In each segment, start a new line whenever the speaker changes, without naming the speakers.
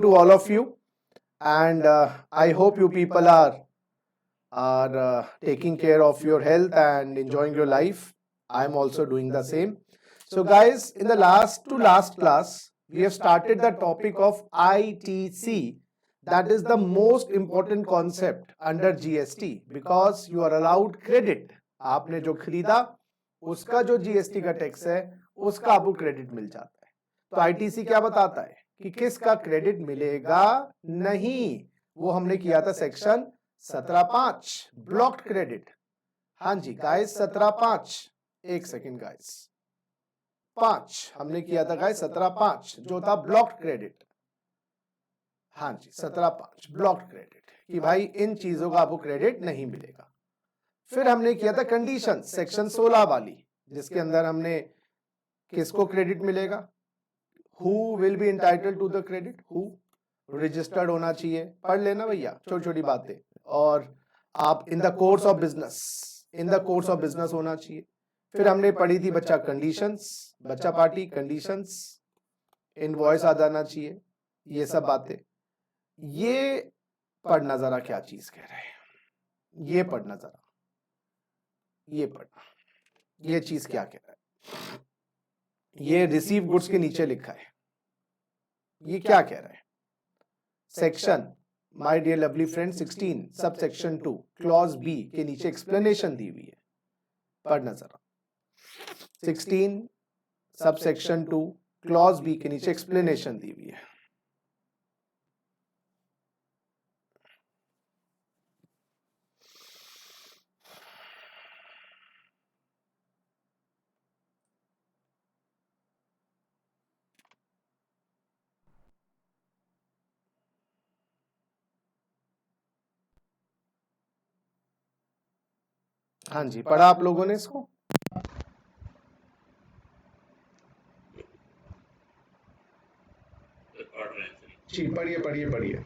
to all of you, and I hope you people are taking care of your health and enjoying your life. I'm also doing the same. So, guys, in the last class, we have started the topic of ITC. That is the most important concept under GST because you are allowed credit. आपने जो खरीदा उसका जो GST का tax है उसका आपको credit मिल जाता है. तो ITC क्या बताता है कि किसका क्रेडिट मिलेगा नहीं. वो हमने किया था सेक्शन 17.5 ब्लॉक्ड क्रेडिट. हाँ जी गाइस 17.5 एक सेकेंड गाइस 5 हमने किया था गाइस 17.5 जो था ब्लॉक्ड क्रेडिट. हाँ जी 17.5 ब्लॉक्ड क्रेडिट कि भाई इन चीजों का आपको क्रेडिट नहीं मिलेगा. फिर हमने किया था कंडीशन सेक्शन 16 वाली जिसके अंदर हमने किसको क्रेडिट मिलेगा. Who will be entitled to the credit. Who registered होना चाहिए. पढ़ लेना भैया छोटी छोटी बातें. और आप in the course of business होना चाहिए. फिर हमने पढ़ी थी बच्चा कंडीशंस, बच्चा पार्टी कंडीशंस, इनवॉइस आ जाना चाहिए. ये सब बातें ये पढ़ना जरा क्या चीज कह रहे हैं. ये पढ़ना जरा ये पढ़ना ये चीज क्या कह रहा है. ये रिसीव गुड्स के नीचे लिखा है. ये क्या कह रहा है. Section my dear lovely friend 16 sub section 2 clause B के नीचे एक्सप्लेनेशन दी हुई है. पढ़ना जरा 16 सब सेक्शन 2 क्लॉज बी के नीचे एक्सप्लेनेशन दी हुई है. हाँ जी पढ़ा आप लोगों ने इसको. जी पढ़िए पढ़िए पढ़िए.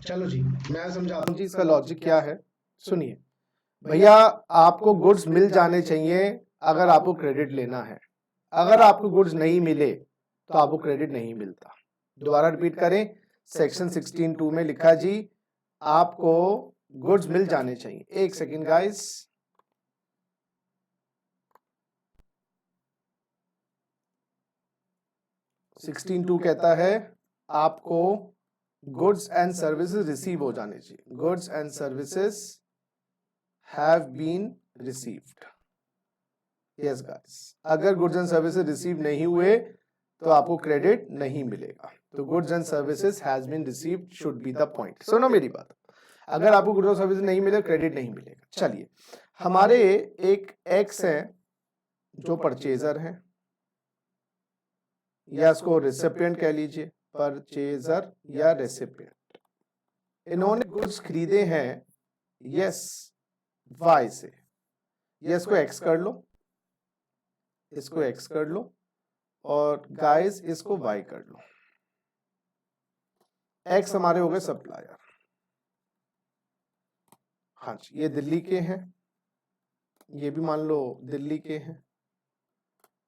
चलो जी मैं समझाता हूँ जी इसका लॉजिक क्या है. सुनिए भैया आपको गुड्स मिल जाने चाहिए अगर आपको क्रेडिट लेना है. अगर आपको गुड्स नहीं मिले तो आपको क्रेडिट नहीं मिलता. दोबारा रिपीट करें. सेक्शन 16(2) में लिखा जी आपको गुड्स मिल जाने चाहिए. एक सेकेंड गाइस. सिक्सटीन 2 कहता है आपको गुड्स एंड सर्विसेज रिसीव हो जाने चाहिए. Goods and services have been received. Yes guys अगर गुड्स एंड सर्विसेज रिसीव नहीं हुए तो आपको क्रेडिट नहीं मिलेगा. तो goods and services has been received should be the point. सुनो मेरी बात. अगर आपको गुड्स और सर्विसेज नहीं मिले क्रेडिट नहीं मिलेगा. चलिए हमारे एक एक्स है जो परचेजर है या इसको रेसिपिएंट कह लीजिए. परचेजर या रेसिपिएंट इन्होंने गुड्स खरीदे हैं यस वाई से. यस को एक्स कर लो, इसको एक्स कर लो और गाइस इसको वाई कर लो. एक्स हमारे हो गए सप्लायर. हाँ जी ये दिल्ली के हैं, ये भी मान लो दिल्ली के हैं.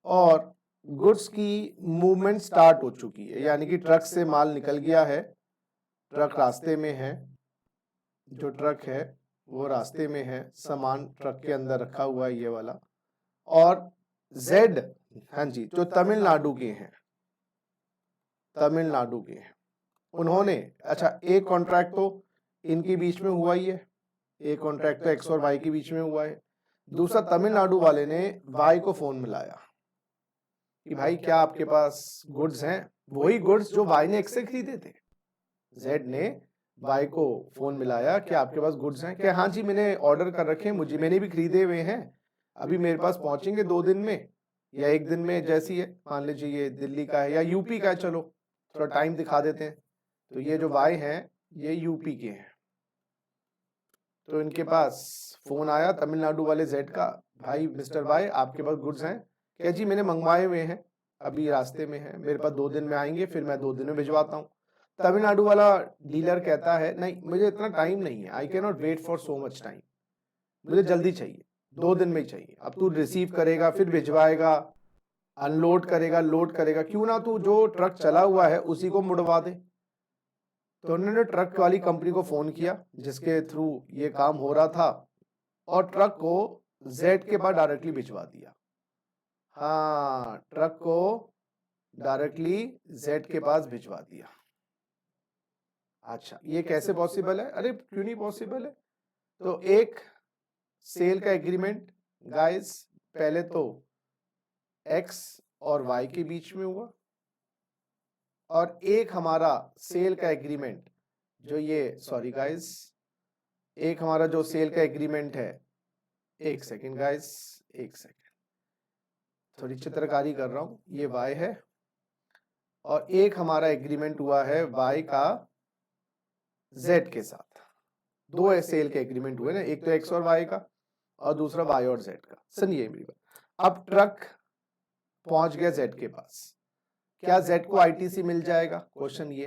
और गुड्स की मूवमेंट स्टार्ट हो चुकी है यानी कि ट्रक से माल निकल गया है. ट्रक रास्ते में है. जो ट्रक है वो रास्ते में है. सामान ट्रक के अंदर रखा हुआ है ये वाला. और जेड हाँ जी जो तमिलनाडु के हैं, तमिलनाडु के हैं उन्होंने अच्छा एक कॉन्ट्रैक्ट तो इनके बीच में हुआ ही है. एक कॉन्ट्रैक्ट तो एक्स और वाई के बीच में हुआ है. दूसरा तमिलनाडु वाले ने वाई को फोन मिलाया कि भाई क्या आपके पास गुड्स हैं. वही गुड्स जो वाई ने एक्स से खरीदे थे। जेड ने वाई को फोन मिलाया कि आपके पास गुड्स हैं क्या? हाँ जी मैंने ऑर्डर कर रखे हैं, मुझे मैंने भी खरीदे हुए हैं, अभी मेरे पास पहुंचेंगे 2 दिन में या 1 दिन में, जैसी है मान लीजिए ये दिल्ली का है या यूपी का है, चलो थोड़ा टाइम दिखा देते हैं। तो ये जो वाई हैं ये यूपी के हैं। तो इनके पास फोन आया तमिलनाडु वाले जेड का, भाई मिस्टर वाई आपके पास गुड्स हैं क्या? जी मैंने मंगवाए हुए हैं, अभी रास्ते में है, मेरे पास 2 दिन में आएंगे, फिर मैं 2 दिन में भिजवाता हूँ। तमिलनाडु वाला डीलर कहता है नहीं मुझे इतना टाइम नहीं है, I can not wait for so much time, मुझे जल्दी चाहिए, 2 दिन में ही चाहिए। अब तू रिसीव करेगा, फिर भिजवाएगा, अनलोड करेगा, लोड करेगा, क्यों ना तू जो ट्रक चला हुआ है उसी को मुड़वा दे। तो उन्होंने ट्रक वाली कंपनी को फोन किया जिसके थ्रू ये काम हो रहा था, और ट्रक को जेड के पास डायरेक्टली भिजवा दिया। हाँ ट्रक को डायरेक्टली जेड के पास भिजवा दिया। अच्छा ये कैसे पॉसिबल है? अरे क्यों नहीं पॉसिबल है? तो एक सेल का एग्रीमेंट गाइस पहले तो एक्स और वाई के बीच में हुआ, और एक हमारा सेल का एग्रीमेंट जो ये सॉरी गाइस, एक हमारा जो सेल का एग्रीमेंट है, एक सेकेंड गाइस, एक सेकेंड, थोड़ी चित्रकारी कर रहा हूं, ये वाई है और एक हमारा एग्रीमेंट हुआ है वाई का जेड के साथ। दो सेल के एग्रीमेंट हुए ना, एक तो एक्स और वाई का और दूसरा वाई और जेड का। सुनिए मेरी बात, अब ट्रक पहुंच गया जेड के पास, क्या जेड को आईटीसी मिल जाएगा? क्वेश्चन ये,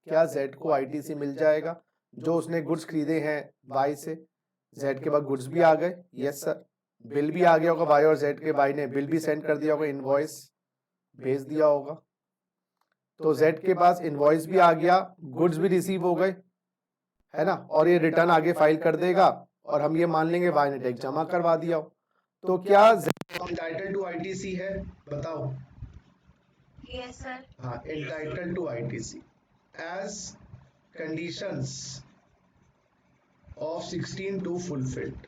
क्या जेड को आईटीसी मिल जाएगा? जो उसने गुड्स खरीदे हैं वाई से, जेड के बाद गुड्स भी आ गए, यस सर, बिल भी आ गया होगा वाई और जेड के, वाई ने बिल भी सेंड कर दिया होगा, इनवॉइस भेज दिया होगा, तो जेड के पास इनवॉइस भी आ गया, गुड्स भी रिसीव हो गए, है ना, और ये रिटर्न आगे फाइल कर देगा और हम ये मान लेंगे वाई ने टैक्स जमा करवा दिया हो। तो क्या जेड एंटाइटल टू आईटीसी है? बताओ।
Yes, sir.
हाँ entitle to ITC as conditions of 16(2) fulfilled.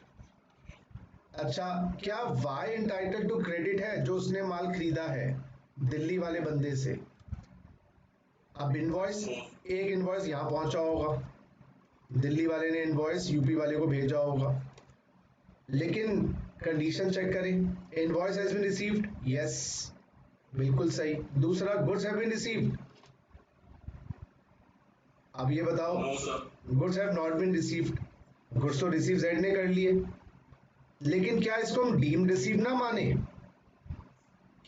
अच्छा क्या वाई एंटाइटल टू क्रेडिट है जो उसने माल खरीदा है दिल्ली वाले बंदे से? अब इनवॉइस, एक इनवॉइस यहां पहुंचा होगा, दिल्ली वाले ने इनवॉइस यूपी वाले को भेजा होगा, लेकिन कंडीशन चेक करें, invoice has been received, yes बिल्कुल सही। दूसरा गुड्स हैव बीन रिसीव्ड, अब ये बताओ goods have not been received, goods तो रिसीव जेड ने कर लिए, लेकिन क्या इसको हम डीम्ड रिसीव ना माने?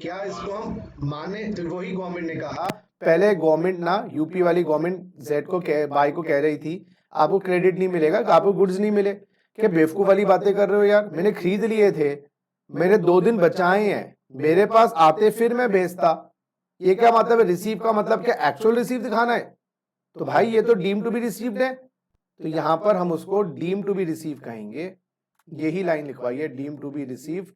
क्या इसको हम माने? तो वही गवर्नमेंट ने कहा, पहले गवर्नमेंट ना यूपी वाली गवर्नमेंट जेड को बाई को कह रही थी आपको क्रेडिट नहीं मिलेगा, आपको गुड्स नहीं मिले। क्या बेवकूफ वाली बातें कर रहे हो यार, मैंने खरीद लिए थे, मेरे 2 दिन बचाए हैं, मेरे पास आते फिर मैं भेजता। ये क्या मतलब है? रिसीव का मतलब क्या एक्चुअल रिसीव दिखाना है? तो भाई ये तो डीम टू बी रिसीव्ड है, तो यहां पर हम उसको डीम टू बी रिसीव कहेंगे, यही लाइन लिखवाइए, डीम टू बी रिसीव्ड,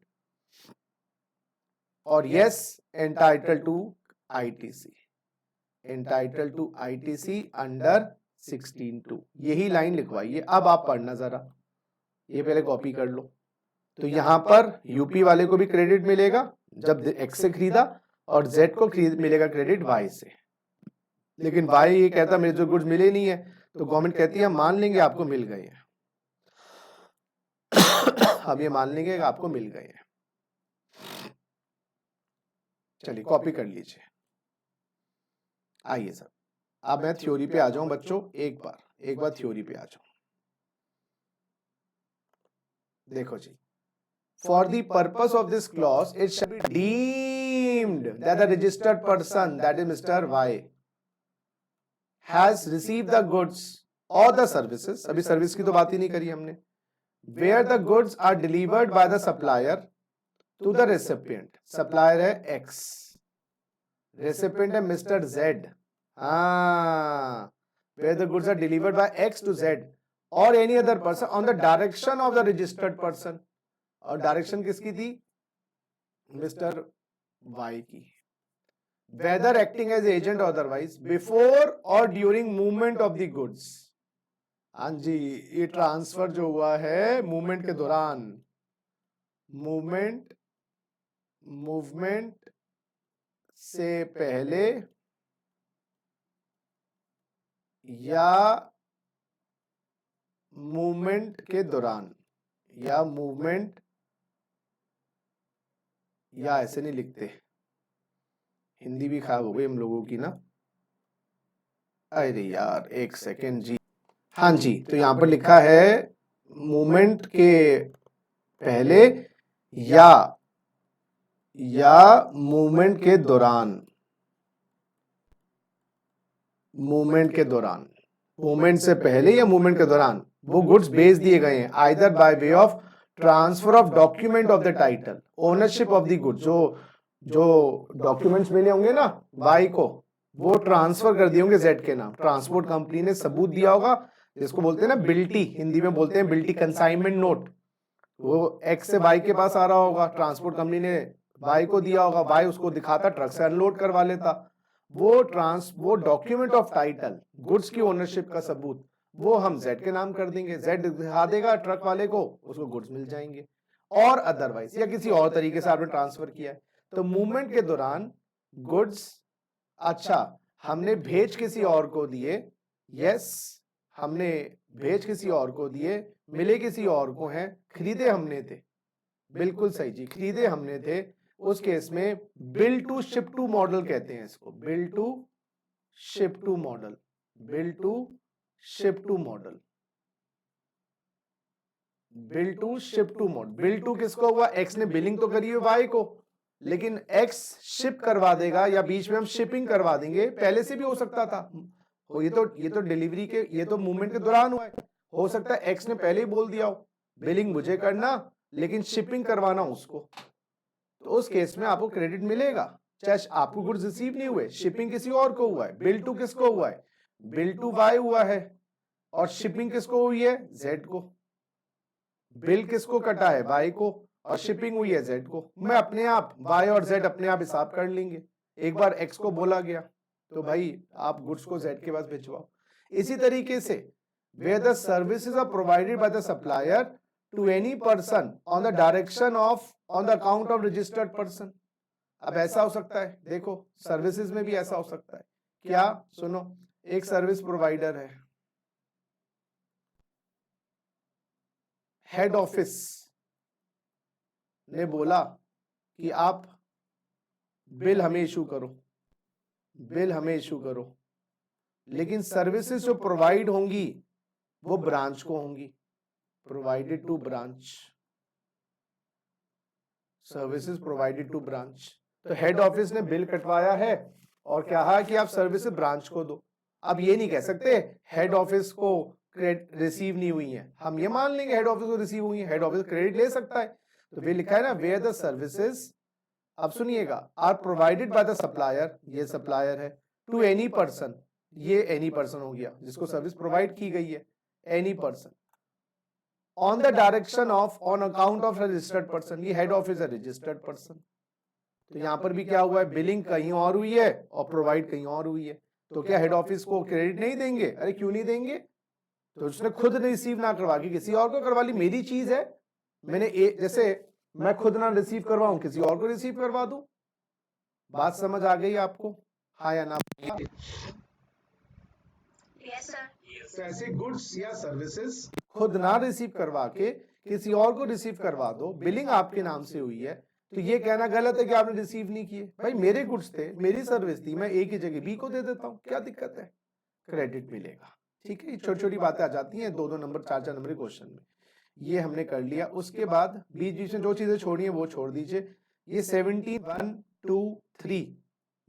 और is entitle to ITC, entitle to ITC under 16(2), यही लाइन लिखवाइए। अब आप पढ़ना जरा, ये पहले कॉपी कर लो। तो यहां पर यूपी वाले को भी क्रेडिट मिलेगा जब एक्स से खरीदा, और जेड को मिलेगा क्रेडिट वाई से, लेकिन वाई ये कहता मेरे जो गुड्स मिले नहीं है, तो गवर्नमेंट कहती है मान लेंगे आपको मिल गए हैं, हम ये मान लेंगे आपको मिल गए हैं। चलिए कॉपी कर लीजिए। आइए सर, अब मैं थ्योरी पे आ जाऊं बच्चों, एक बार थ्योरी पे आ जाऊं। देखो जी, for the purpose of this clause it shall be deemed that the registered person, that is Mr. Y, has received the goods or the services, अभी सर्विस की तो बात ही नहीं करी हमने, where the goods are delivered by the supplier to the recipient, supplier है X, recipient है Mr. Z, हाँ, where the goods are delivered by X to Z or any other person on the direction of the registered person, और direction किसकी थी? Mister Y की। Whether acting as agent otherwise before और during movement of the goods. हाँ जी, ये transfer जो हुआ है मूवमेंट के दौरान, मूवमेंट से पहले या मूवमेंट के दौरान, या मूवमेंट, या ऐसे नहीं लिखते, हिंदी भी खराब हो गई हम लोगों की ना। अरे यार एक सेकेंड जी, हाँ जी, तो यहाँ पर लिखा है मूवमेंट के पहले या मूवमेंट के दौरान, मूवमेंट के दौरान, मूवमेंट से पहले या मूवमेंट के दौरान वो गुड्स बेच दिए गए हैं, either by way of transfer of document of the title, ownership of the goods, जो डॉक्यूमेंट्स मिले होंगे ना वाई को, वो ट्रांसफर कर दिए होंगे जेड के नाम, ट्रांसपोर्ट कंपनी ने सबूत दिया होगा, जिसको बोलते हैं ना बिल्टी, हिंदी में बोलते हैं बिल्टी, कंसाइनमेंट नोट, वो एक्स से वाई के पास आ रहा होगा, ट्रांसपोर्ट कंपनी ने वाई को दिया होगा, वाई उसको दिखाता, ट्रक से अनलोड करवा लेता, वो डॉक्यूमेंट ऑफ टाइटल, गुड्स की ओनरशिप का सबूत, वो हम जेड के नाम कर देंगे, जेड दिखा देगा ट्रक वाले को, उसको गुड्स मिल जाएंगे। और अदरवाइज या किसी और तरीके से आपने ट्रांसफर किया है, तो मूवमेंट के दौरान गुड्स, अच्छा हमने भेज किसी और को दिए, यस हमने भेज किसी और को दिए, मिले किसी और को हैं, खरीदे हमने थे, बिल्कुल सही जी, खरीदे हमने थे, उस केस में bill to ship to model कहते हैं इसको, bill to ship to model, bill to ship to model, bill to ship to model, bill to किसको हुआ, एक्स ने बिलिंग तो करी है वाई को, लेकिन एक्स शिप करवा देगा, या बीच में हम शिपिंग करवा देंगे, पहले से भी हो सकता था, ये तो डिलीवरी के, ये तो मूवमेंट के दौरान हुआ है, हो सकता है एक्स ने पहले ही बोल दिया हो बिलिंग मुझे करना लेकिन शिपिंग करवाना उसको, तो उस केस में आपको क्रेडिट मिलेगा, चाहे आपको गुड्स रिसीव नहीं हुए, शिपिंग किसी और को हुआ है, बिल टू किसको हुआ है, बिल टू वाई हुआ है, और शिपिंग किसको हुई है, जेड को, बिल किसको कटा है, वाई को, और शिपिंग हुई है जेड को, मैं अपने आप वाई और जेड अपने आप हिसाब कर लेंगे, एक बार एक्स को बोला गया तो भाई आप गुड्स को जेड के पास भिजवाओ। इसी तरीके से where the services are provided by the supplier to any person on the direction of on the account of registered person, अब ऐसा हो सकता है, देखो सर्विसेज में भी ऐसा हो सकता है, क्या सुनो, एक सर्विस प्रोवाइडर है, हेड ऑफिस ने बोला कि आप बिल हमें इशू करो, बिल हमें इशू करो, लेकिन सर्विसेज जो प्रोवाइड होंगी वो ब्रांच को होंगी, provided to branch, services provided to branch, तो हेड ऑफिस ने बिल कटवाया है और कहा कि आप सर्विसेज ब्रांच को दो, अब ये नहीं कह सकते हेड ऑफिस को रिसीव नहीं हुई है, हम ये मान लेंगे हेड ऑफिस को रिसीव हुई है, हेड ऑफिस क्रेडिट ले सकता है, तो वे लिखा है ना वेयर द सर्विसेज, अब सुनिएगा, are provided by the supplier, ये सप्लायर है, टू एनी पर्सन, ये एनी पर्सन हो गया जिसको सर्विस प्रोवाइड की गई है, any person, on the direction of, on account of registered person, ये हेड ऑफिस है रजिस्टर्ड पर्सन, तो यहां पर भी क्या हुआ है, बिलिंग कहीं और हुई है और प्रोवाइड कहीं और हुई है, तो क्या हेड ऑफिस को क्रेडिट नहीं देंगे, अरे क्यों नहीं देंगे, तो उसने खुद रिसीव ना करवा के किसी और को करवा ली, मेरी चीज है, मैंने जैसे मैं खुद ना रिसीव करवाऊं किसी और को रिसीव करवा दूं, बात समझ आ गई आपको, हाँ या ना,
Yes, sir.
तो ऐसे गुड्स या सर्विसेज खुद ना रिसीव करवा के किसी और को रिसीव करवा दो, बिलिंग आपके नाम से हुई है, तो ये कहना गलत है कि आपने रिसीव नहीं किए, भाई मेरे गुड्स थे, मेरी सर्विस थी, मैं ए की जगह बी को दे देता हूँ, क्या दिक्कत है, क्रेडिट मिलेगा, ठीक है, छोटी छोटी बातें आ जाती हैं, 2-2 नंबर 4-4 नंबर के क्वेश्चन में, ये हमने कर लिया, उसके बाद बीच बीच में जो चीजें छोड़ी है वो छोड़ दीजिए, ये 17 1 2 3,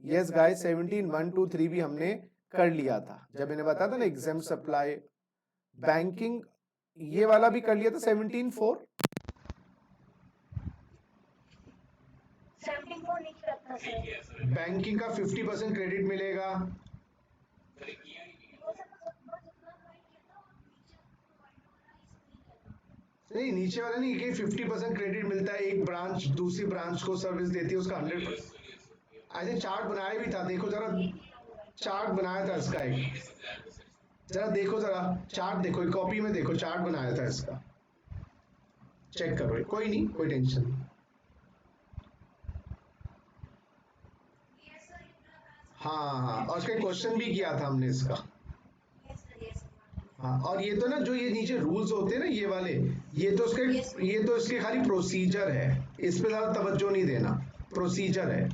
यस गाइस 17 1 2 3 भी हमने कर लिया था, जब मैंने बताया था ना एग्जाम सप्लाई बैंकिंग, ये वाला भी कर लिया था 17 4,
74 नहीं करता सर।
बैंकिंग का 50% क्रेडिट मिलेगा, नहीं नीचे वाला नहीं, कि 50% क्रेडिट मिलता है, एक ब्रांच दूसरी ब्रांच को सर्विस देती है, उसका 100%, ऐसे चार्ट बनाया भी था, देखो जरा, चार्ट बनाया था इसका एक, जरा देखो, जरा चार्ट देखो, कॉपी में देखो, चार्ट बनाया था इसका, चेक करो, कोई नहीं, कोई टेंशन नहीं, हाँ हाँ, और उसका क्वेश्चन भी किया था हमने इसका, हाँ, और ये तो ना जो ये नीचे रूल्स होते हैं ना ये वाले, ये तो उसके
Yes.
ये तो इसके खाली प्रोसीजर है, इस पे ज्यादा तवज्जो नहीं देना। प्रोसीजर है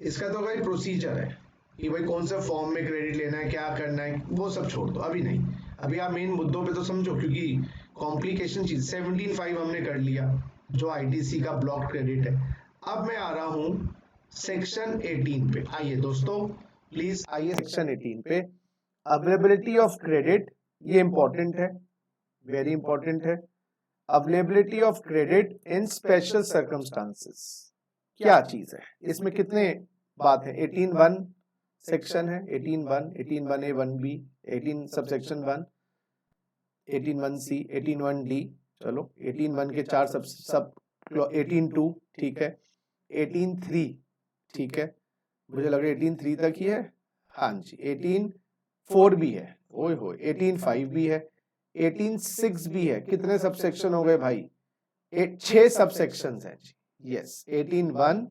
इसका, तो भाई प्रोसीजर है कि भाई कौन सा फॉर्म में क्रेडिट लेना है, क्या करना है, वो सब छोड़ दो, अभी नहीं। अभी आप मेन मुद्दों पे तो समझो, क्योंकि कॉम्प्लिकेशन चीज 17.5 हमने कर लिया जो आईटीसी का ब्लॉक क्रेडिट है। अब मैं आ रहा हूँ सेक्शन 18 पे। आइए दोस्तों, प्लीज आइए सेक्शन 18 पे। अवेलेबिलिटी ऑफ क्रेडिट, ये इंपॉर्टेंट है, वेरी इंपॉर्टेंट है। Availability of credit in special circumstances क्या चीज है, इसमें कितने बात है। 18(1) सेक्शन है, 18(1), 18(1)(a), 1(b), 18 subsection 1, 18(1)(c), 18(1)(d), चलो 18(1) के चार सब 18(2) ठीक है, 18(3) ठीक है, मुझे लग रहा है 18(3) तक ही है। हाँ जी, 18(4) भी है, ओए होए, 18(5) भी है, 18(6) भी है। कितने सबसेक्शन हो गए भाई? 6 सबसेक्शंस हैं जी। यस, 18(1)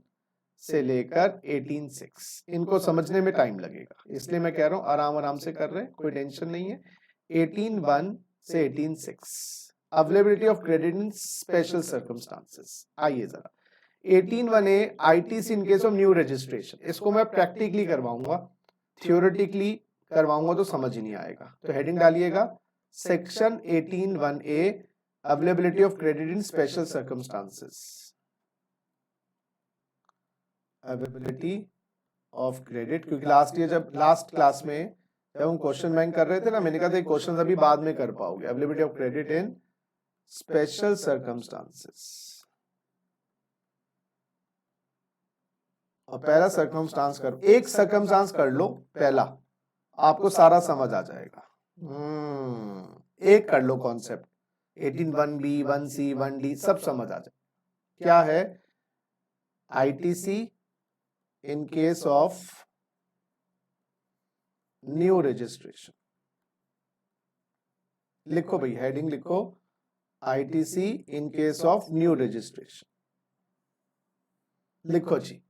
से लेकर 18(6), इनको समझने में टाइम लगेगा, इसलिए मैं कह रहा हूं आराम आराम से कर रहे हैं, कोई टेंशन नहीं है। 18(1) से 18(6), availability of credit in special circumstances. आइए जरा 18(1)(a), ITC in case of new registration, इसको मैं प्रैक्टिकली करवाऊंगा, थियोरेटिकली करवाऊंगा तो समझ ही नहीं आएगा। तो हेडिंग डालिएगा section 18(1)(a), availability of credit in special circumstances. Availability of credit, क्योंकि लास्ट क्लास में जब हम क्वेश्चन बैंक कर रहे थे ना, मैंने कहा था क्वेश्चन अभी बाद में कर पाओगे। Availability of credit in special circumstances, और पहला सर्कमस्टांस करो, एक सर्कमस्टांस कर लो पहला, आपको सारा समझ आ जाएगा। एक कर लो कॉन्सेप्ट, 18(1)(b), 1(c), 1(d) सब समझ आ जाए। क्या है? ITC in case of new registration। लिखो भाई, हेडिंग लिखो, ITC in case of new registration। लिखो जी,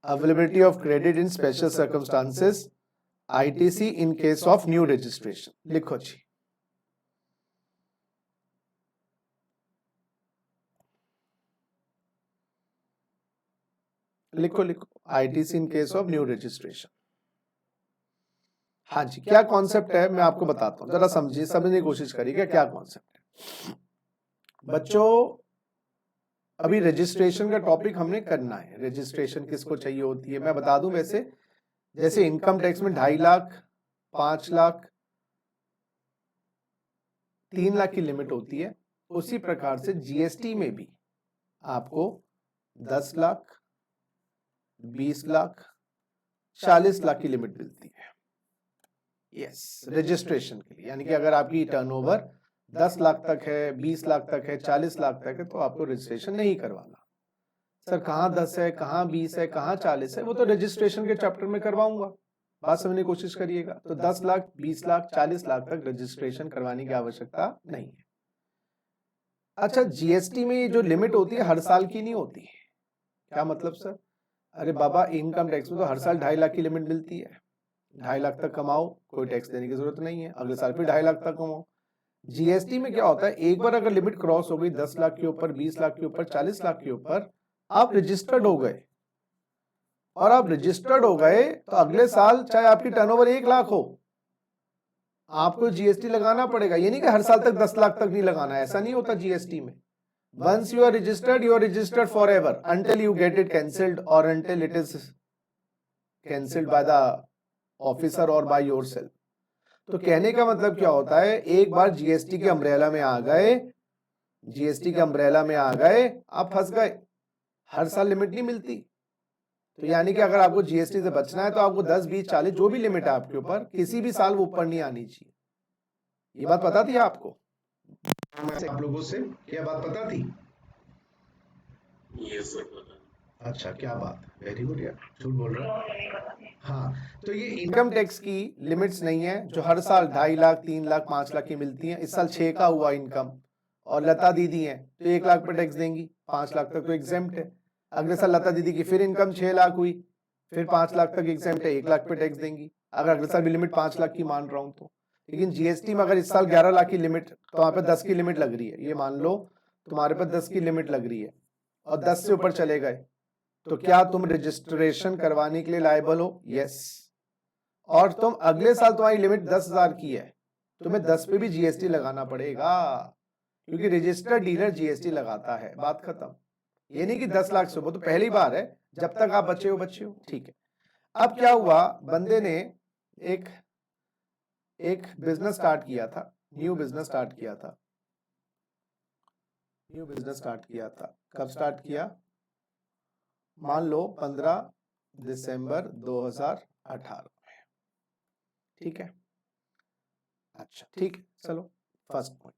availability of credit in special circumstances, ITC in case of new registration। लिखो जी, लिखो लिखो, ITC in case of new registration. हाँ जी, क्या कॉन्सेप्ट है मैं आपको बताता हूं, जरा समझिए, समझने की कोशिश करिएगा क्या कॉन्सेप्ट है। बच्चों, अभी रजिस्ट्रेशन का टॉपिक हमने करना है। रजिस्ट्रेशन किसको चाहिए होती है मैं बता दूं। वैसे जैसे इनकम टैक्स में 2.5 लाख, 5 लाख, 3 लाख की लिमिट होती है, उसी प्रकार से जीएसटी में भी आपको 10 लाख, 20 लाख, 40 लाख की लिमिट मिलती है। यस, रजिस्ट्रेशन के लिए, यानी कि अगर आपकी टर्नओवर 10 लाख तक है, 20 लाख तक है, 40 लाख तक है, तो आपको रजिस्ट्रेशन नहीं करवाना। सर कहाँ 10 है, कहाँ 20 है, कहाँ 40 है, वो तो रजिस्ट्रेशन के चैप्टर में करवाऊंगा, बात समझने की कोशिश करिएगा। तो 10 लाख, 20 लाख, 40 लाख तक रजिस्ट्रेशन करवाने की आवश्यकता नहीं है। अच्छा, जीएसटी में ये जो लिमिट होती है हर साल की नहीं होती। क्या मतलब सर? अरे बाबा, इनकम टैक्स में तो हर साल 2.5 लाख की लिमिट मिलती है। 2.5 लाख तक कमाओ, कोई टैक्स देने की जरूरत नहीं है, अगले साल फिर 2.5 लाख तक कमाओ। जीएसटी में क्या होता है, एक बार अगर लिमिट क्रॉस हो गई 10 लाख के ऊपर, 20 लाख के ऊपर, 40 लाख के ऊपर, आप रजिस्टर्ड हो गए। और आप रजिस्टर्ड हो गए तो अगले साल चाहे आपकी टर्नओवर 1 लाख हो, आपको जीएसटी लगाना पड़ेगा। ये नहीं कि हर साल तक 10 लाख तक नहीं लगाना, ऐसा नहीं होता जीएसटी में। Once you are registered forever until you get it cancelled or until it is cancelled by the officer or by yourself। तो कहने का मतलब क्या होता है, एक बार जीएसटी के अम्ब्रेला में आ गए, जीएसटी के अम्ब्रेला में आ गए, आप फंस गए, हर साल लिमिट नहीं मिलती। तो यानी कि अगर आपको जीएसटी से बचना है तो आपको 10, 20, 40 जो भी लिमिट है आपके ऊपर, किसी भी साल वो ऊपर नहीं आनी चाहिए। ये बात पता थी आपको? आप लोगों से क्या बात पता थी?
ये सर
अच्छा, क्या बात, वेरी गुड यार, झूठ बोल रहा है। हाँ, तो ये इनकम टैक्स की लिमिट्स नहीं है जो हर साल 2.5 लाख, 3 लाख, 5 लाख की मिलती हैं। इस साल 6 का हुआ इनकम, और लता दीदी हैं तो 1 लाख पर टैक्स देंगी, 5 लाख तक तो एग्जेम्प्ट है। अगले साल लता दीदी की फिर इनकम 6 लाख हुई, फिर 5 लाख तक एग्जेम्प्ट है, 1 लाख पे टैक्स देंगी, अगर अगले साल भी लिमिट 5 लाख की मान रहा हूं तो। लेकिन जीएसटी में अगर इस साल 11 लाख की लिमिट, तो वहां पे 10 की लिमिट लग रही है, ये मान लो तुम्हारे पे 10 की लिमिट लग रही है और 10 से ऊपर चले गए, तो क्या तुम रजिस्ट्रेशन करवाने के लिए लायबल हो? यस। और तुम अगले साल तुम्हारी लिमिट 10,000 की है, तुम्हें 10 पे भी जीएसटी लगाना पड़ेगा, क्योंकि रजिस्टर्ड डीलर जीएसटी लगाता है, बात खत्म। ये नहीं कि 10 लाख से, वो तो पहली बार है, जब तक आप बचे हो, ठीक है। अब क्या हुआ, बंदे ने एक बिजनेस स्टार्ट किया था, न्यू बिजनेस स्टार्ट किया था। कब स्टार्ट किया? मान लो 15 दिसंबर 2018 में, ठीक है। अच्छा ठीक है, चलो फर्स्ट पॉइंट,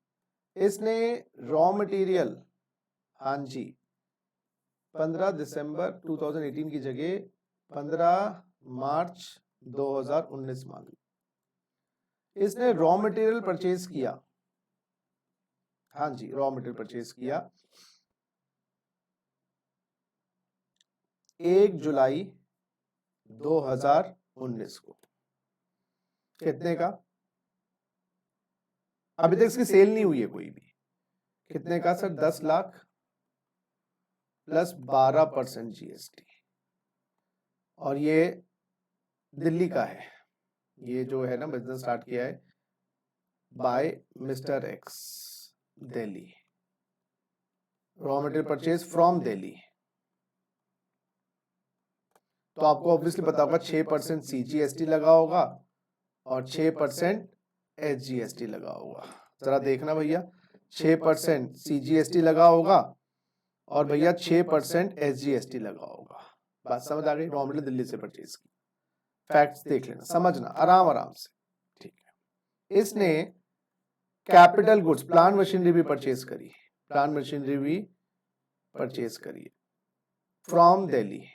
इसने रॉ मटेरियल, हाँ जी, 15 दिसंबर 2018 की जगह 15 मार्च 2019 मान लो, इसने रॉ मटेरियल परचेज किया, हाँ जी, रॉ मटेरियल परचेज किया 1 जुलाई 2019 को। कितने का? अभी तक इसकी सेल नहीं हुई है कोई भी। कितने का सर? 10 lakh plus 12% GST. और ये दिल्ली का है, ये जो है ना बिजनेस स्टार्ट किया है by mister X, Delhi, raw material purchase from Delhi. तो आपको ऑब्वियसली पता होगा 6% सीजीएसटी लगा होगा और 6% एसजीएसटी लगा होगा। जरा देखना भैया, 6% सीजीएसटी लगा होगा और भैया 6% एसजीएसटी लगा होगा। बात समझ आ गई? रॉ मटेरियल दिल्ली से परचेज की, फैक्ट्स देख लेना, समझना आराम से, ठीक है। इसने कैपिटल गुड्स, प्लांट मशीनरी भी परचेज करी, फ्रॉम दिल्ली,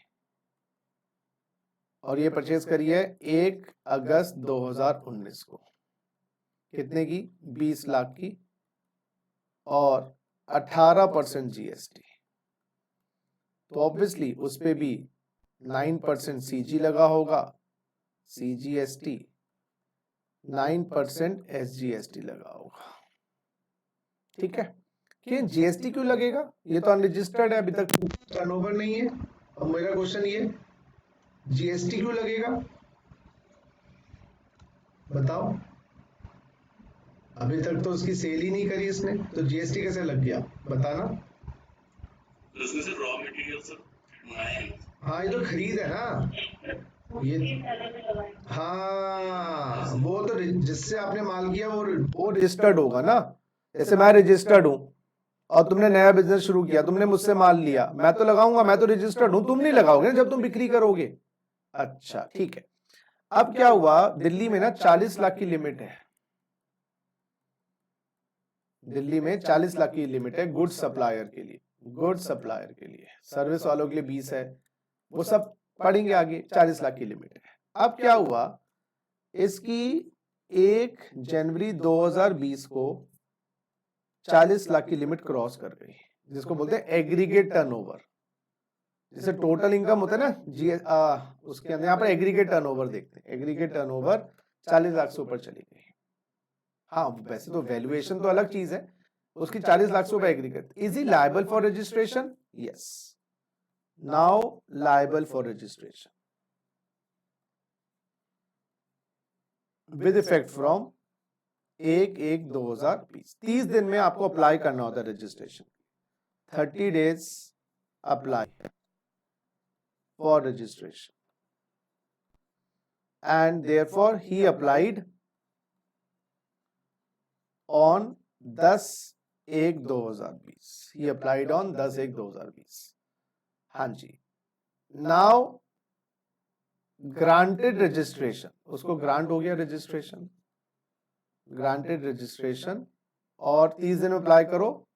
और ये परचेज करी है 1 अगस्त 2019 को। कितने की? 20 लाख की और 18% जीएसटी। तो ऑब्वियसली उस पे भी 9% सीजी लगा होगा, सीजीएसटी, 9% एसजीएसटी लगा होगा, ठीक है। कि जीएसटी क्यों लगेगा? ये तो अनरजिस्टर्ड है, अभी तक टर्नओवर नहीं है। अब मेरा क्वेश्चन ये, जीएसटी क्यों लगेगा बताओ? अभी तक तो उसकी सेल ही नहीं करी इसने, तो जीएसटी कैसे लग गया बताना?
उसमें से रॉ मटेरियल सब मंगाए हैं।
हाँ, ये तो खरीद है ना ये, हाँ वो तो जिससे आपने माल किया वो रजिस्टर्ड होगा ना। जैसे मैं रजिस्टर्ड हूँ और तुमने नया बिजनेस शुरू किया, तुमने मुझसे माल लिया, मैं तो लगाऊंगा, मैं तो रजिस्टर्ड हूं, तुम नहीं लगाओगे ना जब तुम बिक्री करोगे। अच्छा ठीक है। अब क्या हुआ, दिल्ली में ना 40 लाख की लिमिट है, दिल्ली में 40 लाख की लिमिट है गुड्स सप्लायर के लिए, सर्विस वालों के लिए 20 है, वो सब पढ़ेंगे आगे। 40 लाख की लिमिट है। अब क्या हुआ, इसकी 1 जनवरी 2020 को 40 लाख की लिमिट क्रॉस कर गई, जिसको बोलते हैं एग्रीगेट टर्नओवर। जैसे टोटल इनकम होता है ना उसके अंदर, यहाँ पर एग्रीगेट टर्नओवर देखते हैं, एग्रीगेट टर्नओवर 40 लाख से ऊपर चली गई। हाँ वैसे तो वैल्यूएशन तो अलग चीज है, उसकी 40 लाख से ऊपर aggregate. Is he liable for registration? Yes, now liable for registration with effect from 1/1/2020। 30 दिन में आपको अप्लाई करना होता है registration, 30 days apply for registration, and therefore he applied on 10/1/2020। He applied on 10/1/2020। हाँ जी। नाउ ग्रांटेड रजिस्ट्रेशन, उसको grant हो गया रजिस्ट्रेशन, ग्रांटेड रजिस्ट्रेशन, और 30 दिन में अप्लाई करो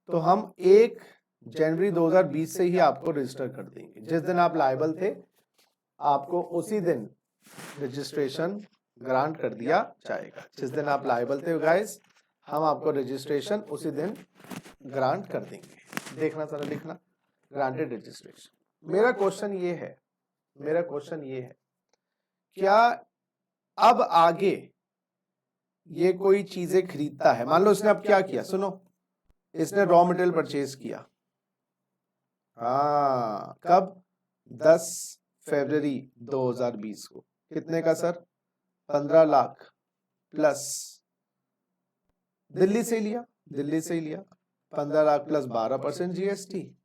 तो हम 1 जनवरी 2020 से ही आपको रजिस्टर कर देंगे। जिस दिन आप लायबल थे आपको उसी दिन रजिस्ट्रेशन ग्रांट कर दिया जाएगा। जिस दिन आप लायबल थे गाइस, हम आपको रजिस्ट्रेशन उसी दिन ग्रांट कर देंगे। देखना जरा, लिखना, ग्रांटेड रजिस्ट्रेशन। मेरा क्वेश्चन ये है, क्या अब आगे ये कोई चीजें खरीदता है, मान लो इसने अब क्या किया, सुनो, इसने रॉ मटेरियल परचेज किया, हाँ कब, 10 फरवरी 2020 को, कितने का सर, 15 लाख प्लस, दिल्ली से लिया, दिल्ली से लिया, 15 लाख प्लस 12% जीएसटी,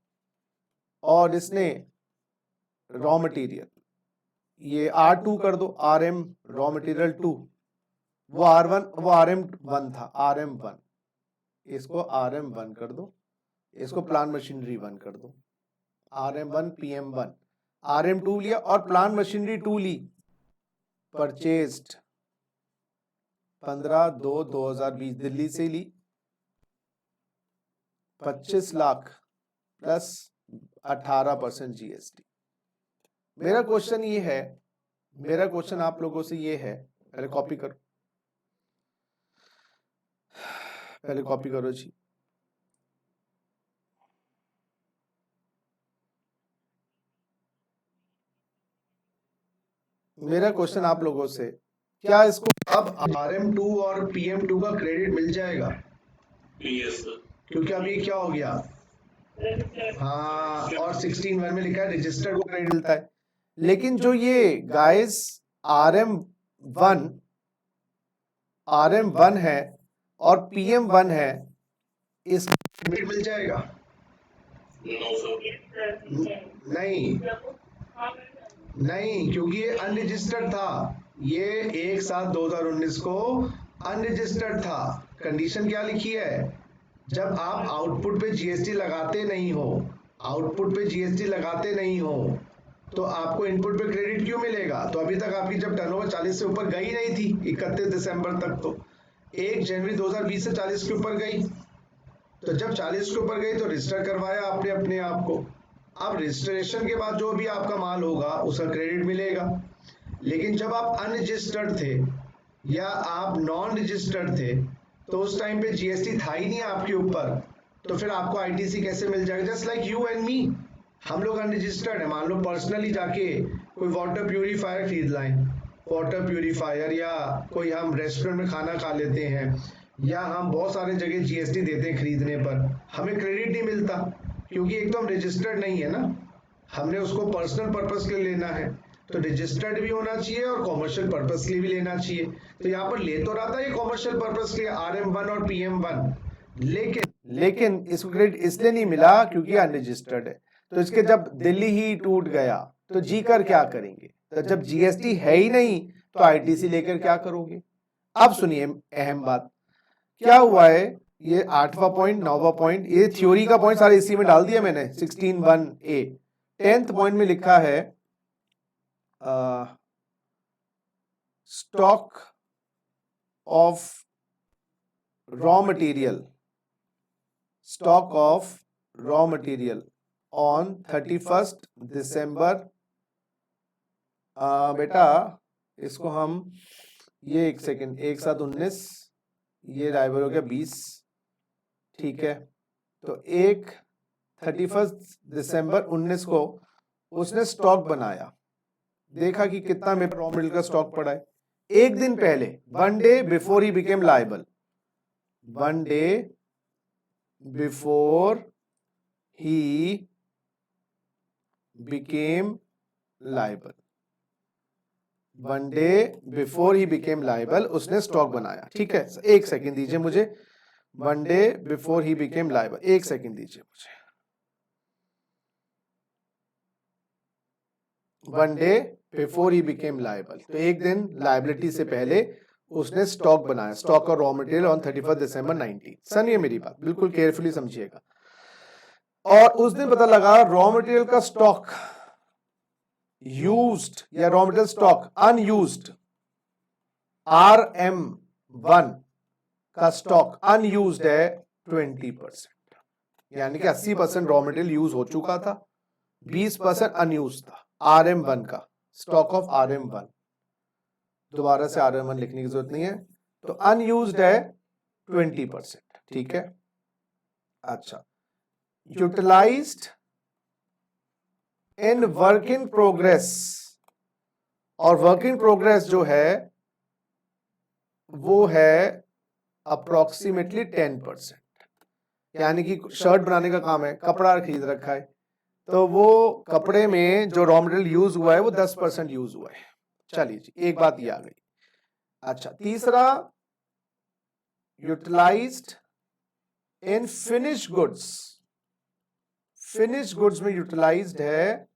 और इसने रॉ मटेरियल, ये R2 कर दो, RM रॉ मटेरियल 2, वो R1, वो RM1 था, RM1, इसको RM1 कर दो, इसको प्लांट मशीनरी 1 कर दो, RM1 PM1, RM2 लिया और प्लांट मशीनरी 2 ली, परचेज्ड 15/2/2020 दिल्ली से ली, 25 लाख प्लस 18% जीएसटी। मेरा क्वेश्चन ये है, मेरा क्वेश्चन आप लोगों से ये है, पहले कॉपी करो, पहले कॉपी करो जी, मेरा क्वेश्चन आप लोगों से, क्या इसको अब RM2 और PM2 का क्रेडिट मिल जाएगा?
Yes, sir.
क्योंकि अभी क्या हो गया, हाँ, और 16(1) में लिखा है रजिस्टर्ड को क्रेडिट मिलता है, लेकिन जो ये गाइस RM1 है और PM1 है, इसको क्रेडिट मिल जाएगा?
No, sir.
नहीं नहीं, क्योंकि ये अनरजिस्टर्ड था, ये 1/7/2019 को अनरजिस्टर्ड था। कंडीशन क्या लिखी है, जब आप आउटपुट पे जीएसटी लगाते नहीं हो, आउटपुट पे जीएसटी लगाते नहीं हो, तो आपको इनपुट पे क्रेडिट क्यों मिलेगा? तो अभी तक आपकी जब टर्नओवर 40 से ऊपर गई नहीं थी 31 दिसंबर तक, तो 1 जनवरी 2020 से 40 के ऊपर गई, तो जब 40 के ऊपर गई तो रजिस्टर करवाया आपने अपने आप को। अब रजिस्ट्रेशन के बाद जो भी आपका माल होगा उसका क्रेडिट मिलेगा, लेकिन जब आप अनरजिस्टर्ड थे या आप नॉन रजिस्टर्ड थे, तो उस टाइम पे जीएसटी था ही नहीं आपके ऊपर, तो फिर आपको आईटीसी कैसे मिल जाएगा? Just like you and me, हम लोग अनरजिस्टर्ड है, मान लो पर्सनली जाके कोई वाटर प्यूरिफायर खरीद लाएं, वाटर प्यूरिफायर, या कोई हम रेस्टोरेंट में खाना खा लेते हैं, या हम बहुत सारे जगह जीएसटी देते हैं खरीदने पर, हमें क्रेडिट नहीं मिलता, क्योंकि एक तो हम रजिस्टर्ड नहीं है ना, हमने उसको पर्सनल पर्पस के लिए लेना है, तो रजिस्टर्ड भी होना चाहिए और कॉमर्शियल पर्पस के लिए भी लेना चाहिए। तो यहाँ पर ले तो रहा था ये कॉमर्शियल पर्पस के लिए RM1 और PM1, लेकिन इसको क्रेडिट इसलिए नहीं मिला क्योंकि अनरजिस्टर्ड है। तो इसके जब दिल्ली ही टूट गया तो जी कर क्या करेंगे? तो जब जीएसटी है ही नहीं तो आईटीसी लेकर क्या करोगे? अब सुनिए अहम बात, क्या हुआ है, ये 8वां पॉइंट, 9वां पॉइंट, ये थ्योरी का पॉइंट सारे इसी में डाल दिया मैंने, 16(1)(a). 10th पॉइंट में लिखा है stock of raw material, stock of raw material on 31st दिसंबर, बेटा इसको हम, ये एक सेकेंड, 1/7/19, ये डाइवर हो गया 20, ठीक है, तो 31 दिसंबर 19 को उसने स्टॉक बनाया, देखा कि कितना मेरे रॉ मटेरियल का स्टॉक पड़ा है, एक दिन पहले, 1 day before he became liable, 1 day before he became liable, 1 day before he became liable उसने स्टॉक बनाया, ठीक है, एक सेकंड दीजिए मुझे, 1 day before he became liable, एक सेकंड दीजिए मुझे, 1 day before he became liable, तो एक दिन लायबिलिटी से पहले उसने स्टॉक बनाया, स्टॉक और रॉ मटेरियल ऑन 31 दिसंबर 19। सुनिए मेरी बात बिल्कुल केयरफुली समझिएगा, और उस दिन पता लगा रॉ मटेरियल का स्टॉक यूज्ड या raw material stock unused, RM1 का स्टॉक अनयूज्ड है 20%, यानी कि 80% रॉ मटेरियल यूज हो चुका था, 20% अनयूज था RM1 का स्टॉक ऑफ RM1, दोबारा से RM1 लिखने की जरूरत नहीं है, तो अनयूज्ड है 20%, ठीक है। अच्छा, utilized in work in progress, और वर्क इन प्रोग्रेस जो है वो है अप्रोक्सीमेटली 10%। यानी कि शर्ट बनाने का काम है, कपड़ा खरीद रखा है, तो वो कपड़े में जो रॉ मटेरियल यूज हुआ है वो 10% यूज हुआ है। चलिए जी, एक बात ये आ गई। अच्छा, तीसरा, utilized in finish goods. Finish goods में यूटिलाइज्ड है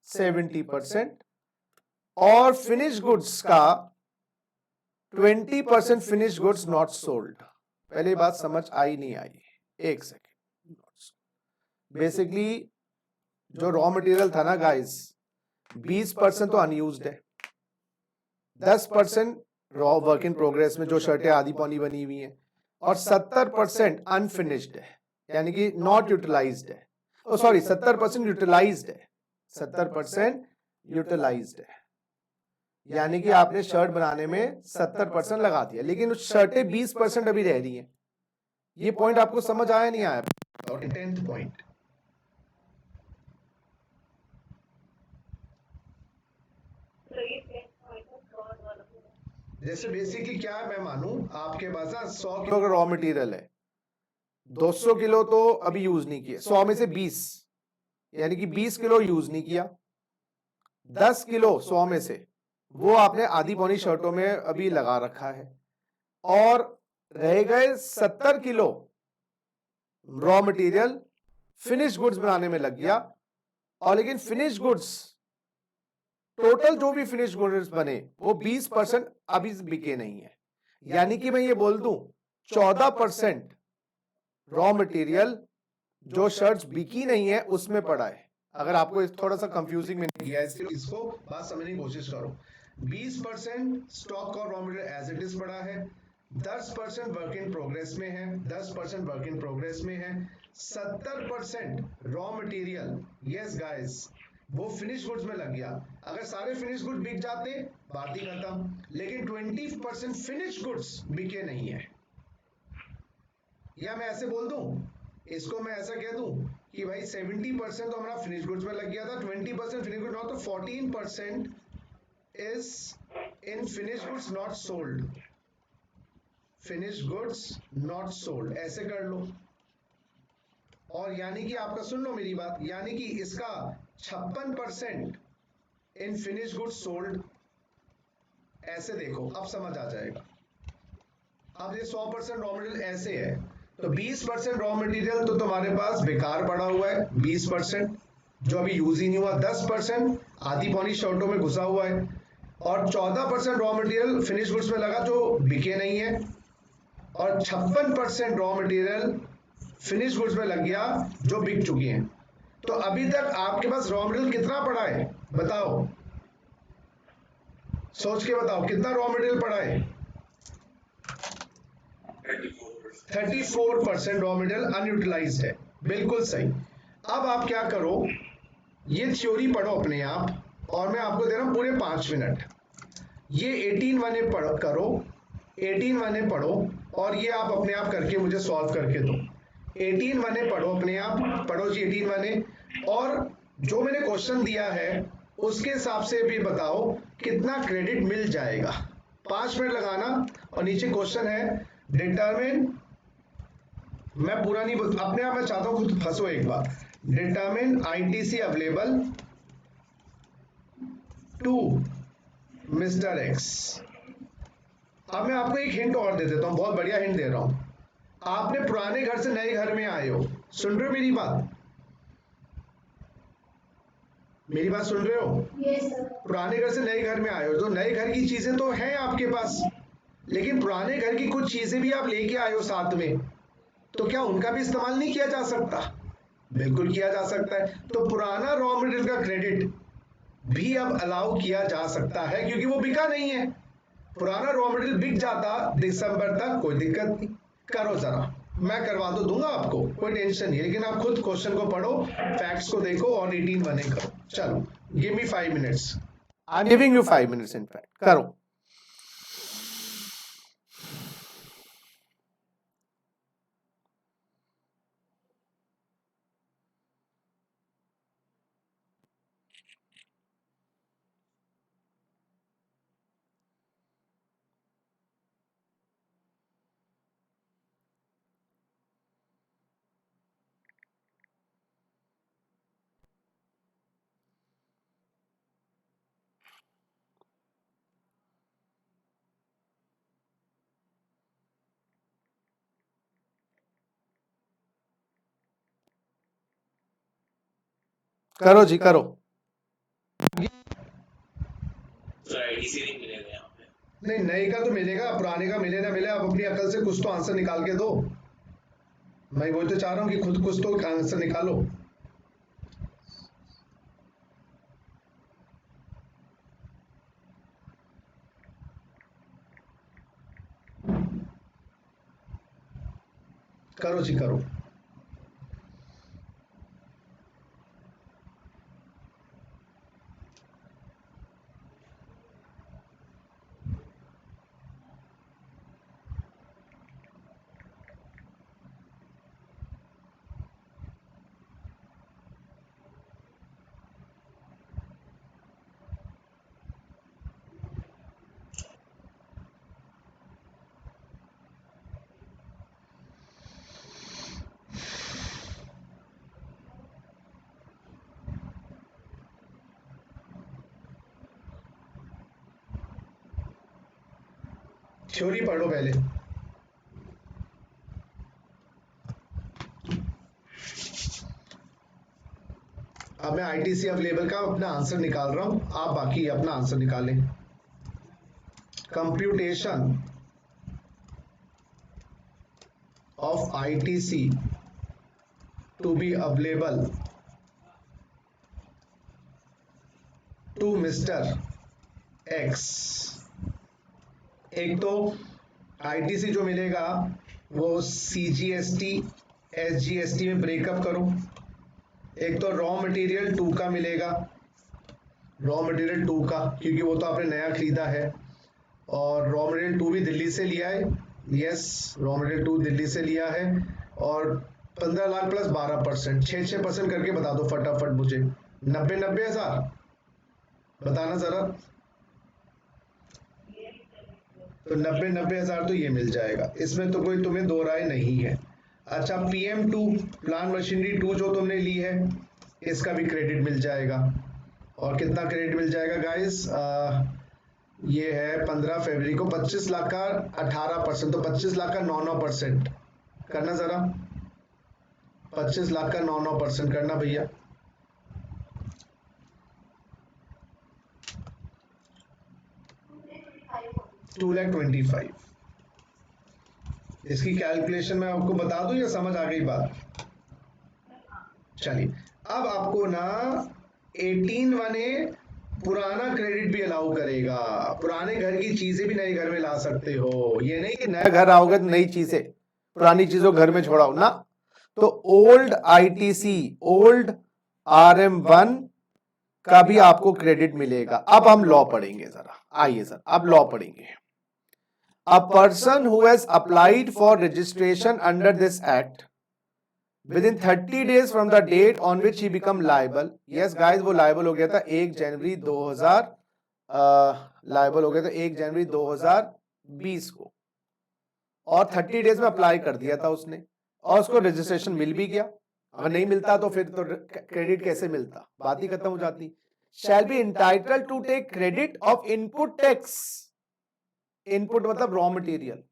70%, और फिनिश गुड्स का 20% फिनिश गुड्स नॉट सोल्ड। पहली बात समझ आई नहीं आई? एक सेकेंड। बेसिकली जो रॉ मटेरियल था ना गाइस, 20% तो अनयूज्ड है, 10% रॉ वर्क इन प्रोग्रेस में जो शर्टें आधी पौनी बनी हुई हैं, और 70% अनफिनिश्ड है, यानी कि नॉट यूटिलाइज्ड है। ओ सॉरी, 70% यूटिलाइज्ड है, 70% यूटिलाइज्ड है, यानी कि आपने शर्ट बनाने में 70% लगा दिया, लेकिन उस शर्टें 20% अभी रह रही हैं। ये पॉइंट आपको समझ आया नहीं आया? और 10th पॉइंट,
तो ये 10 पॉइंट फ्रॉड वाला पूरा।
जैसे बेसिकली क्या है, मैं मानूं आपके पास 100 किलो का रॉ मटेरियल है, 200 किलो तो अभी यूज नहीं किया, 100 में से 20, यानी कि 20 किलो यूज नहीं किया, 10 किलो 100 में से वो आपने आधी पौनी शर्टों में अभी लगा रखा है, और रह गए 70 kilo raw material finish goods बनाने में लग गया। और लेकिन फिनिश गुड्स, टोटल जो भी फिनिश गुड्स बने वो 20% अभी बिके नहीं है, यानी कि मैं ये बोल दूं 14% रॉ मटेरियल जो शर्ट्स बिकी नहीं है उसमें पड़ा है। अगर आपको थोड़ा सा कंफ्यूजिंग में नहीं गया इसको बात समझने की कोशिश करो। 20% स्टॉक और raw material as it is पड़ा है, 10% वर्क इन प्रोग्रेस में है, 10% वर्क इन प्रोग्रेस में है, 70% रॉ मटेरियल, यस गाइस, वो फिनिश गुड्स में लग गया। अगर सारे फिनिश गुड्स बिक जाते बात ही खत्म, लेकिन 20% फिनिश गुड्स बिके नहीं है। या मैं ऐसे बोल दूं, इसको मैं ऐसा कह दूं कि भाई 70% तो हमारा फिनिश गुड्स में लग गया था, 20% फिनिश गुड्स, तो 14% is in finish goods not sold, finish goods not sold, ऐसे कर लो। और यानी कि आपका, सुन लो मेरी बात, यानी कि इसका 56% इन फिनिश गुड्स सोल्ड, ऐसे देखो अब समझ आ जाएगा। अब ये 100% रॉ मटेरियल ऐसे है, तो 20% रॉ मटेरियल तो तुम्हारे पास बेकार पड़ा हुआ है, 20% जो अभी यूज ही नहीं हुआ, 10% आधी पौनी शर्टों में घुसा हुआ है, और 14% रॉ मटेरियल फिनिश गुड्स में लगा जो बिके नहीं है, और 56% रॉ मटेरियल फिनिश गुड्स में लग गया जो बिक चुकी हैं। तो अभी तक आपके पास रॉ मटेरियल कितना पड़ा है बताओ, सोच के बताओ कितना रॉ मटेरियल पड़ा है? 34% रॉ मटेरियल अनयूटिलाइज्ड है, बिल्कुल सही। अब आप क्या करो, ये थ्योरी पढ़ो अपने आप, और मैं आपको दे रहा हूं पूरे 5 मिनट। ये 18 पढ़ो, करो 18 पढ़ो, और ये आप अपने आप करके मुझे सॉल्व करके दो। 18 पढ़ो अपने आप, पढ़ो जी 18, और जो मैंने क्वेश्चन दिया है उसके हिसाब से भी बताओ कितना क्रेडिट मिल जाएगा। 5 मिनट लगाना, और नीचे क्वेश्चन है डिटरमिन, मैं पूरा नहीं बोल, अपने आप मैं चाहता हूं खुद फंसो एक बार, determine ITC available to mister X. अब मैं आपको एक हिंट और दे देता हूं, बहुत बढ़िया हिंट दे रहा हूं। आपने पुराने घर से नए घर में आए हो, सुन रहे हो मेरी बात? मेरी बात सुन रहे हो?
Yes sir.
पुराने घर से नए घर में आए हो, तो नए घर की चीजें तो हैं आपके पास, लेकिन पुराने घर की कुछ चीजें भी आप लेके आए हो साथ में, तो क्या उनका भी इस्तेमाल नहीं किया जा सकता? बिल्कुल किया जा सकता है। तो पुराना रॉ मटेरियल का क्रेडिट भी अब अलाउ किया जा सकता है, क्योंकि वो बिका नहीं है। पुराना रॉ मटेरियल बिक जाता दिसंबर तक, कोई दिक्कत नहीं। करो जरा, मैं करवा तो दूंगा आपको, कोई टेंशन नहीं, लेकिन आप खुद क्वेश्चन को पढ़ो, फैक्ट्स को देखो, और 18 बने करो। चलो, give me 5 minutes, I am giving you 5 minutes in fact, करो। करो जी करो।
सर आईडीसी नहीं मिलेगा यहाँ पे।
नहीं, नए का तो मिलेगा, पुराने का मिले ना मिले, आप अपनी अकल से कुछ तो आंसर निकाल के दो। मैं वही तो चाह रहा हूँ कि खुद कुछ तो आंसर निकालो। करो जी करो। थ्योरी पढ़ो पहले। अब मैं आईटीसी अवेलेबल का अपना आंसर निकाल रहा हूं, आप बाकी अपना आंसर निकालें। Computation of ITC to be available to Mr. X। एक तो ITC जो मिलेगा वो CGST SGST में ब्रेकअप करो। एक तो रॉ मटेरियल 2 का मिलेगा, रॉ मटेरियल 2 का, क्योंकि वो तो आपने नया खरीदा है, और रॉ मटेरियल 2 भी दिल्ली से लिया है। यस, रॉ मटेरियल 2 दिल्ली से लिया है, और 15 लाख प्लस 12%, 6% करके बता दो फटाफट मुझे। 90 हजार बताना जरा। तो 90 हजार तो ये मिल जाएगा, इसमें तो कोई तुम्हें दो राय नहीं है। अच्छा, PM2 प्लांट मशीनरी 2 जो तुमने ली है, इसका भी क्रेडिट मिल जाएगा। और कितना क्रेडिट मिल जाएगा गाइस? ये है 15 फरवरी को 25 लाख का 18%, तो 25 लाख का 9% करना जरा। 25 लाख का 9% करना भैया। $2,25,000। इसकी कैलकुलेशन मैं आपको बता दूं या समझ आ गई बात? चलिए, अब आपको ना 18(1)(a) पुराना क्रेडिट भी अलाउ करेगा। पुराने घर की चीजें भी नए घर में ला सकते हो, ये नहीं कि
नया घर आओगे तो नई चीजें, पुरानी चीजों घर में छोड़ाओ ना। तो ओल्ड आईटीसी, ओल्ड RM1 का भी आपको क्रेडिट मिलेगा। अब हम लॉ पढ़ेंगे जरा, आइए सर अब लॉ पढ़ेंगे। अ person who has applied for registration under this act within 30 days from the date on which he become liable। yes guys, वो liable हो गया था 1 जनवरी 2000, लाइबल हो गया था 1 जनवरी 2020 को, और 30 डेज में अप्लाई कर दिया था उसने, और उसको रजिस्ट्रेशन मिल भी गया। अगर नहीं मिलता तो फिर तो क्रेडिट कैसे मिलता, बात ही खत्म हो जाती। Shall be entitled to take credit of input tax, input मतलब raw material,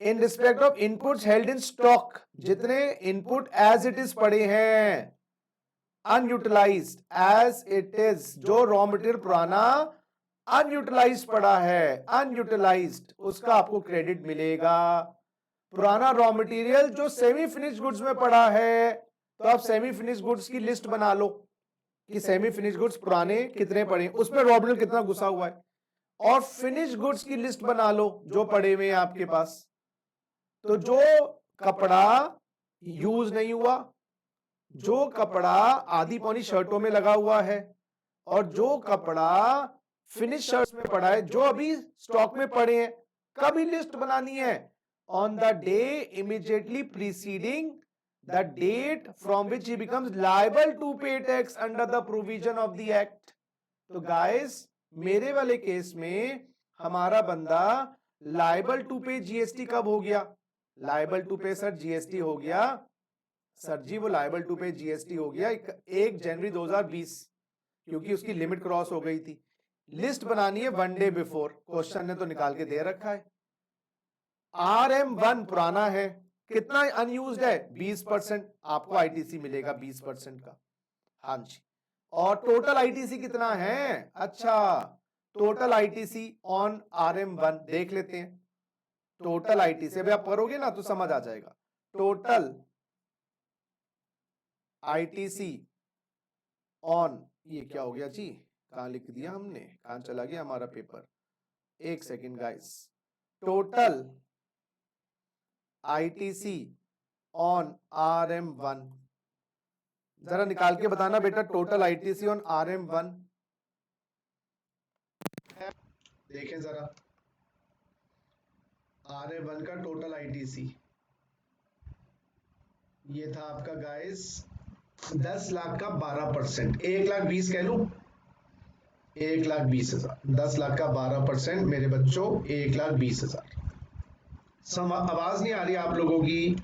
in respect of inputs held in stock, जितने इनपुट एज इट इज पड़े हैं, अनयूटिलाइज्ड एज इट इज, जो रॉ मटेरियल पुराना अनयूटिलाइज्ड पड़ा है, अनयूटिलाइज्ड, उसका आपको क्रेडिट मिलेगा। पुराना रॉ मटेरियल जो सेमी फिनिश गुड्स में पड़ा है, तो आप सेमी फिनिश गुड्स की लिस्ट बना लो कि सेमी फिनिश गुड्स पुराने कितने पड़े, उसमें रॉ मटेरियल कितना घुसा हुआ है, और फिनिश गुड्स की लिस्ट बना लो जो पड़े हुए हैं आपके पास। तो जो कपड़ा यूज नहीं हुआ, जो कपड़ा आधी पौनी शर्टों में लगा हुआ है, और जो कपड़ा फिनिश शर्ट्स में पड़ा है, जो अभी स्टॉक में पड़े हैं, कभी लिस्ट बनानी है on the day immediately preceding the date from which he becomes liable to pay tax under the provision of the act. So guys, मेरे वाले केस में हमारा बंदा लायबल टू पे जीएसटी कब हो गया? लायबल टू पे सर जीएसटी हो गया, सर जी वो लायबल टू पे जीएसटी हो गया 1 जनवरी 2020, क्योंकि उसकी लिमिट क्रॉस हो गई थी। लिस्ट बनानी है 1 डे बिफोर, क्वेश्चन ने तो निकाल के दे रखा है। RM1 पुराना है, कितना अनयूज्ड है? 20%, आपको आईटीसी मिलेगा 20% का। हाँ जी। और टोटल आईटीसी कितना है? अच्छा, टोटल आईटीसी ऑन RM1 देख लेते हैं। टोटल आईटीसी अभी आप करोगे ना तो समझ आ जाएगा। टोटल आईटीसी ऑन, ये क्या हो गया जी, कहां लिख दिया हमने, कहां चला गया हमारा पेपर, एक second guys. Total ITC on RM1, जरा निकाल के बताना बेटा, टोटल आईटीसी ऑन RM1।
देखें जरा RM1 का टोटल आईटीसी ये था आपका गाइस 10 लाख का 12%, 1,20,000 कह लू, 1,20,000, 10 लाख का 12% मेरे बच्चों 1,20,000। आवाज नहीं आ रही आप लोगों की?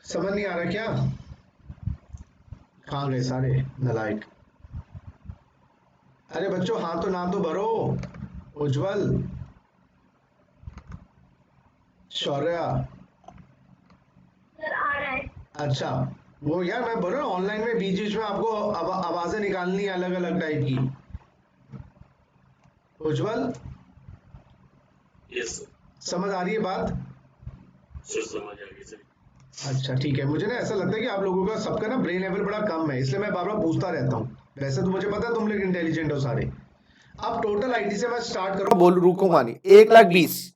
समझ नहीं आ रहा क्या? कहाँ गए सारे नलायक? अरे बच्चों हाँ तो ना तो भरो। उज्जवल, शौर्य,
सर आ रहा है।
अच्छा वो यार मैं बोल रहा हूँ ऑनलाइन में बीच बीच में आपको आवाजें निकालनी है अलग अलग टाइप की। उज्जवल,
यस सर।
समझ आ रही है बात?
सर समझ आ गई सर।
अच्छा ठीक है, मुझे ना ऐसा लगता है कि आप लोगों का सबका ना ब्रेन लेवल बड़ा कम है, इसलिए मैं बार बार पूछता रहता हूँ। वैसे तो मुझे पता है तुम लोग इंटेलिजेंट हो सारे। अब टोटल आईटी से मैं स्टार्ट करूँ,
बोल रुकूंगा नहीं, 1,20,000।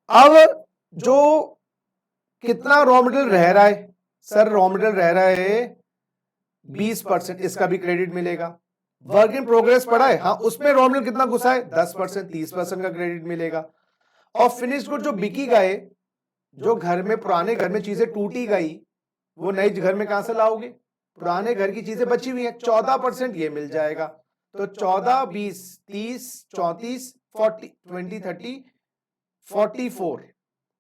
अब जो कितना रॉ मटेरियल रह रहा है सर, रॉ मटेरियल रह रहा है 20%, इसका भी क्रेडिट मिलेगा। वर्क इन प्रोग्रेस पड़ा है, हाँ उसमें रॉ मटेरियल कितना घुसा है 10%, 30% का क्रेडिट मिलेगा। और फिनिश्ड गुड जो बिकी गए, जो घर में पुराने घर में चीजें टूटी गई, वो नए घर में कहां से लाओगे? पुराने घर की चीजें बची हुई है, 14% ये मिल जाएगा। तो 14, 20, 30, 34, 40, 20, 30,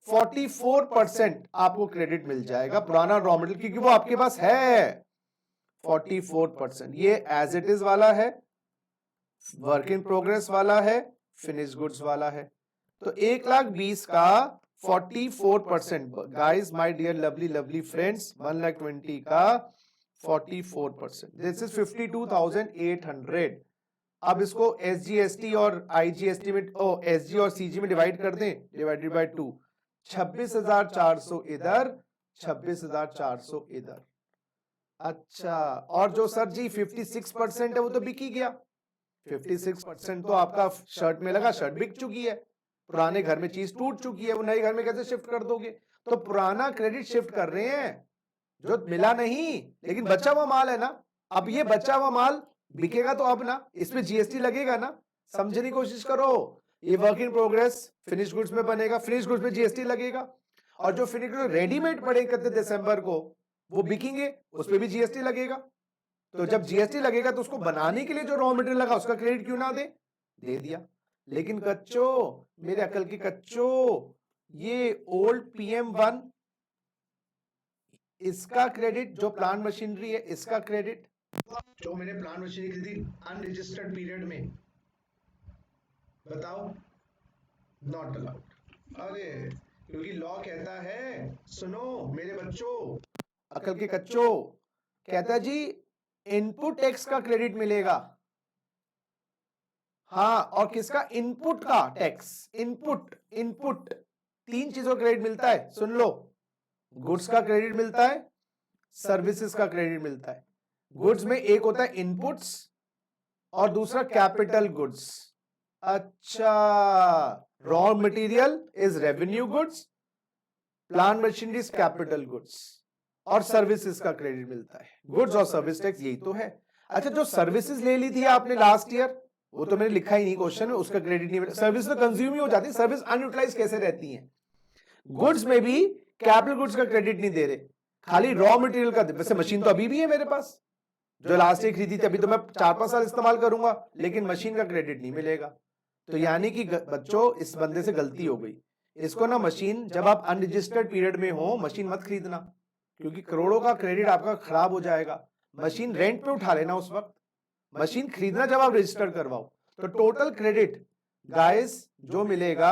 44% आपको क्रेडिट मिल जाएगा पुराना रॉ मटेरियल, क्योंकि वो आपके पास है। 44% ये एज इट इज वाला है, वर्क इन प्रोग्रेस वाला है, फिनिश गुड्स वाला है। तो 1,20,000 का 44%, guys my dear lovely lovely friends, 1,20,000 का 44%, दिस इज 52,800। अब इसको SGST और IGST में, SG और CG में डिवाइड कर दें, डिवाइडेड बाय 2, 26,400 इधर, 26,400 इधर। अच्छा, और जो सर जी 56% है वो तो बिक ही गया। 56% तो आपका शर्ट में लगा, शर्ट बिक चुकी है, पुराने घर में चीज टूट चुकी है, वो नए घर में कैसे शिफ्ट कर दोगे? तो पुराना क्रेडिट शिफ्ट कर रहे हैं, जो मिला नहीं लेकिन बचा हुआ माल है ना। अब ये बचा हुआ माल बिकेगा तो अब ना इसमें GST लगेगा ना, समझने की कोशिश करो। ये work in progress finish goods में बनेगा, फिनिश गुड्स में GST लगेगा। और जो फिनिश गुड्स रेडीमेड पड़े 31 दिसंबर को वो बिकेंगे, उस पर भी GST लगेगा। तो जब GST लगेगा तो उसको बनाने के लिए जो रॉ मटेरियल लगा उसका क्रेडिट क्यों ना दे? दे दिया। लेकिन कच्चो, मेरे अकल के कच्चो, ये ओल्ड PM1, इसका क्रेडिट, जो प्लांट मशीनरी है इसका क्रेडिट,
जो मैंने प्लांट मशीनरी खरीदी अनरजिस्टर्ड पीरियड में, बताओ, नॉट अलाउड। अरे क्योंकि लॉ कहता है, सुनो मेरे बच्चों,
अकल के कच्चो, कहता है जी इनपुट टैक्स का क्रेडिट मिलेगा। हाँ, और किसका? इनपुट का टैक्स। इनपुट, इनपुट 3 चीजों का क्रेडिट मिलता है, सुन लो। गुड्स का क्रेडिट मिलता है, सर्विसेज का क्रेडिट मिलता है। गुड्स में एक होता है इनपुट्स और दूसरा कैपिटल गुड्स। अच्छा, raw material is revenue goods, plant machinery is capital goods, और सर्विसेज का क्रेडिट मिलता है। गुड्स और सर्विस टैक्स यही तो है। अच्छा, जो सर्विसेज ले ली थी आपने लास्ट ईयर, वो तो मैंने लिखा ही नहीं क्वेश्चन में, उसका क्रेडिट नहीं मिला। सर्विस तो कंज्यूम ही हो जाती है, सर्विस अनयूटिलाइज कैसे रहती है? गुड्स में भी कैपिटल गुड्स का क्रेडिट नहीं दे रहे, खाली रॉ मटेरियल का। वैसे मशीन तो अभी भी है मेरे पास, जो लास्ट ईयर खरीदी थी, अभी तो मैं 4-5 साल इस्तेमाल करूंगा, लेकिन मशीन का क्रेडिट नहीं मिलेगा। तो यानी कि बच्चों इस बंदे से गलती हो गई। इसको ना मशीन, जब आप अनरजिस्टर्ड पीरियड में हो मशीन मत खरीदना, क्योंकि करोड़ों का क्रेडिट आपका खराब हो जाएगा। मशीन रेंट पे उठा लेना उस वक्त, मशीन खरीदना जब आप रजिस्टर करवाओ। तो टोटल क्रेडिट गाइस जो मिलेगा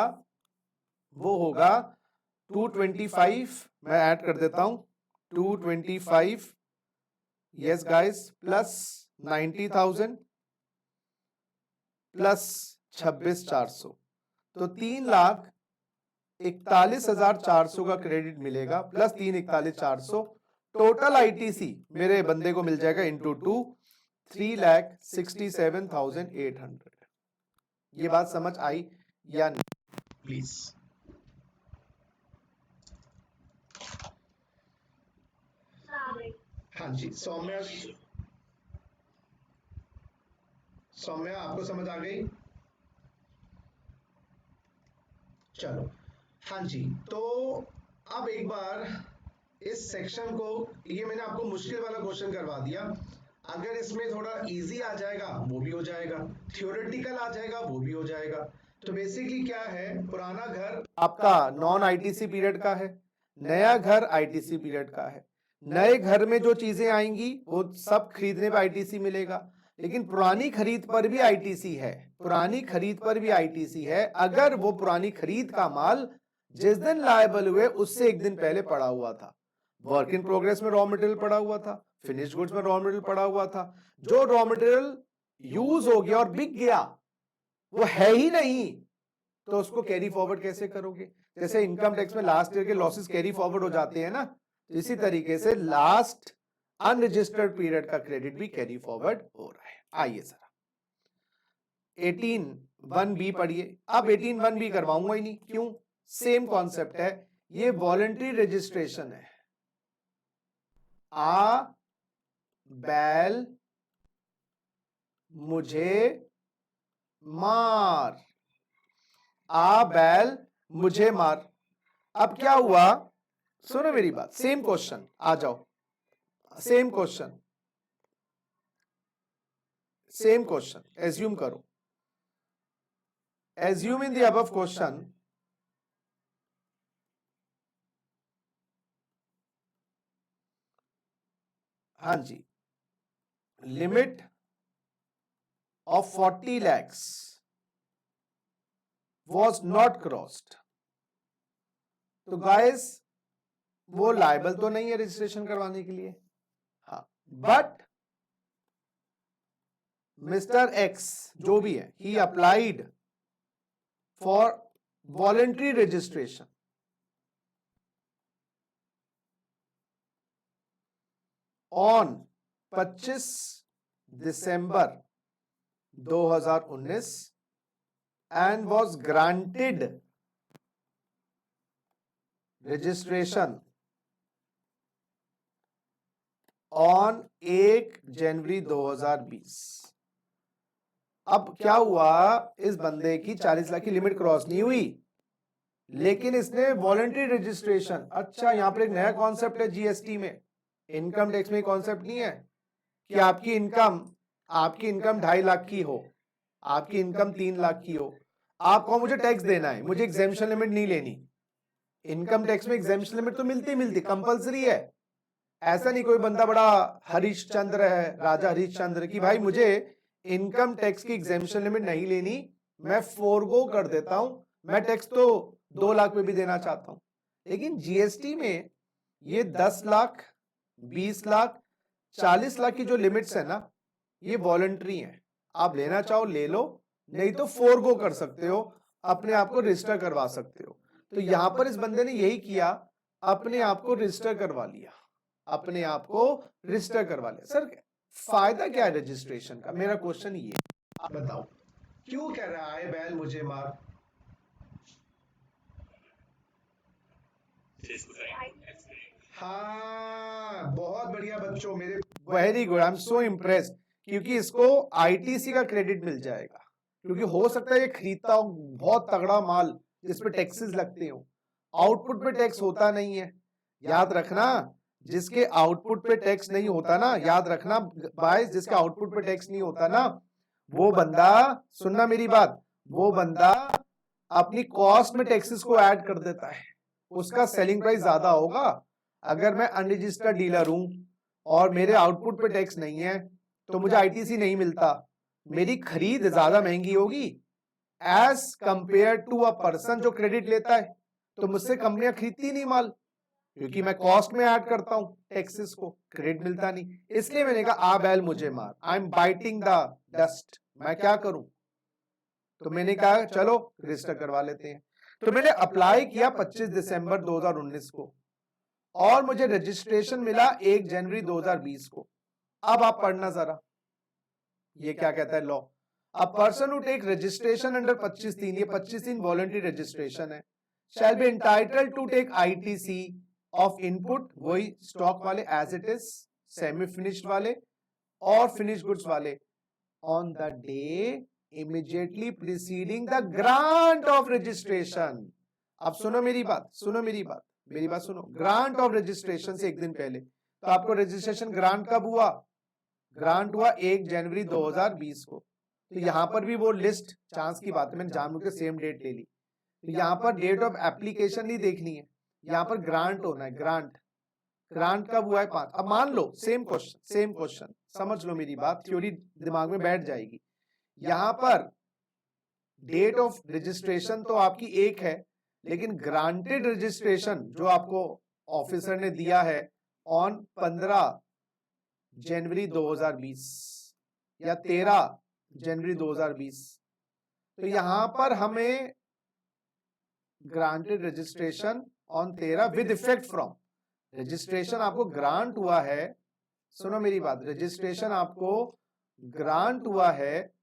वो होगा 225, मैं ऐड कर देता हूं, 225 यस गाइस, प्लस 90,000 प्लस 26,400, तो 3,41,400 का क्रेडिट मिलेगा, प्लस 3,41,400 टोटल आईटीसी मेरे बंदे को मिल जाएगा इंटू 2, 3,67,800। ये बात समझ आई या नहीं?
प्लीज। हाँ जी, सौम्या, सौम्या आपको समझ आ गई? चलो, हाँ जी, तो अब एक बार इस सेक्शन को, ये मैंने आपको मुश्किल वाला क्वेश्चन करवा दिया, अगर इसमें थोड़ा इजी आ जाएगा वो भी हो जाएगा, थियोरेटिकल आ जाएगा वो भी हो जाएगा। तो बेसिकली क्या है, पुराना घर
आपका नॉन आईटीसी पीरियड का है, नया घर आईटीसी पीरियड का है। नए घर में जो चीजें आएंगी वो सब खरीदने पे आईटीसी मिलेगा, लेकिन पुरानी खरीद पर भी आईटीसी है, पुरानी खरीद पर भी आईटीसी है अगर वो पुरानी खरीद का माल जिस दिन लायबल हुए उससे एक दिन पहले पड़ा हुआ था। वर्क इन प्रोग्रेस में रॉ मटेरियल पड़ा हुआ था, फिनिश गुड्स में रॉ मटेरियल पड़ा हुआ था, जो रॉ मटेरियल यूज हो गया और बिक गया वो है ही नहीं, तो उसको कैरी फॉरवर्ड कैसे करोगे? जैसे इनकम टैक्स में लास्ट ईयर के लॉसेस कैरी फॉरवर्ड हो जाते हैं ना, इसी तरीके से लास्ट अनरजिस्टर्ड पीरियड का क्रेडिट भी कैरी फॉरवर्ड हो रहा है। आइए जरा 18(1)(b पढ़िए। अब 18(1)(b करवाऊंगा ही नहीं, क्यों? सेम कॉन्सेप्ट है, ये वॉलंटरी रजिस्ट्रेशन है। आ बैल मुझे मार, आ बैल मुझे मार। अब क्या हुआ, सुनो मेरी बात, सेम क्वेश्चन, आ जाओ, same question, same question, assume करो, assume in the above question हाँ जी, limit of 40 lakhs was not crossed। तो गाइस वो लायबल तो नहीं है रजिस्ट्रेशन करवाने के लिए, हाँ, बट मिस्टर एक्स जो भी है, he applied for voluntary registration on 25 December 2019 and was granted registration on 1 January 2020। अब क्या हुआ, इस बंदे की 40 लाख की लिमिट क्रॉस नहीं हुई, लेकिन इसने वॉलंटरी रजिस्ट्रेशन, अच्छा यहां पर एक नया कॉन्सेप्ट है जीएसटी में, इनकम टैक्स में कॉन्सेप्ट नहीं है कि आपकी इनकम 2.5 लाख की हो, आपकी इनकम 3 लाख की हो, आपको मुझे टैक्स देना है, मुझे एग्जेम्पशन लिमिट नहीं लेनी। इनकम टैक्स में एग्जेम्पशन लिमिट तो मिलती कंपलसरी है, ऐसा नहीं कोई बंदा बड़ा हरिश्चंद्र है, राजा हरिश्चंद्र की भाई मुझे इनकम टैक्स की एग्जेम्पशन लिमिट नहीं लेनी, मैं फोरगो कर देता हूं, मैं टैक्स तो 2 लाख पे भी देना चाहता हूं। लेकिन जीएसटी में ये 10 लाख 20 लाख 40 लाख की जो लिमिट्स है ना, ये वॉलंटरी है, आप लेना चाहो ले लो, नहीं तो फोरगो कर सकते हो, अपने आप को रजिस्टर करवा सकते हो। तो यहां पर इस बंदे ने यही किया, अपने आप को रजिस्टर करवा लिया, अपने आप को रजिस्टर करवा लिया। सर फायदा क्या है रजिस्ट्रेशन का, मेरा क्वेश्चन ये,
आप बताओ क्यों कह रहा है बैल मुझे मार? हाँ, बहुत बढ़िया बच्चों, मेरे
very good, I am so impressed, क्योंकि इसको आईटीसी का क्रेडिट मिल जाएगा, क्योंकि हो सकता है ये खरीदता हो बहुत तगड़ा माल जिसपे टैक्सेस लगते हो, आउटपुट पे टैक्स होता नहीं है। याद रखना, जिसके आउटपुट पे टैक्स नहीं होता ना, याद रखना बाइस, जिसके आउटपुट पे टैक्स नहीं होता ना, वो बंदा, सुनना मेरी बात, वो बंदा अपनी कॉस्ट में टैक्सेस को ऐड कर देता है, उसका सेलिंग प्राइस ज्यादा होगा। अगर मैं अनरजिस्टर्ड डीलर हूं और मेरे आउटपुट पे टैक्स नहीं है तो मुझे आईटीसी नहीं मिलता, मेरी खरीद ज्यादा महंगी होगी as compare to a person जो क्रेडिट लेता है, तो मुझसे कंपनियां खरीदती नहीं माल, क्योंकि मैं कॉस्ट में ऐड करता हूं टैक्सेस को, क्रेडिट मिलता नहीं, इसलिए मैंने कहा आ बैल मुझे मार, I am biting the dust, मैं क्या करूं। तो मैंने कहा चलो रजिस्टर करवा लेते हैं। तो मैंने अप्लाई किया 25 दिसंबर 2019 को और मुझे रजिस्ट्रेशन मिला 1 जनवरी 2020 को। अब आप पढ़ना जरा, ये क्या कहता है law. A person who take registration under 25(3), ये 25(3) वॉलंटरी रजिस्ट्रेशन है, shall be entitled to take ITC of input, वही स्टॉक वाले as it is, semi finished वाले और फिनिश गुड्स वाले, on the day immediately preceding the grant of registration. अब सुनो मेरी बात, सुनो मेरी बात, मेरी बात सुनो। ग्रांट ऑफ रजिस्ट्रेशन से एक दिन पहले, तो आपको रजिस्ट्रेशन ग्रांट कब हुआ? ग्रांट हुआ 1 जनवरी 2020 को। तो यहां पर भी वो लिस्ट, चांस की बात है, मैंने जानबूझ के सेम डेट ले ली। तो यहां पर डेट ऑफ एप्लीकेशन नहीं देखनी है, यहां पर ग्रांट होना है, ग्रांट। ग्रांट कब हुआ है? 5। अब मान लो सेम क्वेश्चन, सेम क्वेश्चन, समझ लो मेरी बात, थ्योरी दिमाग में बैठ जाएगी। यहां पर डेट ऑफ रजिस्ट्रेशन तो आपकी एक है, लेकिन ग्रांटेड रजिस्ट्रेशन जो आपको ऑफिसर ने दिया है ऑन 15 जनवरी 2020 या 13 जनवरी 2020, तो यहां पर हमें granted registration on 13 with effect from, registration आपको ग्रांट हुआ है, सुनो मेरी बात, रजिस्ट्रेशन आपको ग्रांट हुआ है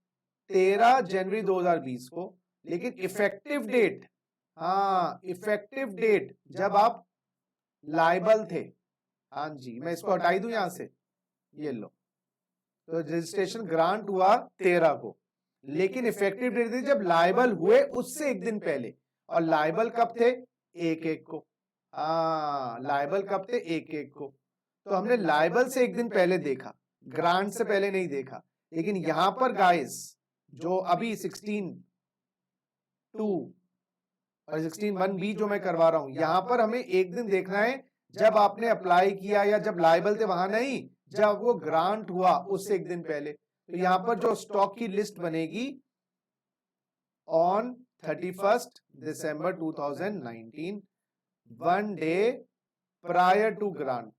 13 जनवरी 2020 को, लेकिन इफेक्टिव डेट, हाँ इफेक्टिव डेट जब आप लायबल थे, हाँ जी मैं इसको हटाई दूं यहां से, ये लो, तो रजिस्ट्रेशन ग्रांट हुआ 13 को, लेकिन इफेक्टिव डेट थी जब लायबल हुए उससे एक दिन पहले, और लायबल कब थे? 1/1 को, हाँ लायबल कब थे? 1/1 को। तो हमने लायबल से एक दिन पहले देखा, ग्रांट से पहले नहीं देखा। लेकिन यहां पर गाइस जो अभी 16(2) और 16(1)(b) जो मैं करवा रहा हूं, यहां पर हमें एक दिन देखना है जब आपने अप्लाई किया या जब लायबल थे वहां नहीं, जब वो ग्रांट हुआ उससे एक दिन पहले। तो यहां पर जो स्टॉक की लिस्ट बनेगी on 31 December 2019, 1 day prior to grant.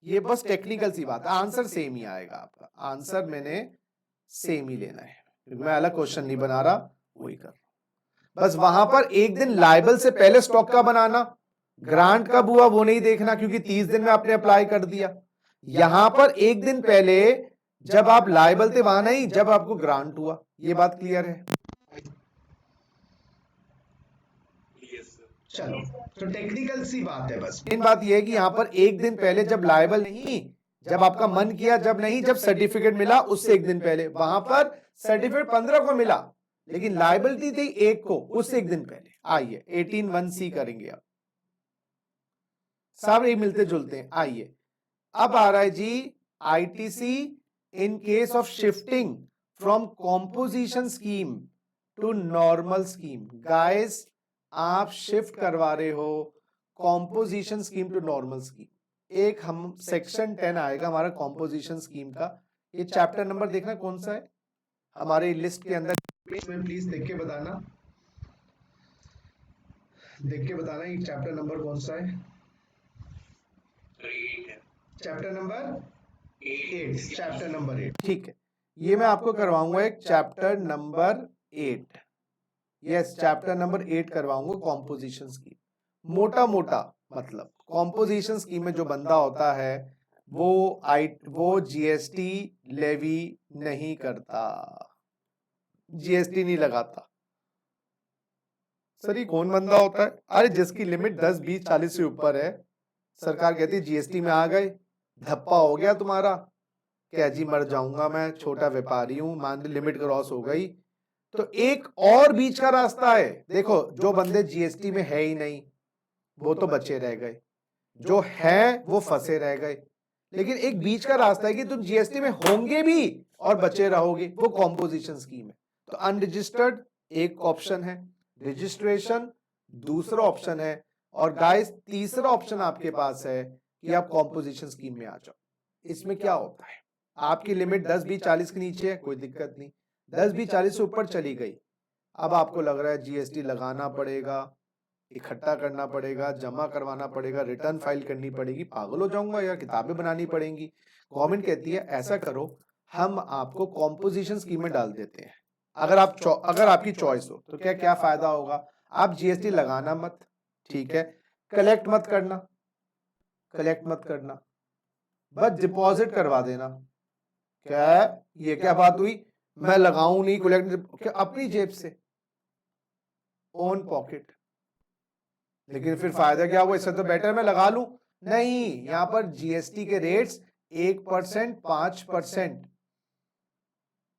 ये बस टेक्निकल सी बात है, आंसर सेम ही आएगा आपका, आंसर मैंने सेम ही लेना है, मैं अलग क्वेश्चन नहीं बना रहा, वही कर रहा हूं। बस वहां पर एक दिन लायबल से पहले स्टॉक का बनाना, ग्रांट कब हुआ वो नहीं देखना क्योंकि 30 दिन में आपने अप्लाई कर दिया। यहां पर एक दिन पहले जब आप लायबल थे वहां नहीं, जब आपको ग्रांट हुआ। ये बात क्लियर है?
Yes, sir.
चलो, तो टेक्निकल सी बात है बस।
मेन बात यह है कि यहां पर एक दिन पहले जब लायबल नहीं, जब आपका मन किया, जब नहीं, जब सर्टिफिकेट मिला उससे एक दिन पहले, वहां पर सर्टिफिकेट 15 को मिला लेकिन लायबिलिटी थी 1 को, उससे एक दिन पहले। आइए 18(1)(c) करेंगे अब, सब एक मिलते जुलते हैं। आइए अब आ रहा है जी ITC in case of shifting from composition scheme to normal scheme. Guys आप शिफ्ट करवा रहे हो composition scheme to normal scheme. एक हम सेक्शन 10 आएगा हमारा कॉम्पोजिशन स्कीम का, ये चैप्टर नंबर देखना कौन सा है हमारे लिस्ट के अंदर,
इसमें प्लीज देख के बताना, देख के बताना ये चैप्टर नंबर कौन सा है।
Eight है।
Chapter number 8, chapter number 8।
ठीक है, ये मैं आपको करवाऊंगा एक chapter number 8, yes chapter number 8 करवाऊंगा कॉम्पोजिशन स्कीम। मोटा मोटा मतलब कॉम्पोजिशन स्कीम में जो बंदा होता है वो जीएसटी लेवी नहीं करता, जीएसटी नहीं लगाता। सर ये कौन बंदा होता है? अरे जिसकी लिमिट 10, 20, 40 से ऊपर है, सरकार कहती है जीएसटी में आ गए, धप्पा हो गया तुम्हारा, क्या जी मर जाऊंगा मैं, छोटा व्यापारी हूं, मान ली लिमिट क्रॉस हो गई। तो एक और बीच का रास्ता है, देखो जो बंदे जीएसटी में है ही नहीं वो तो बचे रह गए, जो है वो फंसे रह गए, लेकिन एक बीच का रास्ता है कि तुम जीएसटी में होंगे भी और बचे रहोगे, वो कॉम्पोजिशन स्कीम है। तो अनरजिस्टर्ड एक ऑप्शन है, रजिस्ट्रेशन दूसरा ऑप्शन है, और गाइस तीसरा ऑप्शन आपके पास है कि आप कॉम्पोजिशन स्कीम में आ जाओ। इसमें क्या होता है, आपकी लिमिट 10, 20, 40 के नीचे है कोई दिक्कत नहीं, 10, 20, 40 से ऊपर चली गई अब आपको लग रहा है जीएसटी लगाना पड़ेगा, इकट्ठा करना पड़ेगा, जमा करवाना पड़ेगा, रिटर्न फाइल करनी पड़ेगी। पागल हो जाऊंगा यार, किताबें बनानी पड़ेंगी। गवर्नमेंट कहती है ऐसा करो, हम आपको कॉम्पोजिशन स्कीम में डाल देते हैं। अगर आपकी चॉइस हो तो क्या क्या फायदा होगा? आप जीएसटी लगाना मत, ठीक है, कलेक्ट मत करना, बस डिपॉजिट करवा देना। क्या ये क्या बात हुई? मैं लगाऊं नहीं, कलेक्ट क्या अपनी जेब से, ओन पॉकेट। लेकिन फिर फायदा क्या हुआ? इससे तो बेटर मैं लगा लूं। नहीं, यहां पर जीएसटी के रेट्स 1%, 5%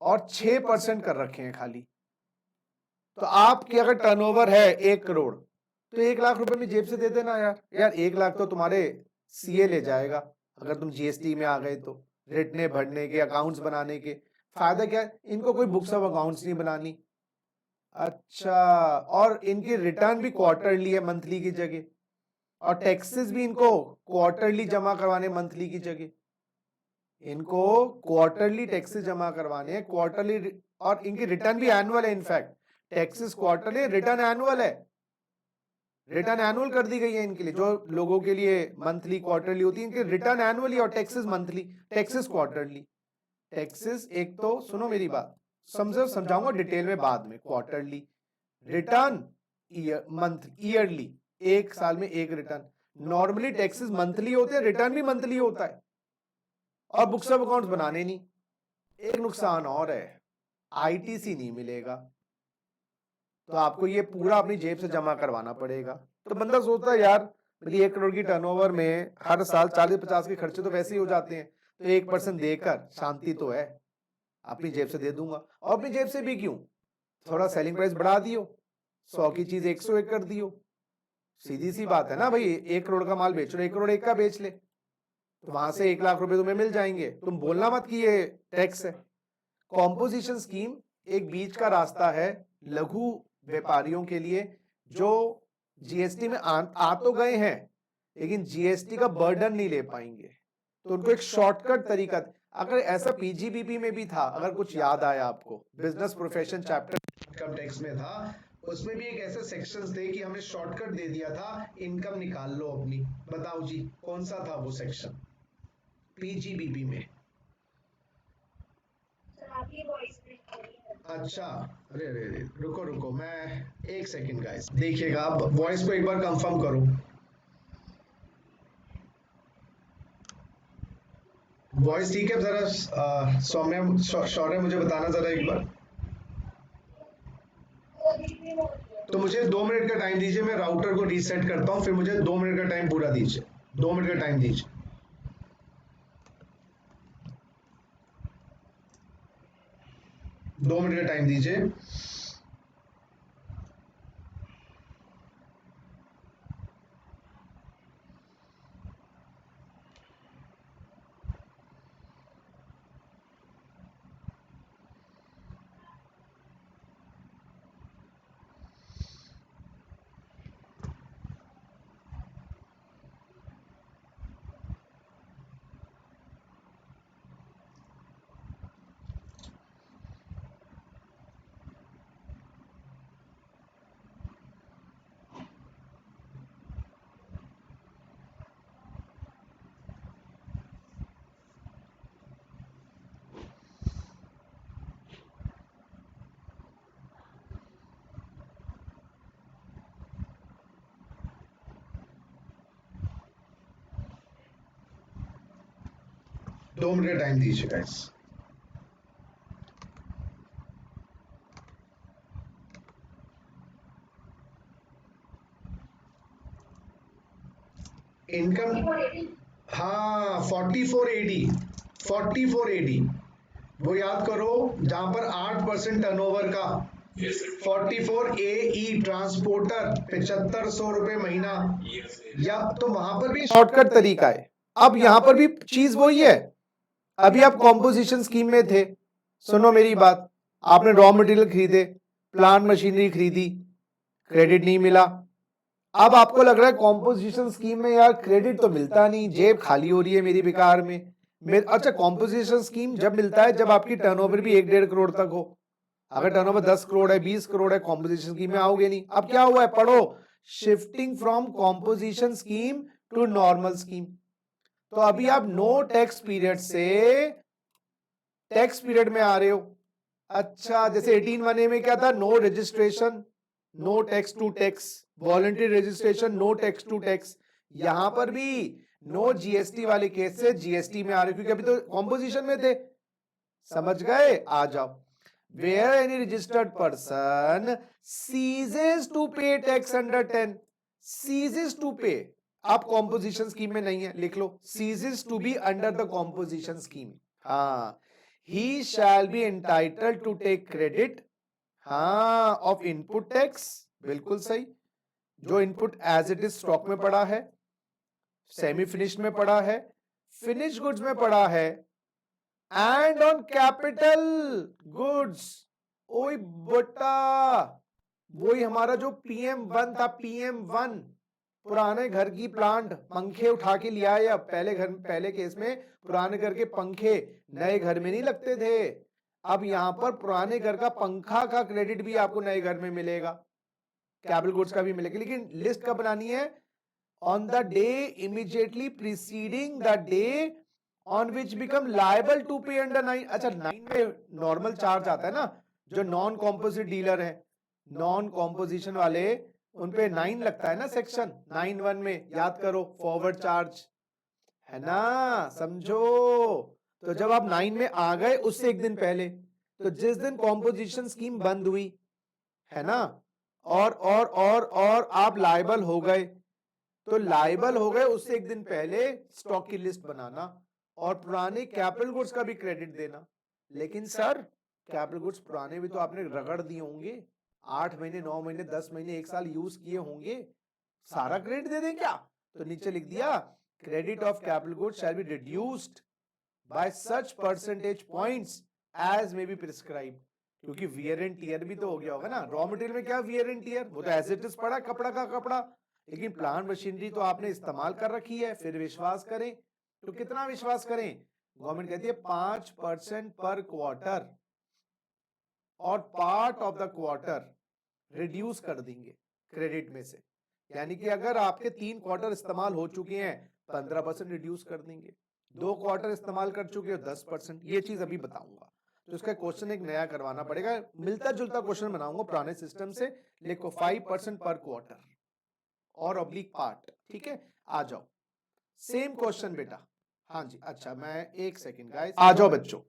और 6% कर रखे हैं खाली। तो आपकी अगर टर्नओवर है 1 करोड़, तो 1 लाख रुपए में जेब से दे देना यार 1 लाख तो तुम्हारे सीए ले जाएगा अगर तुम जीएसटी में आ गए तो। रिटने भरने के, अकाउंट्स बनाने के फायदा क्या है? इनको कोई बुक्स ऑफ अकाउंट्स नहीं बनानी। अच्छा, और इनकी रिटर्न भी क्वार्टरली है, मंथली की जगह, और टैक्सेस भी इनको क्वार्टरली जमा करवाने, मंथली की जगह। इनको क्वार्टरली टैक्सेस जमा करवाने हैं, क्वार्टरली, और इनकी रिटर्न भी एनुअल है। In fact taxes quarterly, return annual है। रिटर्न एनुअल कर दी गई है इनके लिए। जो लोगों के लिए मंथली क्वार्टरली होती है, इनके रिटर्न एनुअली और taxes monthly, taxes quarterly. Taxes एक तो सुनो मेरी बात, समझाऊंगा डिटेल में बाद में। क्वार्टरली रिटर्न, मंथ ईयरली, 1 साल में 1 रिटर्न। नॉर्मली टैक्सेस मंथली होते हैं, रिटर्न भी मंथली होता है, और बुक्स ऑफ अकाउंट्स बनाने नहीं। एक नुकसान और है, आईटीसी नहीं मिलेगा, तो आपको ये पूरा अपनी जेब से जमा करवाना पड़ेगा। तो बंदा सोचता है यार मेरी 1 करोड़ की टर्नओवर में हर साल 40-50 के खर्चे तो वैसे ही हो जाते हैं, तो 1% देकर शांति तो है, अपनी जेब से दे दूंगा। और अपनी जेब से भी क्यों, थोड़ा सेलिंग प्राइस बढ़ा दियो, 100 की चीज 101 कर दियो। सीधी सी बात है ना भाई, 1 करोड़ का माल बेच रहे, 1 करोड़ 1 का बेच ले, तो वहां से 1 लाख रुपए तुम्हें मिल जाएंगे। तुम बोलना मत कि ये टैक्स है। कॉम्पोजिशन स्कीम एक बीच का रास्ता है लघु व्यापारियों के लिए, जो जीएसटी में आ तो गए हैं, लेकिन जीएसटी का बर्डन नहीं ले पाएंगे। तो उनको एक शॉर्टकट तरीका, अगर ऐसा पीजीबीपी में भी था, अगर कुछ याद आया आपको, business profession chapter
income tax में था, उसमें भी एक ऐसे सेक्शंस थे कि हमने शॉर्टकट दे दिया था, इनकम निकाल लो अपनी। बताओ जी कौन सा था वो सेक्शन पीजीबीपी में?
सर आपकी वॉइस ब्रेक हो रही है।
अच्छा, अरे अरे अरे, रुको रुको, मैं 1 सेकंड गाइस, देखिएगा आप वॉइस को एक बार कंफर्म करो। वॉइस ठीक है? जरा सौम्य शौर्य मुझे बताना जरा एक बार।
वो भी हो रही है।
तो मुझे 2 मिनट का टाइम दीजिए, मैं राउटर को रीसेट करता हूँ, फिर मुझे 2 मिनट का टाइम पूरा दीजिए। 2 मिनट का टाइम दीजिए। 2 मिनट का टाइम दीजिए। दो मिनट का टाइम दीजिए गाइस। इनकम, हाँ 4480, 4480 वो याद करो, जहां पर 8% टर्नओवर का 44AE ट्रांसपोर्टर 7500 रुपए महीना, या तो वहां पर भी
शॉर्टकट तरीका है। अब यहां पर भी चीज वही है। अभी आप कॉम्पोजिशन स्कीम में थे, सुनो मेरी बात, आपने रॉ मटेरियल खरीदे, प्लांट मशीनरी खरीदी, क्रेडिट नहीं मिला। अब आपको लग रहा है कॉम्पोजिशन स्कीम में यार क्रेडिट तो मिलता नहीं, जेब खाली हो रही है मेरी बेकार में। अच्छा, कॉम्पोजिशन स्कीम जब मिलता है जब आपकी टर्नओवर भी 1-1.5 करोड़ तक हो। अगर टर्नओवर 10 करोड़ है, 20 करोड़ है, कॉम्पोजिशन स्कीम में आओगे नहीं। अब क्या हुआ है, पढ़ो, shifting from composition scheme to normal scheme. तो अभी आप नो टैक्स पीरियड से टैक्स पीरियड में आ रहे हो। अच्छा, जैसे 18(1)(a) में क्या था, no registration no tax to tax, voluntary registration no tax to tax. यहां पर भी नो जीएसटी वाले केस से जीएसटी में आ रहे, क्योंकि अभी तो कॉम्पोजिशन में थे। समझ गए, आ जाओ। Where any registered person ceases to pay tax under 10, ceases to pay, आप कॉम्पोजिशन स्कीम में नहीं है, लिख लो ceases to be under the composition scheme. हाँ, he shall be entitled to take credit, हाँ, ऑफ इनपुट टैक्स, बिल्कुल सही। जो input as it is stock में पड़ा है, सेमी फिनिश में पड़ा है, फिनिश गुड्स में पड़ा है, एंड ऑन कैपिटल गुड्स। ओए बटा, वही हमारा जो PM1 था, PM1, पुराने घर की प्लांट, पंखे उठा के लिया है। अब पहले केस में पुराने घर के पंखे नए घर में नहीं लगते थे। अब यहां पर पुराने घर का पंखा का क्रेडिट भी आपको नए घर में मिलेगा, कैपिटल गुड्स का भी मिलेगा। लेकिन लिस्ट कब बनानी है, on the day immediately preceding the day on which become liable to pay under 9। अच्छा, 9 में नॉर्मल चार्ज आता है ना, जो नॉन कॉम्पोजिट डीलर है, नॉन कॉम्पोजिशन वाले, उनपे 9 लगता है ना, सेक्शन 9(1) में, याद करो, फॉरवर्ड चार्ज है ना, समझो। तो जब आप 9 में आ गए उससे एक दिन पहले, तो जिस दिन कॉम्पोजिशन स्कीम बंद हुई है ना, और आप लायबल हो गए, तो लायबल हो गए उससे एक दिन पहले स्टॉक की लिस्ट बनाना और पुराने कैपिटल गुड्स का भी क्रेडिट देना। लेकिन सर, कैपिटल गुड्स पुराने भी तो आपने रगड़ दिए होंगे, 8 महीने, 9 महीने, 10 महीने, 1 साल यूज किए होंगे, सारा क्रेडिट दे दें क्या? तो नीचे लिख दिया, credit of capital goods shall be reduced by such percentage points as may be prescribe. क्योंकि वियर एंड टियर भी तो हो गया होगा ना। रॉ मटेरियल में क्या वियर एंड टियर, वो तो एज इट इज पड़ा, कपड़ा का कपड़ा। लेकिन प्लांट मशीनरी तो आपने इस्तेमाल कर रखी है, फिर विश्वास करें तो कितना विश्वास करें? गवर्नमेंट कहती है 5% पर क्वार्टर, और part of the quarter reduce कर देंगे क्रेडिट में से। यानी कि अगर आपके 3 क्वार्टर इस्तेमाल हो चुके हैं, 15% रिड्यूस कर देंगे, 2 क्वार्टर इस्तेमाल कर चुके हो 10%। ये चीज अभी बताऊंगा, तो इसका क्वेश्चन एक नया करवाना पड़ेगा, मिलता जुलता क्वेश्चन बनाऊंगा पुराने सिस्टम से। लिखो 5% पर क्वार्टर और ऑब्लिक पार्ट, ठीक है। आ जाओ, सेम क्वेश्चन बेटा। हाँ जी, अच्छा, मैं एक सेकंड गाइस, आ जाओ बच्चों,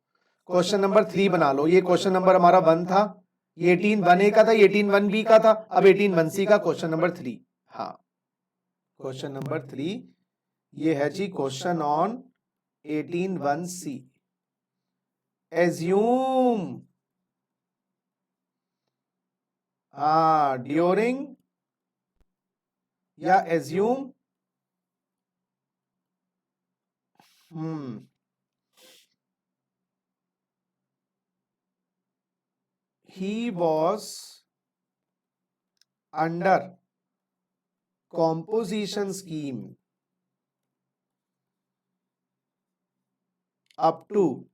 क्वेश्चन नंबर 3 बना लो। ये क्वेश्चन नंबर हमारा 1 था, ये 18(1)(a) का था, ये 18(1)(b) का था, अब 18(1)(c) का क्वेश्चन नंबर 3। हाँ, क्वेश्चन नंबर 3 ये है जी, question on 18(1)(c). Assume, during या assume, he was under composition scheme up to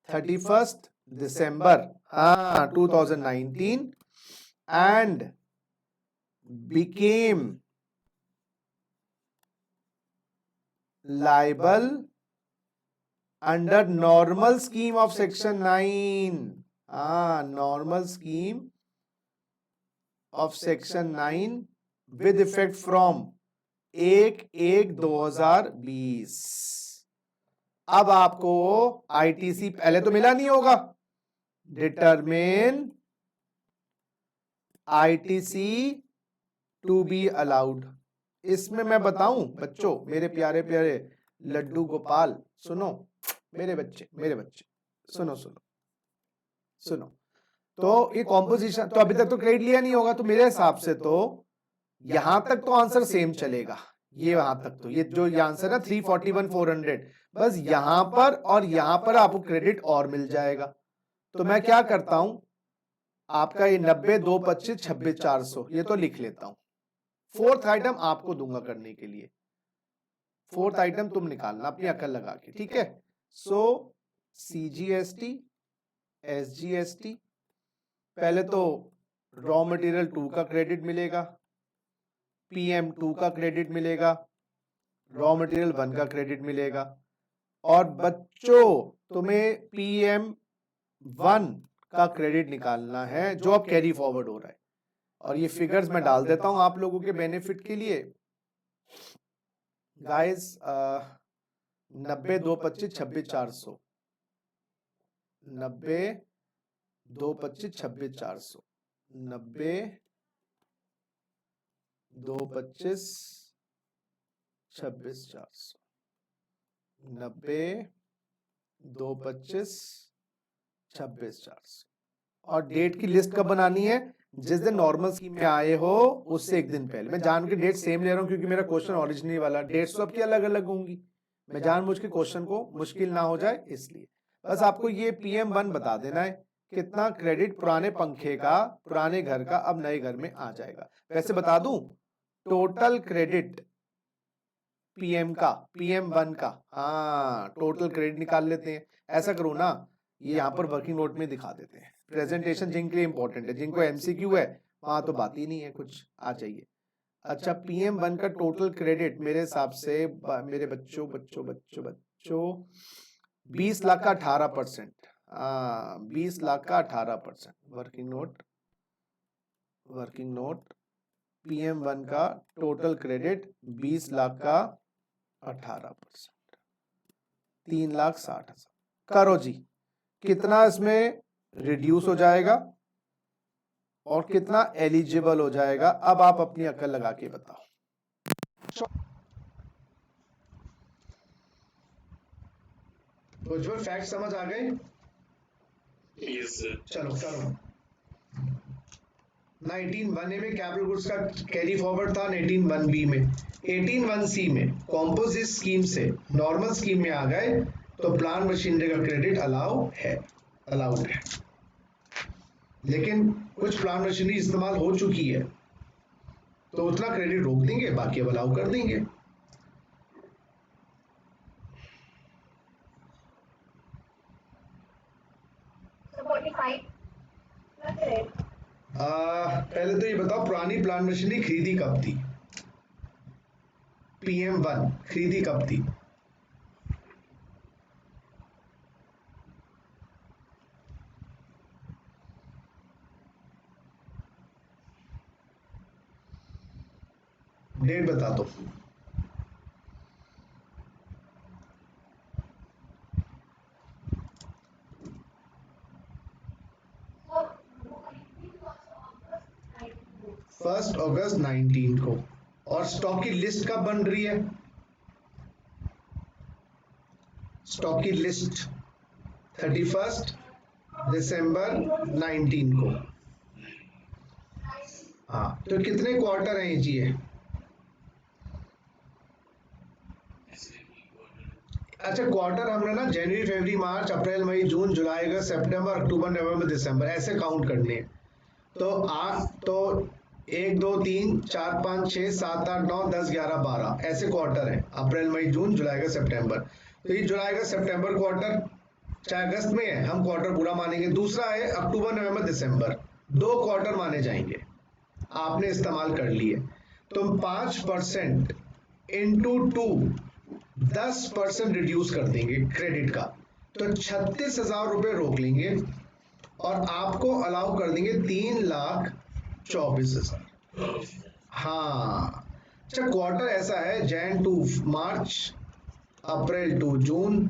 31st December 2019 and became liable under normal scheme of section 9, normal scheme of section 9 with effect from 1/1/2020। अब आपको ITC पहले तो मिला नहीं होगा, determine ITC to be allowed. इसमें मैं बताऊं बच्चों, मेरे प्यारे प्यारे लड्डू गोपाल, सुनो मेरे बच्चे, सुनो सुनो सुनो। तो ये कॉम्पोजिशन तो अभी तक तो क्रेडिट लिया नहीं होगा, तो मेरे हिसाब से तो यहां तक तो आंसर सेम चलेगा। ये वहां तक तो, ये जो ये आंसर है 341,400, बस यहां पर और यहां पर आपको क्रेडिट और मिल जाएगा। तो मैं क्या करता हूं, आपका ये 90, 2, 25, 26, 400 ये तो लिख लेता हूं। 4th आइटम आपको दूंगा करने के लिए, 4th आइटम तुम निकालना अपनी अकल लगा के, ठीक है। सो CGST, SGST, पहले तो रॉ मटेरियल 2 का क्रेडिट मिलेगा, PM 2 का क्रेडिट मिलेगा, रॉ मटेरियल 1 का क्रेडिट मिलेगा, और बच्चों तुम्हें PM 1 का क्रेडिट निकालना है जो अब कैरी फॉरवर्ड हो रहा है। और ये फिगर्स मैं डाल देता हूं आप लोगों के बेनिफिट के लिए। गाइस 90 2 25 26 400, 90 2 25 26 400, 90 2 25 26 400, 90 2 25 26 400। और डेट की लिस्ट कब बनानी है? जिस दिन नॉर्मल स्कीम में आए हो उससे एक दिन पहले। मैं जान के डेट सेम ले रहा हूं क्योंकि मेरा क्वेश्चन ओरिजिनली वाला, डेट्स तो आपकी अलग अलग होंगी, मैं जानबूझ के क्वेश्चन को मुश्किल ना हो जाए इसलिए। बस आपको ये PM1 बता देना है कितना क्रेडिट पुराने पंखे का, पुराने घर का अब नए घर में आ जाएगा। वैसे बता दूं टोटल क्रेडिट PM1 का, हाँ टोटल क्रेडिट निकाल लेते हैं। ऐसा करो ना, ये यहाँ पर वर्किंग नोट में दिखा देते हैं। प्रेजेंटेशन जिनके लिए इंपॉर्टेंट है, जिनको MCQ है वहां तो बात ही नहीं है, कुछ आ जाइए। अच्छा PM1 का टोटल क्रेडिट मेरे हिसाब से मेरे बच्चों 20 लाख का 18%, 20 लाख का 18%। वर्किंग नोट PM1 का टोटल क्रेडिट 20 लाख का 18%, 3,60,000। करो जी, कितना इसमें रिड्यूस हो जाएगा और कितना एलिजिबल हो जाएगा? अब आप अपनी अकल लगा के बताओ।
उज्जवल फैक्ट समझ आ गए?
Yes sir.
चलो करो। 19(1)A में कैपिटल गुड्स का कैरी फॉरवर्ड था, 18(1)B में। 18(1)C में कॉम्पोजिट स्कीम से नॉर्मल स्कीम में आ गए तो प्लांट मशीनरी का क्रेडिट अलाउड है। लेकिन कुछ प्लांट मशीनरी इस्तेमाल हो चुकी है तो उतना क्रेडिट रोक देंगे, बाकी अब अलाउ कर देंगे।
So 45 plus rent.
पहले तो ये बताओ पुरानी प्लांट मशीनरी खरीदी कब थी? PM1 खरीदी कब थी? डेट बता दो।
So
1 अगस्त 19 को। और स्टॉक की लिस्ट कब बन रही है? स्टॉक की लिस्ट 31 दिसंबर 19 को। हाँ तो कितने क्वार्टर हैं जी? अच्छा क्वार्टर हमने ना जनवरी फरवरी मार्च अप्रैल मई जून जुलाई अगस्त सितंबर अक्टूबर नवंबर दिसंबर ऐसे काउंट करने हैं। तो 1 2 3 4 5 6 7 8 9 10 11 12 ऐसे क्वार्टर हैं, अप्रैल मई जून जुलाई अगस्त सितंबर। तो ये जुलाई अगस्त सितंबर क्वार्टर, चाहे अगस्त में है हम क्वार्टर पूरा मानेंगे। दूसरा है अक्टूबर नवंबर दिसंबर, 2 क्वार्टर माने जाएंगे, आपने इस्तेमाल कर लिए। तो 5% इंटू 2 10% रिड्यूस कर देंगे क्रेडिट का, तो 36,000 रुपए रोक लेंगे और आपको अलाउ कर देंगे 3,24,000। हाँ अच्छा क्वार्टर ऐसा है, Jan to March, April to June,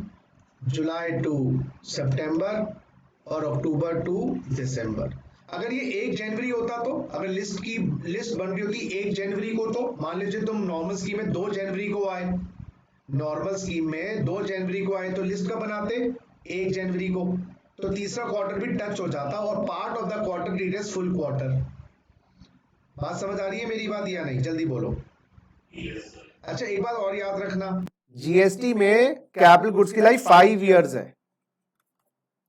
July to September और अक्टूबर टू दिसंबर। अगर ये 1 जनवरी होता तो, अगर लिस्ट बन रही होती 1 जनवरी को, तो मान लीजिए तुम नॉर्मल स्कीम में 2 जनवरी को आए, नॉर्मल स्कीम में 2 जनवरी को आए तो लिस्ट कब बनाते? 1 जनवरी को। तो तीसरा क्वार्टर भी टच हो जाता और part of the quarter treat as full quarter. बात समझ आ रही है मेरी बात या नहीं? जल्दी बोलो।
Yes sir.
अच्छा एक बात और याद रखना,
GST में कैपिटल गुड्स की लाइफ 5 इयर्स है,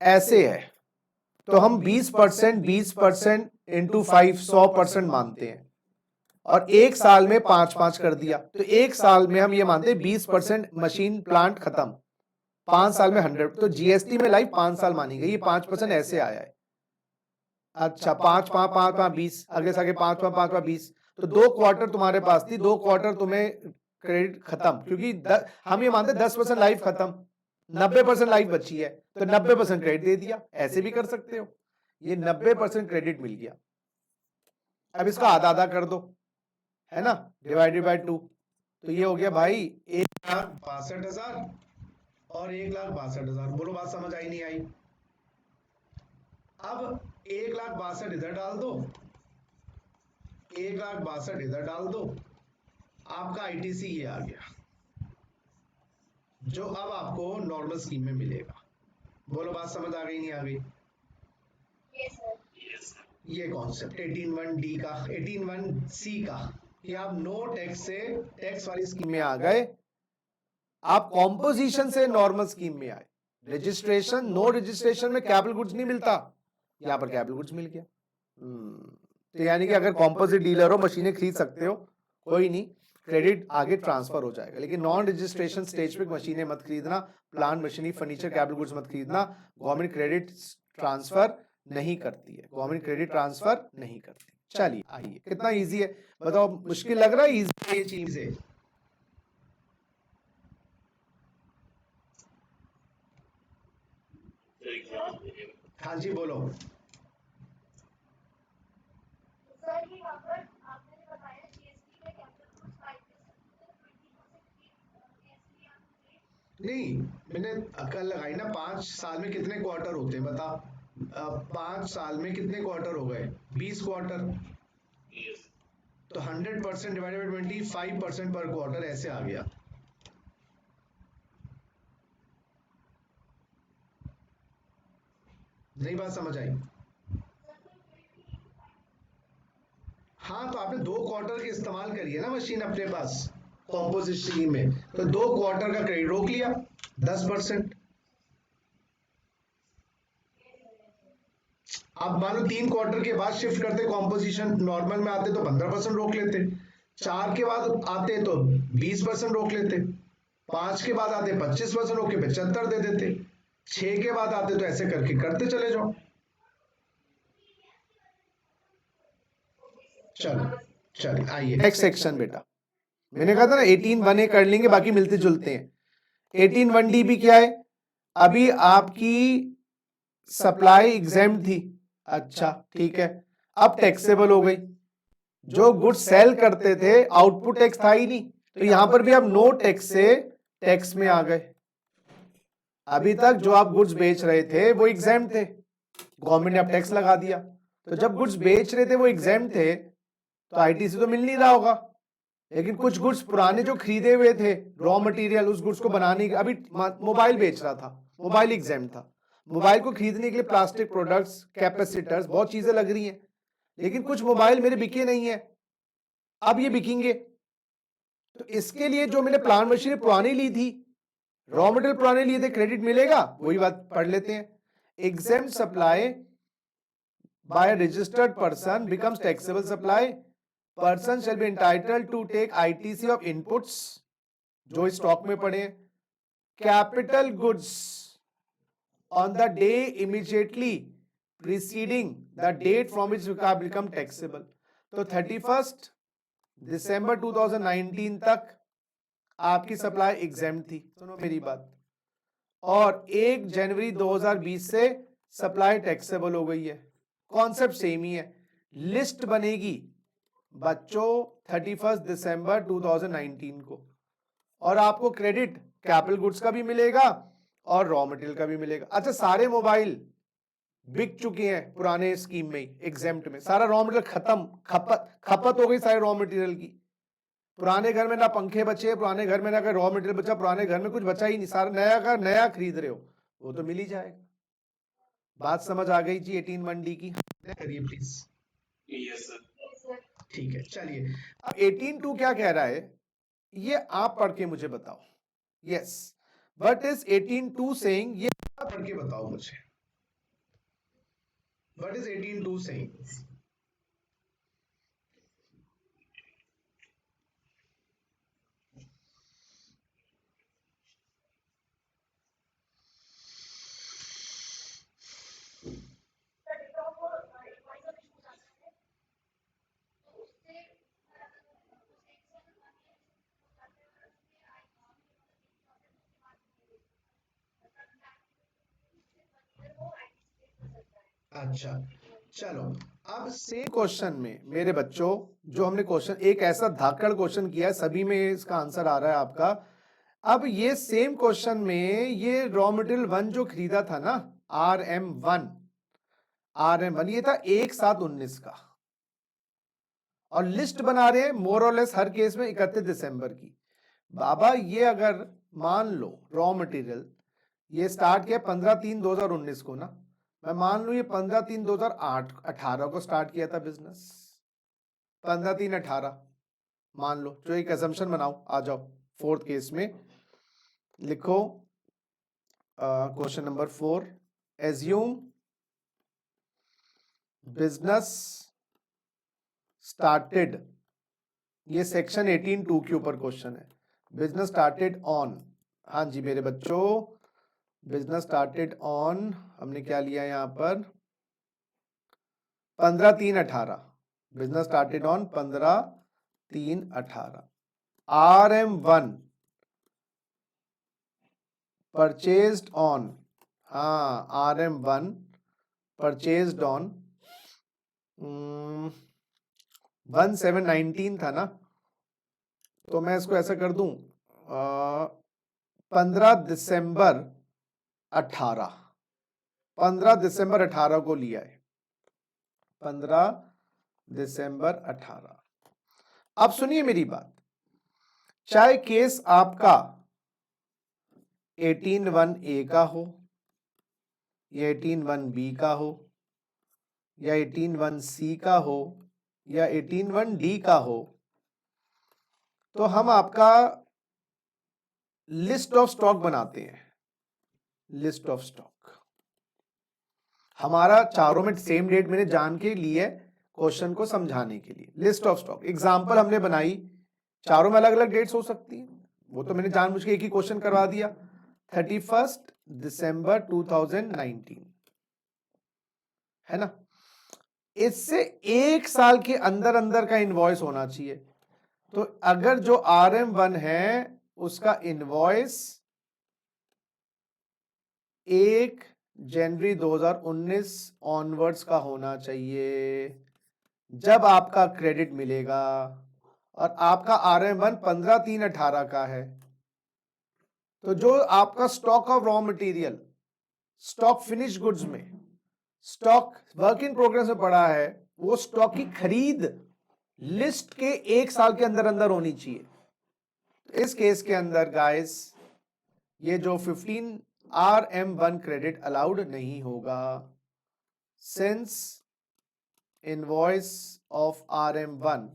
ऐसे है तो हम 20% इंटू 5 100% मानते हैं और एक साल में 5 कर दिया, तो एक साल में हम ये मानते हैं 20% मशीन प्लांट खत्म, 5 साल में 100। तो GST में लाइफ 5 साल मानी गई, ये 5% ऐसे आया है। अच्छा, 5 5 5 5 20, अगले साल के 5 5 5 5 20, तो 2 क्वार्टर तुम्हारे पास थी, 2 क्वार्टर तुम्हें क्रेडिट खत्म, क्योंकि हम ये मानते 10% लाइफ खत्म, 90% लाइफ बची है, तो 90% क्रेडिट दे दिया। ऐसे भी कर सकते हो, ये 90% क्रेडिट मिल गया। अब इसका आधा आधा कर दो, है ना, डिवाइडेड बाय 2, तो ये हो गया भाई
1,62,000 और 1,62,000। बोलो बात समझ आई नहीं आई? अब 1,62,000 इधर डाल दो, 1,62,000 इधर डाल दो, आपका आईटीसी ये आ गया, जो अब आपको नॉर्मल स्कीम में मिलेगा। बोलो बात समझ आ गई नहीं आ गई?
Yes, sir.
Yes, sir.
ये कॉन्सेप्ट 18(1)(d) का, 18(1)(c) का, कि आप नो टैक्स से टैक्स वाली स्कीम
में आ गए, आप कॉम्पोजिशन से नॉर्मल स्कीम में आए। रजिस्ट्रेशन, नो रजिस्ट्रेशन में कैपिटल गुड्स नहीं मिलता, यहां पर कैपिटल गुड्स मिल गया। तो यानी कि अगर कॉम्पोजिट डीलर हो, मशीनें खरीद सकते हो, कोई नहीं, क्रेडिट आगे ट्रांसफर हो जाएगा। लेकिन नॉन रजिस्ट्रेशन स्टेज पे मशीनें मत खरीदना, plant machinery furniture capital goods मत खरीदना। गवर्नमेंट क्रेडिट ट्रांसफर नहीं करती है, गवर्नमेंट क्रेडिट ट्रांसफर नहीं करती। चलिए आइए, कितना इजी है बताओ, मुश्किल लग रहा है? इजी
ये चीज है।
तो एग्जाम देंगे।
हाँ जी बोलो।
सर ये यहाँ पर आपने बताया जीएसटी में कैपिटल गुड्स 5%
नहीं, मैंने कल लगाई ना, 5 साल में कितने क्वार्टर होते हैं बता? 5 साल में कितने क्वार्टर हो गए? 20 क्वार्टर।
Yes.
तो 100% डिवाइडेड बाई 25% पर क्वार्टर, ऐसे आ गया। नहीं बात समझ आई? हाँ, तो आपने 2 क्वार्टर के इस्तेमाल करिए ना मशीन अपने पास कॉम्पोजिट स्कीम में, तो 2 क्वार्टर का क्रेडिट रोक लिया 10%। अब मान लो 3 क्वार्टर के बाद शिफ्ट करते कॉम्पोजिशन नॉर्मल में आते तो 15% रोक लेते, 4 के बाद आते तो 20% रोक लेते, 5 के बाद आते 25% रोक के 75 दे देते, 6 के बाद आते तो ऐसे करके करते चले जाओ। चलो चल आइए
नेक्स्ट सेक्शन बेटा, मैंने कहा था ना 18(1)(a) कर लेंगे, बाकी मिलते जुलते हैं। 18(1)(d) भी क्या है? अभी आपकी सप्लाई एग्जेम्प्ट थी, अच्छा ठीक है, अब टैक्सेबल हो गई। जो गुड्स सेल करते थे आउटपुट टैक्स था ही नहीं, तो यहां पर भी आप नो टैक्स से टैक्स में आ गए। अभी तक जो आप गुड्स बेच रहे थे वो एग्जेम्प्ट थे, गवर्नमेंट ने अब टैक्स लगा दिया, तो जब गुड्स बेच रहे थे वो एग्जेम्प्ट थे, तो आईटीसी तो मिल नहीं रहा होगा। लेकिन कुछ गुड्स पुराने जो खरीदे हुए थे, रॉ मटेरियल, उस गुड्स को बनाने के, अभी मोबाइल बेच रहा था, मोबाइल एग्जाम था, मोबाइल को खरीदने के लिए प्लास्टिक प्रोडक्ट्स, कैपेसिटर्स, बहुत चीजें लग रही हैं, लेकिन कुछ मोबाइल मेरे बिके नहीं है, अब ये बिकेंगे। तो इसके लिए जो मैंने प्लांट मशीनरी पुरानी ली थी, रॉ मटेरियल पुराने लिए थे, क्रेडिट मिलेगा, वही बात पढ़ लेते हैं। Exempt supply by registered person becomes taxable supply, person shall be entitled to take ITC of inputs जो स्टॉक में पड़े, capital goods on the day immediately preceding the date from which become taxable. तो 31 December 2019 तक आपकी supply exam थी, सुनो मेरी बात, और 1 जनवरी 2020 से सप्लाई टैक्सेबल हो गई है। कॉन्सेप्ट सेम ही है, लिस्ट बनेगी बच्चों 31 दिसंबर 2019 को, और आपको क्रेडिट कैपिटल गुड्स का भी मिलेगा और रॉ मटेरियल का भी मिलेगा। अच्छा, सारे मोबाइल बिक चुके हैं पुराने स्कीम में, एग्जेम्प्ट में, सारा रॉ मटेरियल खत्म, खपत हो गई सारे रॉ मटेरियल की। पुराने घर में ना पंखे बचे, पुराने घर में ना कोई रॉ मटेरियल बचा, पुराने घर में कुछ बचा ही नहीं, सारा नया का नया खरीद रहे हो, वो तो मिल ही जाएगा। बात समझ आ गई जी 18(1)(d) की?
करिए प्लीज।
Yes, sir.
ठीक है चलिए।
अब 18(2) क्या कह रहा है, ये आप पढ़ के मुझे बताओ। Yes, what is 18(2) saying? ये
आप पढ़ के बताओ मुझे, व्हाट इज 18(2) सेइंग? अच्छा चलो अब
सेम क्वेश्चन में मेरे बच्चों, जो हमने क्वेश्चन एक ऐसा धाकड़ क्वेश्चन किया है, सभी में इसका आंसर आ रहा है आपका। अब ये सेम क्वेश्चन में ये रॉ मटेरियल 1 जो खरीदा था ना, RM1 ये था 1/7/19 का, और लिस्ट बना रहे हैं मोर और लेस हर केस में 31 दिसंबर की। बाबा ये अगर मान लो रॉ मटेरियल ये स्टार्ट किया 15/3/2019 को ना, मैं मान लूं ये 15/3/2018 को स्टार्ट किया था बिजनेस, 15/3/18 मान लो, जो एक असम्पशन बनाओ, आ जाओ फोर्थ केस में लिखो। Question number 4, assume business started, ये सेक्शन 18(2) के ऊपर क्वेश्चन है। बिजनेस स्टार्टेड ऑन, हाँ जी मेरे बच्चों, बिजनेस स्टार्टेड ऑन, हमने क्या लिया यहां पर 15/3/18, business started on 15/3/18। RM1 purchased on, हाँ RM1 परचेज्ड ऑन 17/19 था ना, तो मैं इसको ऐसा कर दूं 15 दिसंबर 18, 15 दिसंबर 18 को लिया है, 15 दिसंबर 18। अब सुनिए मेरी बात, चाहे केस आपका 18(1)A का हो या 18(1)B का हो या 18(1)C का हो या 18(1)D का हो, तो हम आपका लिस्ट ऑफ स्टॉक बनाते हैं। लिस्ट ऑफ स्टॉक हमारा चारों में सेम डेट मैंने जान के लिए क्वेश्चन को समझाने के लिए। लिस्ट ऑफ स्टॉक एग्जांपल हमने बनाई, चारों में अलग अलग डेट्स हो सकती हैं, वो तो मैंने जानबूझ के एक ही क्वेश्चन करवा दिया, 31 दिसंबर 2019 है ना। इससे एक साल के अंदर अंदर का इनवॉइस होना चाहिए। तो अगर जो RM1 है उसका इनवॉइस 1 जनवरी 2019 ऑनवर्ड्स का होना चाहिए, जब आपका क्रेडिट मिलेगा, और आपका RM1 15/3/18 का है, तो जो आपका stock of raw material, stock finish goods में, स्टॉक वर्क इन प्रोग्रेस में पड़ा है, वो स्टॉक की खरीद लिस्ट के एक साल के अंदर अंदर होनी चाहिए। इस केस के अंदर गाइस ये जो 15 RM1 क्रेडिट अलाउड नहीं होगा, since invoice of RM1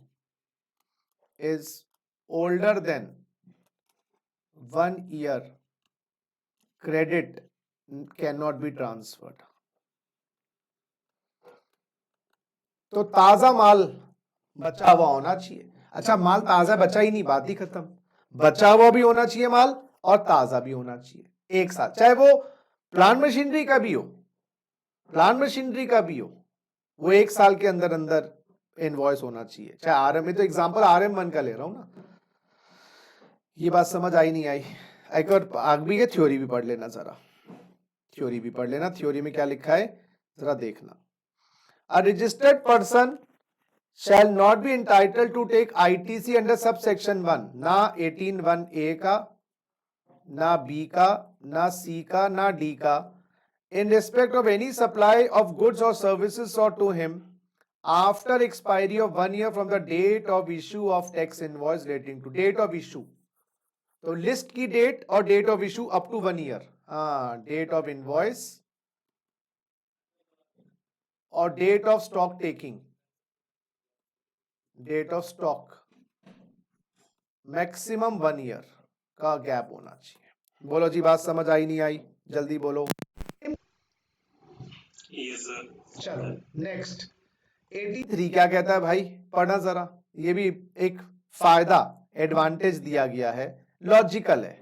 is older than 1 year, credit cannot be transferred। तो ताजा माल बचा हुआ होना चाहिए। अच्छा माल ताजा बचा ही नहीं, बात ही खत्म, बचा हुआ भी होना चाहिए माल और ताजा भी होना चाहिए एक साथ, चाहे वो प्लांट मशीनरी का भी हो, प्लांट मशीनरी का भी हो, वो एक साल के अंदर अंदर इनवॉइस होना चाहिए। चाहे RM में, तो एग्जांपल RM1 का ले रहा हूं ना। ये बात समझ आई नहीं आई? एक और आगे भी है, थ्योरी भी पढ़ लेना जरा, थ्योरी भी पढ़ लेना। थ्योरी में क्या लिखा है जरा देखना। A registered person shall not be entitled to take ITC under subsection 1, ना 18(1)A का, ना B का, ना C का, ना D का, in respect of any supply of goods or services or to him after expiry of 1 year from the date of issue of tax invoice relating to date of issue। तो list की date और date of issue up to 1 year, हाँ, date of invoice और date of stock taking, date of stock maximum 1 year का gap होना चाहिए। बोलो जी, बात समझ आई नहीं आई? जल्दी बोलो।
Yes, sir.
चलो नेक्स्ट
83 क्या कहता है भाई, पढ़ना जरा। ये भी एक फायदा, एडवांटेज दिया गया है, लॉजिकल है,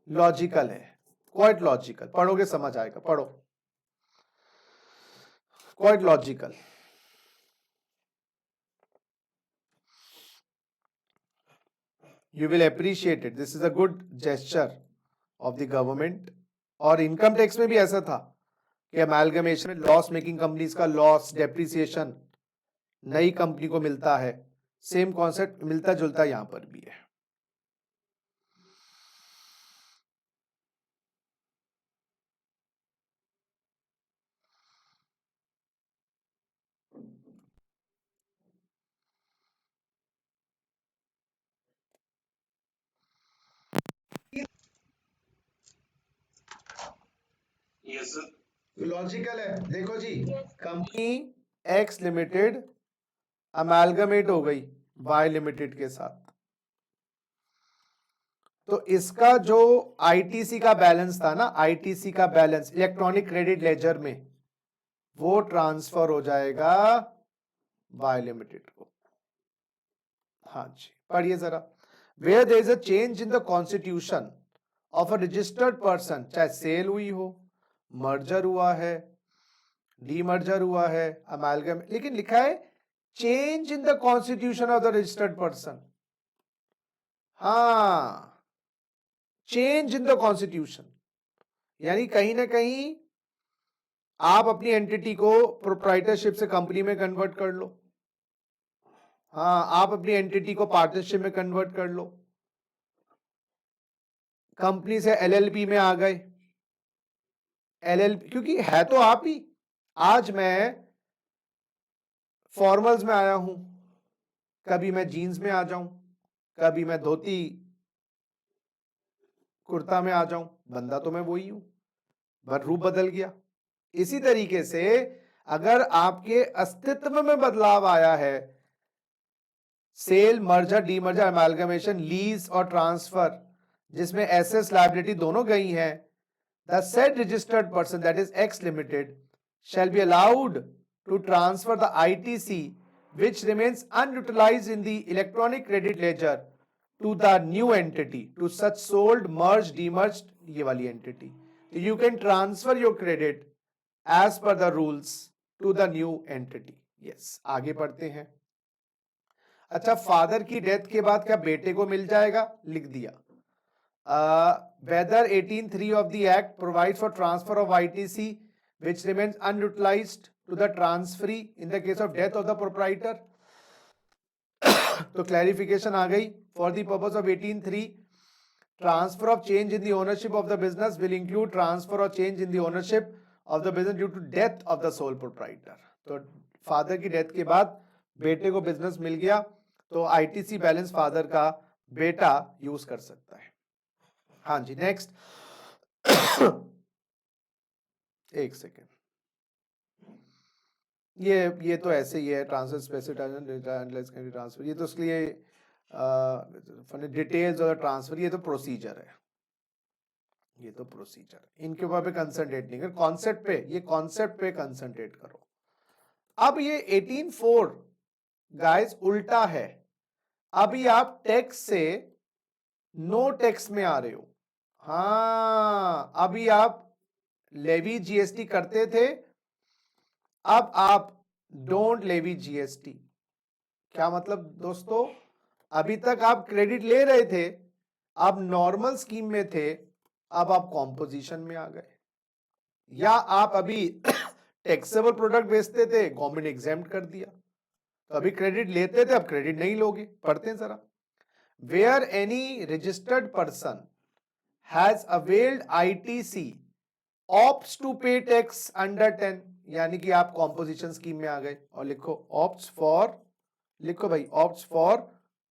लॉजिकल है, क्वाइट लॉजिकल, पढ़ोगे समझ आएगा, पढ़ो, quite logical. You will appreciate it. This is a good gesture of the government। और इनकम टैक्स में भी ऐसा था कि अमेलगमेशन में लॉस मेकिंग कंपनीज का लॉस डेप्रिसिएशन नई कंपनी को मिलता है, सेम कॉन्सेप्ट मिलता जुलता यहां पर भी है।
Yes, sir.
लॉजिकल है, देखो जी, company
company x limited amalgamate हो गई वाई लिमिटेड के साथ, तो इसका जो आईटीसी का बैलेंस था ना, आईटीसी का बैलेंस इलेक्ट्रॉनिक क्रेडिट लेजर में, वो ट्रांसफर हो जाएगा वाई लिमिटेड को। हाँ जी, पढ़िए जरा। Where there is a change in the constitution of a registered person, चाहे सेल हुई हो, मर्जर हुआ है, डीमर्जर हुआ है, अमेलगम, लेकिन लिखा है change in the constitution of the registered person. हाँ, चेंज इन द कॉन्स्टिट्यूशन, यानी कहीं ना कहीं आप अपनी एंटिटी को प्रोप्राइटरशिप से कंपनी में कन्वर्ट कर लो। हाँ, आप अपनी एंटिटी को पार्टनरशिप में कन्वर्ट कर लो, कंपनी से एलएलपी में आ गए। एलएलपी क्योंकि है तो आप ही। आज मैं फॉर्मल्स में आया हूं, कभी मैं जीन्स में आ जाऊं, कभी मैं धोती कुर्ता में आ जाऊं, बंदा तो मैं वही हूं, पर रूप बदल गया। इसी तरीके से अगर आपके अस्तित्व में बदलाव आया है, sale, merger, demerger, amalgamation, lease और ट्रांसफर, जिसमें एसेट्स लायबिलिटी दोनों गई हैं, the said registered person, that is X Limited, shall be allowed to transfer the ITC which remains unutilized in the electronic credit ledger to the new entity, to such sold, merged, demerged, ये वाली entity. So you can transfer your credit as per the rules to the new entity. Yes, आगे पढ़ते हैं। अच्छा, father की death के बाद क्या बेटे को मिल जाएगा? लिख दिया। Whether 18(3) of the Act provides for transfer of ITC which remains unutilized to the transferee in the case of death of the proprietor. तो clarification आ गई। For the purpose of 18(3), transfer of change in the ownership of the business will include transfer or change in the ownership of the business due to death of the sole proprietor. तो father की death के बाद बेटे को business मिल गया, तो ITC balance father का बेटा यूज कर सकता है। हाँ जी, नेक्स्ट। एक सेकेंड, ये तो ऐसे ही है, ट्रांसफर स्पेसिफिक ट्रांसफर, ये तो उसके लिए डिटेल्स और ट्रांसफर, ये तो प्रोसीजर है, ये तो प्रोसीजर है, इनके ऊपर पे कंसंट्रेट नहीं कर, कॉन्सेप्ट पे, ये कॉन्सेप्ट पे कंसंट्रेट करो। अब ये 18(4) गाइस उल्टा है, अभी आप टैक्स से नो टैक्स में आ रहे हो। हाँ, अभी आप लेवी जीएसटी करते थे, अब आप डोंट लेवी जीएसटी। क्या मतलब दोस्तों? अभी तक आप क्रेडिट ले रहे थे, अब नॉर्मल स्कीम में थे, अब आप कॉम्पोजिशन में आ गए, या आप अभी टैक्सेबल प्रोडक्ट बेचते थे, गवर्नमेंट एग्जेम्प्ट कर दिया, तो अभी क्रेडिट लेते थे, अब क्रेडिट नहीं लोगे। पढ़ते हैं जरा। Where any registered person has availed ITC opts to pay tax under 10, यानी कि आप कॉम्पोजिशन स्कीम में आ गए, और लिखो ऑप्ट्स फॉर, लिखो भाई ऑप्ट्स फॉर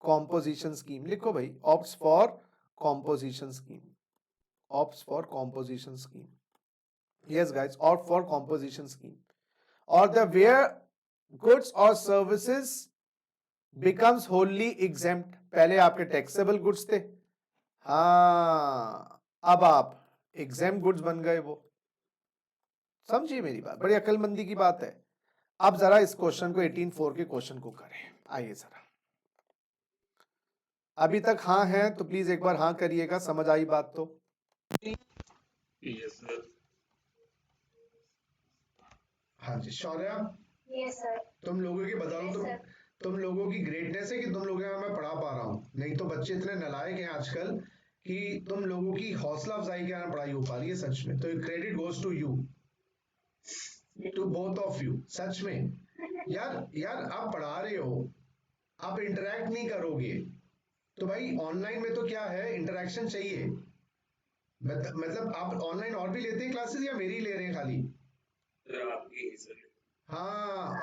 कॉम्पोजिशन स्कीम, लिखो भाई opts for composition scheme, opts for composition scheme. Yes guys, opt for composition scheme. और द वेयर गुड्स और सर्विसेज बिकम्स होली एग्जेम्प्ट, पहले आपके टैक्सेबल गुड्स थे, हाँ अब आप एग्जेम्प्ट गुड्स बन गए। वो समझिए मेरी बात, बड़ी अकलमंदी की बात है। अब जरा इस क्वेश्चन को 18(4) के क्वेश्चन को करें, आइए जरा। अभी तक हाँ है तो प्लीज एक बार हाँ करिएगा, समझ आई बात तो।
Yes, sir.
हाँ जी शौर्या,
Yes, sir.
तुम लोगों की बता
Yes,
दो,
sir.
तुम लोगों की ग्रेटनेस है कि तुम लोगों को मैं पढ़ा पा रहा हूँ, नहीं तो बच्चे इतने नालायक हैं आजकल कि तुम लोगों की हौसला अफजाई के कारण पढ़ाई हो पा रही है सच में, तो credit goes to you. To both of you, सच में। यार आप पढ़ा रहे हो, आप इंटरेक्ट नहीं करोगे तो भाई ऑनलाइन में तो क्या है, इंटरेक्शन चाहिए। मतलब आप ऑनलाइन और भी लेते हैं क्लासेस या मेरी ले रहे हैं खाली?
सर आपकी ही सर।
हाँ,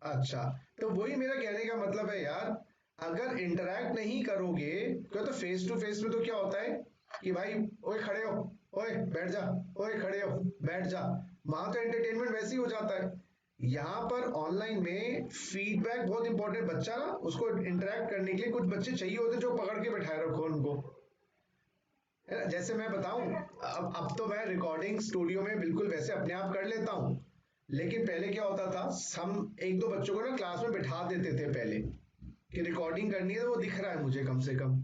अच्छा, तो वही मेरा कहने का मतलब है यार, अगर इंटरेक्ट नहीं करोगे, क्यों, तो फेस टू फेस में तो क्या होता है कि भाई ओए खड़े हो, ओए बैठ जा, ओए खड़े हो बैठ जा, वहां तो एंटरटेनमेंट वैसे ही हो जाता है। यहाँ पर ऑनलाइन में फीडबैक बहुत इंपॉर्टेंट, बच्चा ना उसको इंटरेक्ट करने के लिए कुछ बच्चे चाहिए होते हैं जो पकड़ के बैठाए रखो उनको, है ना। जैसे मैं बताऊं, अब तो मैं रिकॉर्डिंग स्टूडियो में बिल्कुल वैसे अपने आप कर लेता हूँ, लेकिन पहले क्या होता था, हम एक दो बच्चों को ना क्लास में बिठा देते थे पहले, कि रिकॉर्डिंग करनी है तो वो दिख रहा है मुझे कम से कम।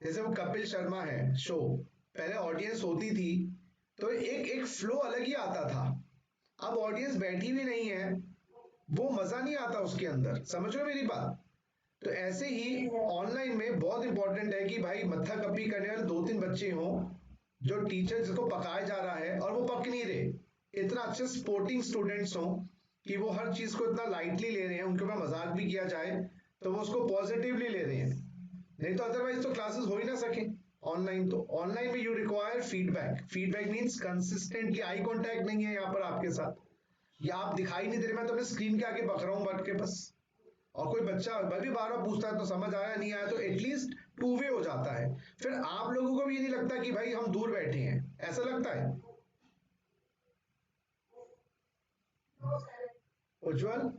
जैसे वो कपिल शर्मा है शो, पहले ऑडियंस होती थी तो एक एक फ्लो अलग ही आता था। अब ऑडियंस बैठी भी नहीं है, वो मजा नहीं आता उसके अंदर, समझ रहे हो मेरी बात। तो ऐसे ही ऑनलाइन में बहुत इंपॉर्टेंट है कि भाई मत्था कपी करने वाले दो तीन बच्चे हों, जो टीचर जिसको पकाया जा रहा है और वो पक नहीं रहे, इतना अच्छे स्पोर्टिंग स्टूडेंट्स हों कि वो हर चीज को इतना लाइटली ले रहे हैं, उनके ऊपर मजाक भी किया जाए तो वो उसको पॉजिटिवली ले रहे हैं। नहीं तो अदरवाइज तो क्लासेस हो ही ना सके ऑनलाइन। तो ऑनलाइन में you require feedback, feedback means consistently eye contact नहीं है यहाँ पर आपके साथ, या आप दिखाई नहीं दे रहे, मैं तो अपने स्क्रीन के आगे बक रहा हूँ बैठ के बस, और कोई बच्चा मैं भी बार बार पूछता है तो समझ आया नहीं आया, तो एटलीस्ट टू वे हो जाता है। फिर आप लोगों को भी ये नहीं लगता कि भाई हम दूर बैठे हैं, ऐसा लगता है उज्जवल?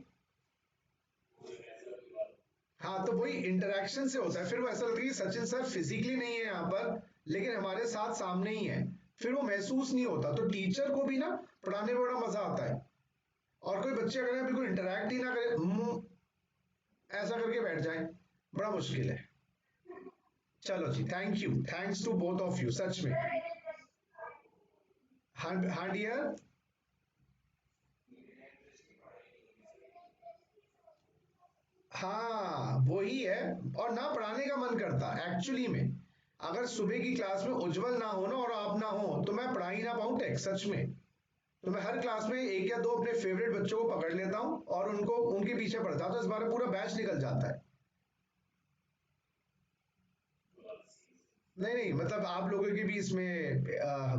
हाँ, तो वही इंटरेक्शन से होता है, फिर वो ऐसा लगता है कि सचिन सर फिजिकली नहीं है यहाँ पर लेकिन हमारे साथ सामने ही है, फिर वो महसूस नहीं होता। तो टीचर को भी ना पढ़ाने में बड़ा मजा आता है। और कोई बच्चे अगर बिल्कुल इंटरेक्ट ही ना करे, ऐसा करके बैठ जाए, बड़ा मुश्किल है। चलो जी, thank you, thanks to both of you, सच में। हाँ हाँ डियर। हाँ वही है, और ना पढ़ाने का मन करता एक्चुअली में। अगर सुबह की क्लास में उज्जवल ना हो ना और आप ना हो तो मैं पढ़ा ही ना पाऊं टेक, सच में। तो मैं हर क्लास में एक या दो अपने फेवरेट बच्चों को पकड़ लेता हूँ और उनको उनके पीछे पढ़ता हूँ, तो इस बार पूरा बैच निकल जाता है। नहीं नहीं, मतलब आप लोगों की भी इसमें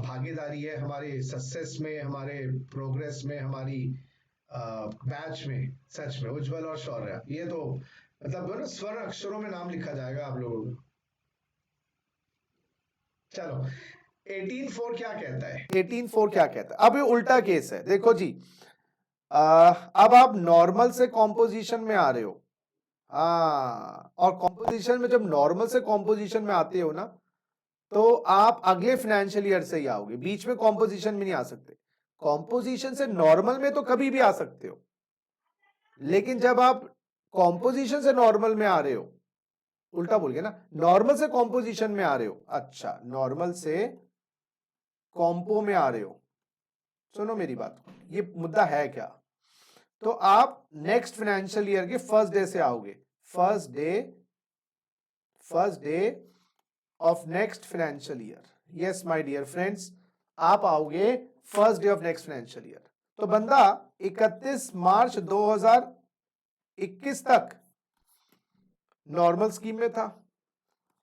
भागीदारी है, हमारे सक्सेस में, हमारे प्रोग्रेस में, हमारी बैच में। सच में उज्जवल और शौर्य, ये तो मतलब वो ना स्वर्ण अक्षरों में नाम लिखा जाएगा आप लोगों का। चलो, 18-4 क्या कहता है?
18-4 क्या कहता है? अब ये उल्टा केस है, देखो जी। अब आप नॉर्मल से कॉम्पोजिशन में आ रहे हो, हाँ, और कॉम्पोजिशन में जब नॉर्मल से कॉम्पोजिशन में आते हो ना, तो आप अगले फाइनेंशियल ईयर से ही आओगे, बीच में कॉम्पोजिशन में नहीं आ सकते। कॉम्पोजिशन से नॉर्मल में तो कभी भी आ सकते हो, लेकिन जब आप कॉम्पोजिशन से नॉर्मल में आ रहे हो, उल्टा बोल गया ना, नॉर्मल से कॉम्पोजिशन में आ रहे हो, अच्छा नॉर्मल से कॉम्पो में आ रहे हो, सुनो मेरी बात, ये मुद्दा है क्या। तो आप नेक्स्ट फाइनेंशियल ईयर के फर्स्ट डे से आओगे, first day of next financial year, yes my dear friends, आप आओगे first day of next financial year. तो बंदा 31 मार्च 2021 तक नॉर्मल स्कीम में था,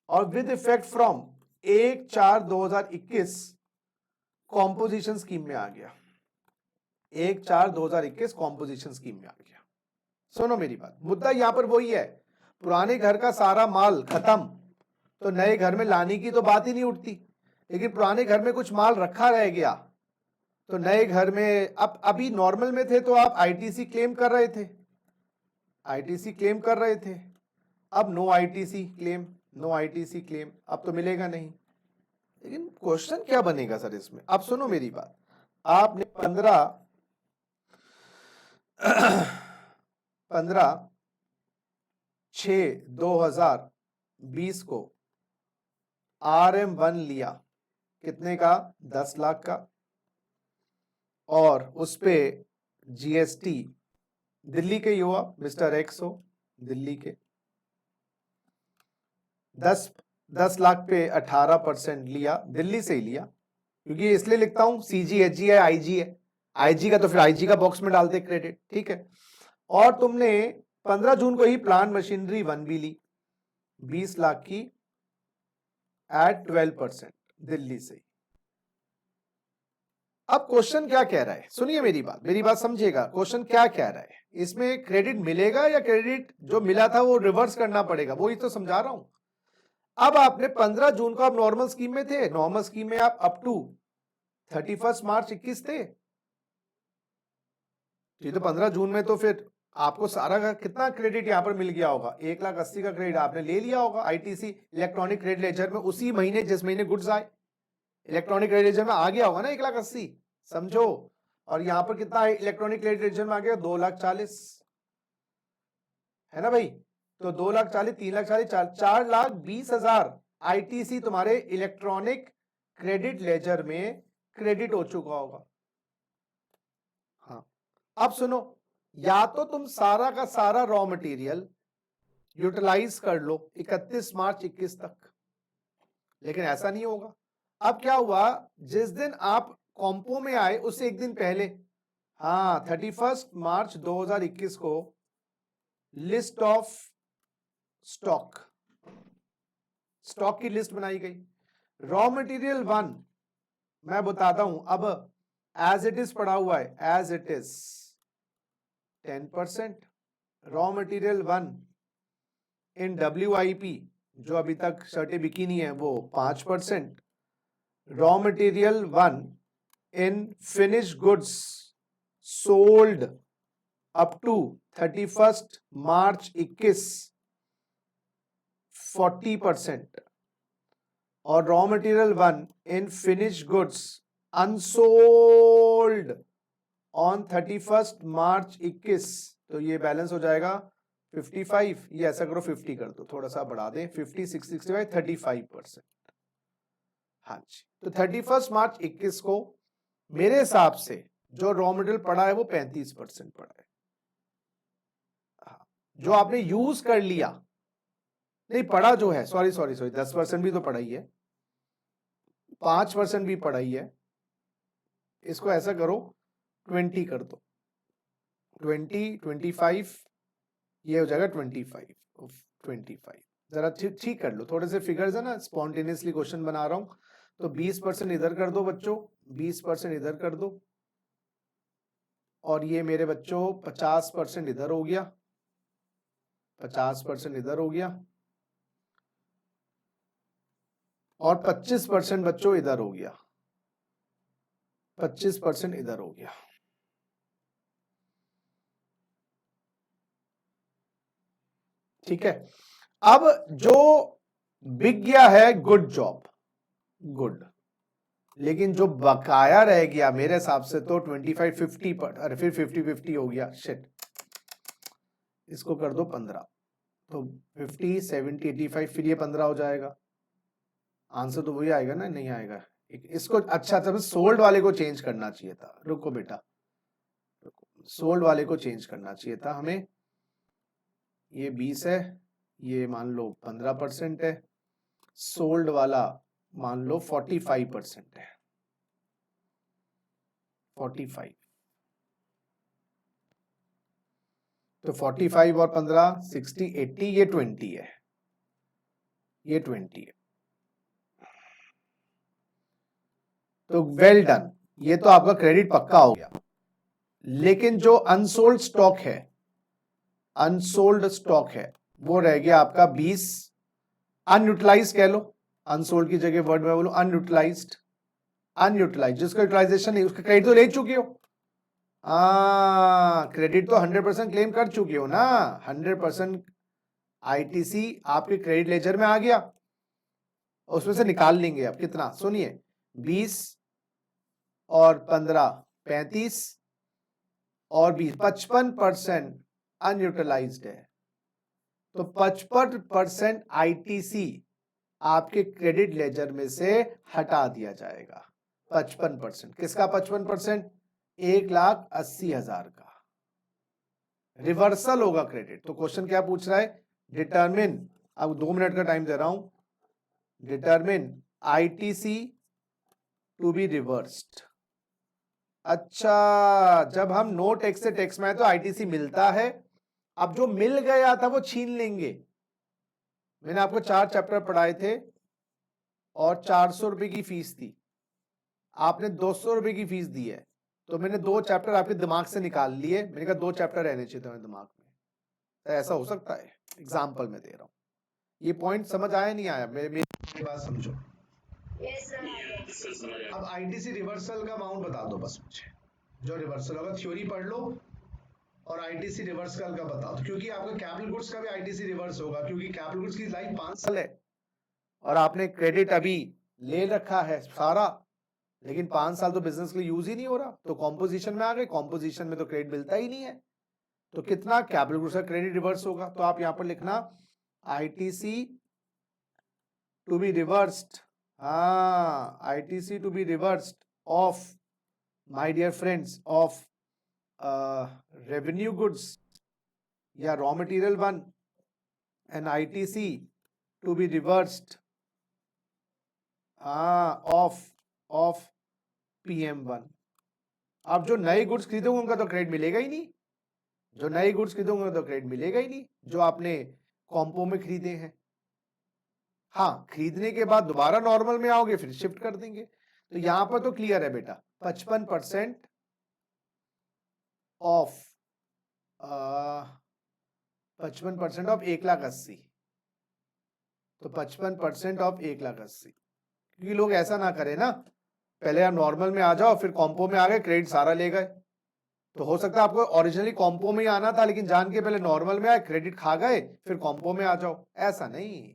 और with effect from 1/4/2021 composition scheme में आ गया, 1/4/2021 कॉम्पोजिशन स्कीम में आ गया। सुनो मेरी बात, मुद्दा यहां पर वही है, पुराने घर का सारा माल खत्म तो नए घर में लाने की तो बात ही नहीं उठती, लेकिन पुराने घर में कुछ माल रखा रह गया तो नए घर में, अब अभी नॉर्मल में थे तो आप आईटीसी क्लेम कर रहे थे, अब नो आईटीसी क्लेम अब तो मिलेगा नहीं। लेकिन क्वेश्चन क्या बनेगा सर इसमें, अब सुनो मेरी बात, आपने 15/6/2020 को RM1 लिया, कितने का, 10 लाख का, और उस पे जीएसटी, दिल्ली के युवा मिस्टर एक्स हो, दिल्ली के, 10 लाख पे 18% लिया, दिल्ली से ही लिया क्योंकि ये इसलिए लिखता हूं सीजी एचजी है आईजी है, आईजी का तो फिर आईजी का बॉक्स में डालते क्रेडिट, ठीक है। और तुमने 15 जून को ही प्लांट मशीनरी 1 भी ली 20 लाख की एट 12% दिल्ली से। अब क्वेश्चन क्या कह रहा है, सुनिए मेरी बात समझिएगा। क्वेश्चन क्या कह रहा है, इसमें क्रेडिट मिलेगा या क्रेडिट जो मिला था वो रिवर्स करना पड़ेगा, वो ही तो समझा रहा हूं। अब आपने 15 जून को आप नॉर्मल स्कीम में थे, नॉर्मल स्कीम में आप अप टू 31 मार्च 21 थे, ये तो 15 जून में तो फिर आपको सारा का कितना क्रेडिट यहां पर मिल गया होगा, 1,80,000 का क्रेडिट आपने ले लिया होगा आईटीसी इलेक्ट्रॉनिक क्रेडिट लेजर में, उसी महीने जिस महीने गुड्स आए इलेक्ट्रॉनिक क्रेडिट लेजर में आ गया होगा ना 1,80,000, समझो। और यहां पर कितना इलेक्ट्रॉनिक क्रेडिट लेजर में आ गया 2,40,000, है ना भाई। तो 2,40,000, 3,40,000, 4,20,000 आईटीसी तुम्हारे इलेक्ट्रॉनिक क्रेडिट लेजर में क्रेडिट हो चुका होगा। हाँ, अब सुनो, या तो तुम सारा का सारा रॉ मटेरियल यूटिलाइज कर लो 31 मार्च 21 तक, लेकिन ऐसा नहीं होगा। अब क्या हुआ, जिस दिन आप कॉम्पो में आए उससे एक दिन पहले, हाँ 31 मार्च 2021 को लिस्ट ऑफ स्टॉक की लिस्ट बनाई गई। रॉ मटेरियल 1 मैं बताता हूं, अब एज इट इज पड़ा हुआ है, as it is 10%। Raw material 1 in WIP जो अभी तक शर्टें बिकी नहीं है वो 5%। Raw material 1 in finish goods sold up to 31 March 21 40%। और raw material 1 in finish goods unsold on 31 March 21, तो ये बैलेंस हो जाएगा 55, ये ऐसा करो 50 कर दो, थोड़ा सा बढ़ा दें, 50 60 65 35%। हाँ जी, तो 31 मार्च 21 को मेरे हिसाब से जो रॉ मटेरियल पड़ा है वो 35% पड़ा है। हाँ, जो आपने यूज कर लिया, नहीं पड़ा जो है, सॉरी 10% भी तो पड़ा ही है, 5% भी पड़ा ही है। इसको ऐसा करो 20 कर दो, 20 25, ये हो जाएगा 25। जरा ठीक कर लो, थोड़े से फिगर्स है ना, स्पॉन्टेनियसली क्वेश्चन बना रहा हूं, तो 20% इधर कर दो बच्चों, 20% इधर कर दो, और ये मेरे बच्चों 50% इधर हो गया, 50% इधर हो गया, और 25% बच्चों इधर हो गया, 25% इधर हो गया। ठीक है, अब जो बिक गया है गुड जॉब, गुड, लेकिन जो बकाया रह गया मेरे हिसाब से तो 25-50 पर, अरे फिर 50-50 हो गया, शिट, इसको कर दो 15, तो 50 70 85, फिर ये 15 हो जाएगा, आंसर तो वही आएगा ना, नहीं आएगा इसको। अच्छा तब सोल्ड वाले को चेंज करना चाहिए था, रुको बेटा, सोल्ड वाले को चेंज करना चाहिए था हमें। ये 20 है, ये मान लो 15% है, सोल्ड वाला मान लो 45% है, 45, तो 45 और 15 60 80, ये 20 है, ये 20 है। तो वेल डन, ये तो आपका क्रेडिट पक्का हो गया। लेकिन जो अनसोल्ड स्टॉक है, अनसोल्ड स्टॉक है, वो रह गया आपका 20, अनयूटिलाइज कह लो, अनसोल्ड की जगह वर्ड में बोलो अनयूटिलाइज्ड, अनयूटिलाइज जिसका यूटिलाइजेशन नहीं, उसका क्रेडिट तो ले चुके हो, क्रेडिट तो 100% क्लेम कर चुके हो ना, 100% आईटीसी आपके क्रेडिट लेजर में आ गया, उसमें से निकाल लेंगे अब कितना, सुनिए 20 और 15 35 और 20 55% अनयूटिलाइज्ड है, तो 55% आईटीसी आपके क्रेडिट लेजर में से हटा दिया जाएगा। 55%, किसका 55%? 1,80,000 का रिवर्सल होगा क्रेडिट। तो क्वेश्चन क्या पूछ रहा है, डिटरमिन, अब 2 मिनट का टाइम दे रहा हूं, determine ITC to be reversed. अच्छा, जब हम नो टैक्स से टैक्स में आए तो आईटीसी मिलता है। अब जो मिल गया था वो छीन लेंगे। मैंने आपको 4 चैप्टर पढ़ाए थे और 400 रुपए की फीस थी, आपने 200 रुपए की फीस दी है, तो मैंने 2 चैप्टर आपके दिमाग से निकाल लिए। मैंने कहा 2 चैप्टर रहने चाहिए तुम्हारे दिमाग में। तो ऐसा हो सकता है, एग्जाम्पल में दे रहा हूं। ये पॉइंट समझ आया नहीं आया? मेरी बात समझो।
Yes, sir.
इससे समझ आया।
अब आईटीसी रिवर्सल का अमाउंट बता दो बस मुझे, जो रिवर्सल होगा। थ्योरी पढ़ लो और आईटीसी रिवर्सल का बता दो, क्योंकि आपका कैपिटल गुड्स का भी आईटीसी रिवर्स होगा, क्योंकि कैपिटल गुड्स की लाइफ 5 साल है और आपने क्रेडिट अभी ले रखा है सारा, लेकिन 5 साल तो बिजनेस के लिए यूज ही नहीं हो रहा, तो कॉम्पोजिशन में आ गए। कॉम्पोजिशन में तो क्रेडिट मिलता ही नहीं है, तो कितना कैपिटल गुड्स का क्रेडिट रिवर्स होगा? तो आप यहां पर लिखना आईटीसी टू बी रिवर्स्ड। हाँ, ITC to be reversed of, my dear friends, of revenue goods या raw material 1 and ITC to be reversed of PM1। अब जो नए गुड्स खरीदोगे उनका तो क्रेडिट मिलेगा ही नहीं, जो नए गुड्स खरीदोगे तो क्रेडिट मिलेगा ही नहीं जो आपने कॉम्पो में खरीदे हैं। हाँ, खरीदने के बाद दोबारा नॉर्मल में आओगे फिर शिफ्ट कर देंगे। तो यहां पर तो क्लियर है बेटा, 55% ऑफ 55% ऑफ 1,80,000। तो 55% ऑफ 1,80,000, क्योंकि लोग ऐसा ना करें ना, पहले आप नॉर्मल में आ जाओ फिर कॉम्पो में आ गए, क्रेडिट सारा ले गए। तो हो सकता है आपको ओरिजिनली कॉम्पो में ही आना था, लेकिन जान के पहले नॉर्मल में आए, क्रेडिट खा गए, फिर कॉम्पो में आ जाओ। ऐसा नहीं,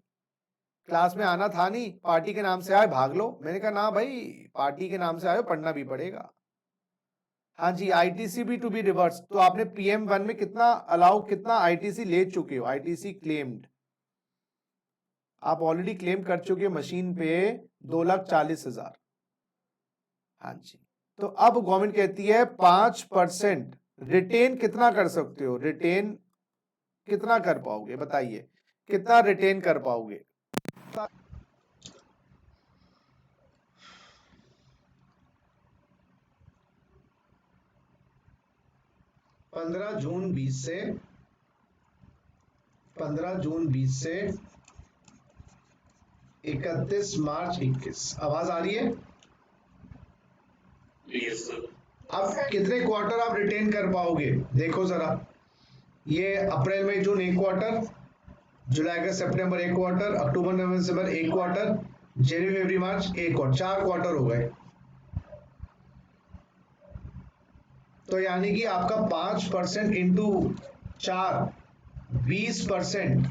क्लास में आना था नहीं, पार्टी के नाम से आए भाग लो। मैंने कहा ना भाई, पार्टी के नाम से आए पढ़ना भी पड़ेगा। हाँ जी, आईटीसी भी टू बी रिवर्स। तो आपने PM1 में कितना अलाउ, कितना आईटीसी ले चुके हो? आईटीसी क्लेम्ड, आप ऑलरेडी क्लेम कर चुके हो मशीन पे 2,40,000। हाँ जी, तो अब गवर्नमेंट कहती है 5% रिटेन कितना कर सकते हो? रिटेन कितना कर पाओगे बताइए, कितना रिटेन कर पाओगे? 15 जून 20 से 15 जून 20 से 31 मार्च 21। आवाज आ रही है?
Yes sir.
अब कितने क्वार्टर आप रिटेन कर पाओगे देखो जरा। ये अप्रैल मई जून एक क्वार्टर, जुलाई अगस्त सितंबर एक क्वार्टर, अक्टूबर नवंबर दिसंबर एक क्वार्टर, जनवरी फरवरी मार्च एक क्वार्टर, 4 क्वार्टर हो गए। तो यानी कि आपका 5% इंटू 4, 20%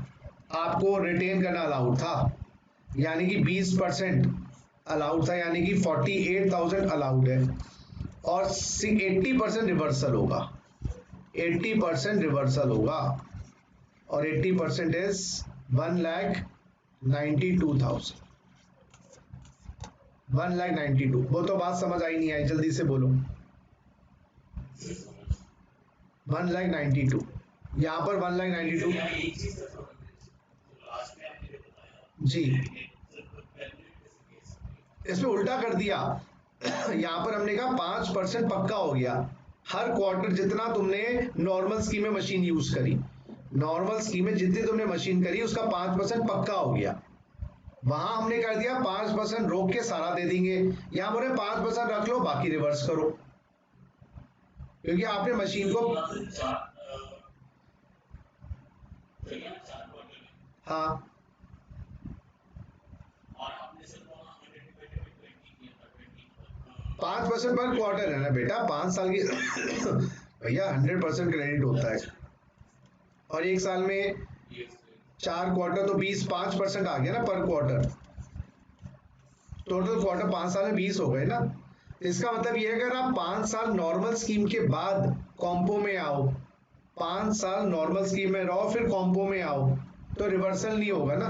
आपको रिटेन करना अलाउड था, यानी कि 20% अलाउड था, यानी कि 48,000 अलाउड है। और 80% रिवर्सल होगा, 80% रिवर्सल होगा, और 80% इज 1,92,000। 1,92,000। वो तो बात समझ आई नहीं आई, जल्दी से बोलो। 1,92,000, यहाँ पर 1,92,000
एक चीज का लास्ट में आपने बताया
जी। इसमें उल्टा कर दिया। यहाँ पर हमने कहा 5% पक्का हो गया हर क्वार्टर, जितना तुमने नॉर्मल स्कीम में मशीन यूज करी, नॉर्मल स्कीम में जितनी तुमने मशीन करी उसका 5% पक्का हो गया। वहां हमने कर दिया 5% रोक के सारा दे देंगे, यहां बोले 5% रख लो बाकी रिवर्स करो, क्योंकि आपने मशीन को हाँ 5% पर क्वार्टर है ना बेटा, 5 साल की भैया 100% क्रेडिट होता है, और एक साल में 4 क्वार्टर तो 20, 5% आ गया ना पर क्वार्टर। टोटल क्वार्टर 5 साल में 20 हो गए ना। इसका मतलब ये है अगर आप 5 साल नॉर्मल स्कीम के बाद कॉम्पो में आओ, 5 साल नॉर्मल स्कीम में रहो फिर कॉम्पो में आओ, तो रिवर्सल नहीं होगा ना,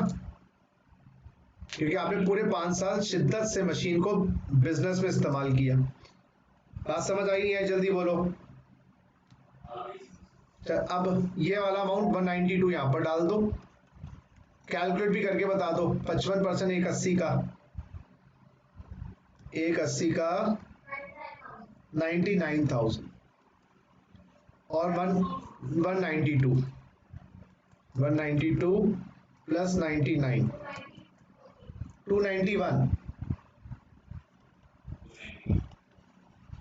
क्योंकि आपने पूरे 5 साल शिद्दत से मशीन को बिजनेस में इस्तेमाल किया। बात समझ आई नहीं है? जल्दी बोलो। अब ये वाला अमाउंट 192 यहां पर डाल दो, कैलकुलेट भी करके बता दो। 55% 180 का एक 80 का 99,000 और 192 प्लस 99 291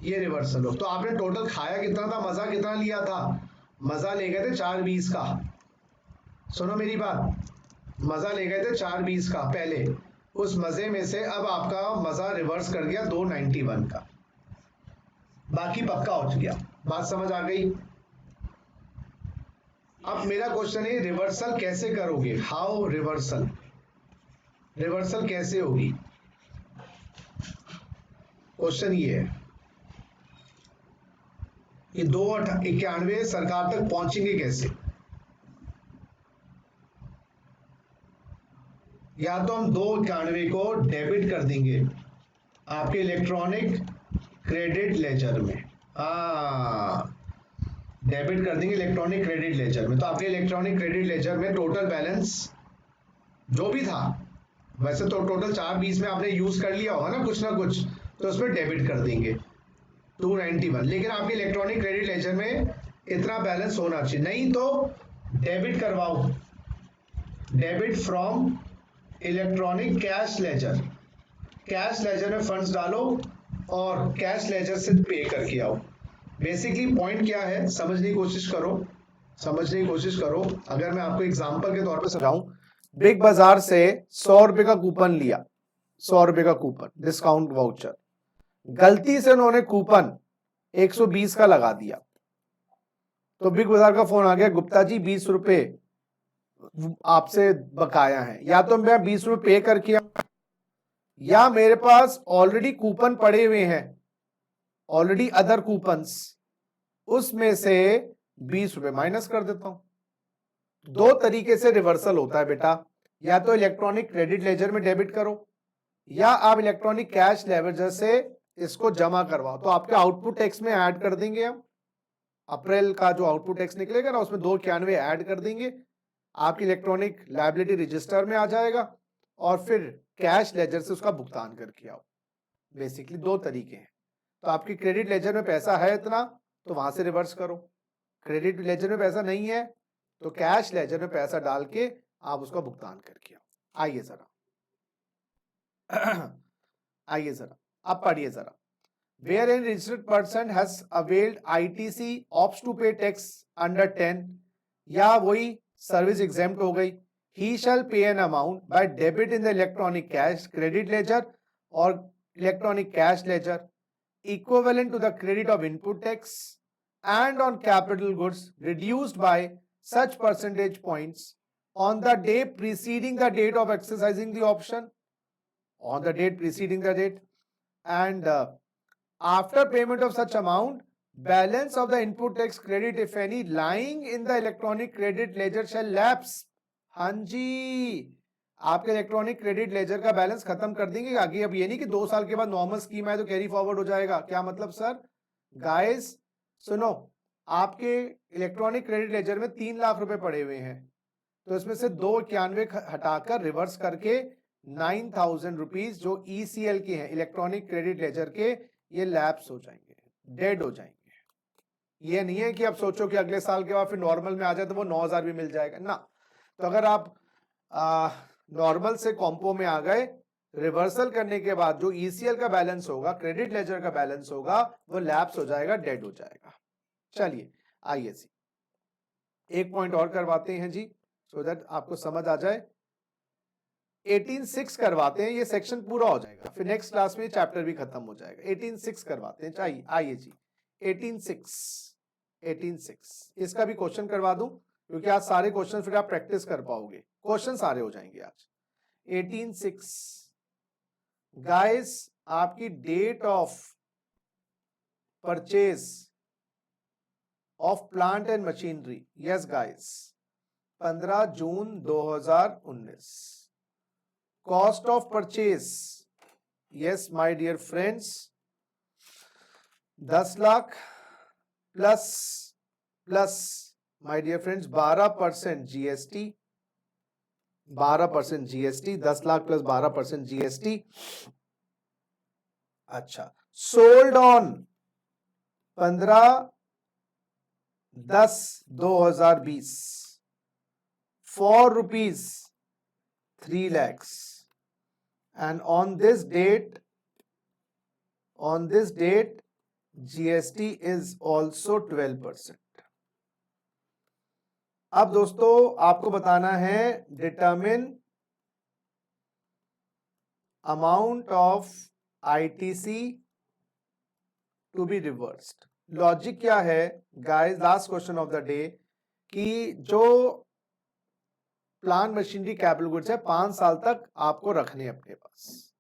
ये रिवर्सल हो। तो आपने टोटल खाया कितना था, मजा कितना लिया था? मजा ले गए थे 420 का। सुनो मेरी बात, मजा ले गए थे 420 का पहले, उस मजे में से अब आपका मजा रिवर्स कर गया 291 का, बाकी पक्का हो गया। बात समझ आ गई? अब मेरा क्वेश्चन है रिवर्सल कैसे करोगे, हाउ रिवर्सल, रिवर्सल कैसे होगी, क्वेश्चन ये है। ये 291 सरकार तक पहुंचेंगे कैसे? या तो हम 291 को डेबिट कर देंगे आपके इलेक्ट्रॉनिक क्रेडिट लेजर में, हाँ डेबिट कर देंगे इलेक्ट्रॉनिक क्रेडिट लेजर में। तो आपके इलेक्ट्रॉनिक क्रेडिट लेजर में टोटल बैलेंस जो भी था, वैसे तो टोटल 420 में आपने यूज कर लिया होगा ना कुछ, तो उसमें डेबिट कर देंगे 291, लेकिन आपके इलेक्ट्रॉनिक क्रेडिट लेजर में इतना बैलेंस होना चाहिए, नहीं तो डेबिट करवाओ, debit from electronic cash ledger, cash ledger में फंड्स डालो और कैश लेजर से पे करके आओ। बेसिकली पॉइंट क्या है, समझने की कोशिश करो, समझने की कोशिश करो। अगर मैं आपको एग्जांपल के तौर पे
समझाऊं, बिग बाजार से 100 रुपए का कूपन लिया, 100 रुपए का कूपन डिस्काउंट वाउचर, गलती से उन्होंने कूपन 120 का लगा दिया, तो बिग बाजार का फोन आ गया, गुप्ता जी 20 रुपए आपसे बकाया है, या तो मैं 20 रुपए पे करके या मेरे पास ऑलरेडी कूपन पड़े हुए हैं, ऑलरेडी अदर कूपन्स, उसमें से 20 रुपए माइनस कर देता हूं। दो तरीके से रिवर्सल होता है बेटा, या तो इलेक्ट्रॉनिक क्रेडिट लेजर में डेबिट करो या आप इलेक्ट्रॉनिक कैश लेजर से इसको जमा करवाओ। तो आपके आउटपुट टैक्स में ऐड कर देंगे हम, अप्रैल का जो आउटपुट टैक्स निकलेगा ना उसमें 291 ऐड कर देंगे, आपकी इलेक्ट्रॉनिक लायबिलिटी रजिस्टर में आ जाएगा और फिर कैश लेजर से उसका भुगतान करके आओ। बेसिकली दो तरीके हैं। तो आपकी क्रेडिट लेजर में पैसा है इतना तो वहां से रिवर्स करो, क्रेडिट लेजर में पैसा नहीं है तो कैश लेजर में पैसा डाल के आप उसका भुगतान करके आओ। आइए जरा आइए जरा अब पढ़िए जरा, where an registered person has availed ITC opts to pay tax under 10, या वही सर्विस एग्जेम्प्ट हो गई, he shall pay an amount by debit in the electronic cash credit ledger or electronic cash ledger equivalent to the credit of input tax and on capital goods reduced by such percentage points on the day preceding the date of exercising the option, on the date preceding the date, and after payment of such amount balance of the input tax credit if any lying in the electronic credit ledger shall lapse। हाँ जी, आपके electronic credit ledger का balance खत्म कर देंगे आगे। अब ये नहीं कि 2 साल के बाद नॉर्मल स्कीम है तो कैरी फॉरवर्ड हो जाएगा, क्या मतलब सर? गाइस सुनो, आपके इलेक्ट्रॉनिक क्रेडिट लेजर में 3 लाख रुपए पड़े हुए हैं, तो इसमें से 291 हटाकर रिवर्स करके 9,000 रुपीज जो ईसीएल के हैं, इलेक्ट्रॉनिक क्रेडिट लेजर के, ये लैप्स हो जाएंगे, डेड हो जाएंगे। ये नहीं है कि आप सोचो कि अगले साल के बाद फिर नॉर्मल में आ जाए तो वो 9,000 भी मिल जाएगा ना। तो अगर आप नॉर्मल से कॉम्पो में आ गए, रिवर्सल करने के बाद जो ईसीएल का बैलेंस होगा, क्रेडिट लेजर का बैलेंस होगा, वो लैप्स हो जाएगा, डेड हो जाएगा। चलिए आइए जी एक पॉइंट और करवाते हैं जी, सो दैट आपको समझ आ जाए। 18.6 करवाते हैं, ये सेक्शन पूरा हो जाएगा, फिर नेक्स्ट क्लास में चैप्टर भी खत्म हो जाएगा। 18.6 करवाते हैं, चाहिए आइए जी 18.6 इसका भी क्वेश्चन करवा दूं क्योंकि आज सारे क्वेश्चन फिर आप प्रैक्टिस कर पाओगे, क्वेश्चन सारे हो जाएंगे आज। 18.6 गाइस, आपकी date of purchase of plant and machinery, yes guys 15 June 2019। Cost of purchase, yes my dear friends 10 lakh plus my dear friends 12% GST, 12% GST, 10 lakh plus 12% GST, अच्छा, sold on 15/10/2020 for rupees 3 lakhs, and on this date GST is also 12%. अब दोस्तों आपको बताना है determine amount of ITC to be reversed. Logic क्या है guys, last question of the day, कि जो प्लांट मशीनरी कैपिटल गुड्स है 5 साल तक आपको रखने अपने पास,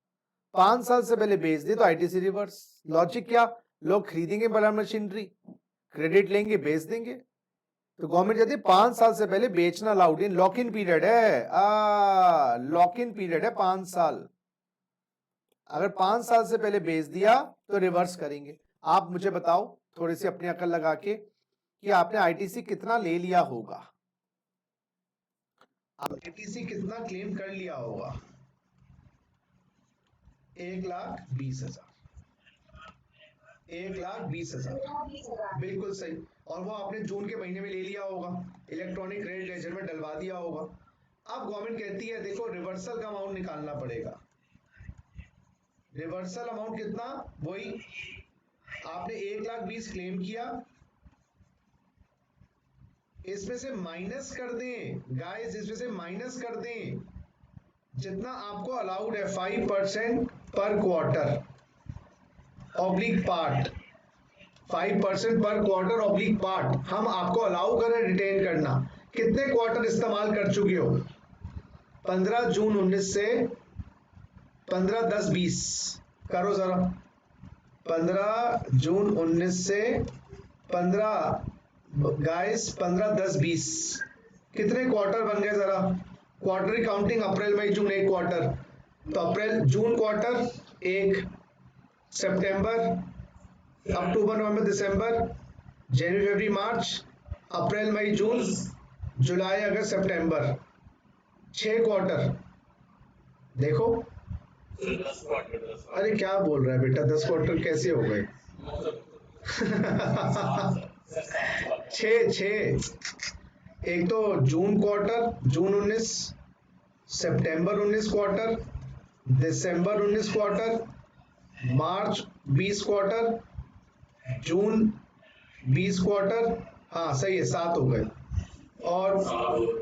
5 साल से पहले बेच दे तो ITC रिवर्स. लॉजिक क्या, लोग खरीदेंगे प्लांट मशीनरी, क्रेडिट लेंगे, बेच देंगे, तो गवर्नमेंट कहती है 5 साल से पहले बेचना allowed in, lock in period है, लॉक इन पीरियड है 5 साल. अगर 5 साल से पहले बेच दिया तो रिवर्स करेंगे. आप मुझे बताओ थोड़ी सी अपनी अकल लगा के कि आपने ITC कितना ले लिया होगा.
ITC कितना क्लेम कर लिया होगा? 1,20,000. 1,20,000 बिल्कुल सही. और वो आपने जून के महीने में ले लिया होगा, इलेक्ट्रॉनिक क्रेडिट लेजर में डलवा दिया होगा. अब गवर्नमेंट कहती है देखो रिवर्सल का अमाउंट निकालना पड़ेगा. रिवर्सल अमाउंट कितना? वही आपने 1,20,000 क्लेम किया, इसमें से माइनस कर दें गाइस, इसमें से माइनस कर दें जितना आपको अलाउड है 5% पर क्वार्टर ऑब्लिक पार्ट. 5% पर क्वार्टर ऑब्लिक पार्ट हम आपको अलाउ करें रिटेन करना. कितने क्वार्टर इस्तेमाल कर चुके हो? 15 जून 19 से 15/10/20 करो जरा. 15 जून 19 से 15 गाइस 15/10/20 कितने क्वार्टर बन गए जरा? क्वार्टरी काउंटिंग अप्रैल मई जून एक क्वार्टर, तो अप्रैल जून क्वार्टर एक, सितंबर, अक्टूबर नवंबर दिसंबर, जनवरी फरवरी मार्च, अप्रैल मई जून, जुलाई अगस्त सितंबर, 6 क्वार्टर. देखो
10 क्वार्टर 10
अरे क्या बोल रहा है बेटा, 10 क्वार्टर कैसे हो गए? छः. एक तो जून क्वार्टर, जून 19, सितंबर 19 क्वार्टर, दिसंबर 19 क्वार्टर, मार्च 20 क्वार्टर, जून 20 क्वार्टर. हाँ सही है, 7 हो गए. और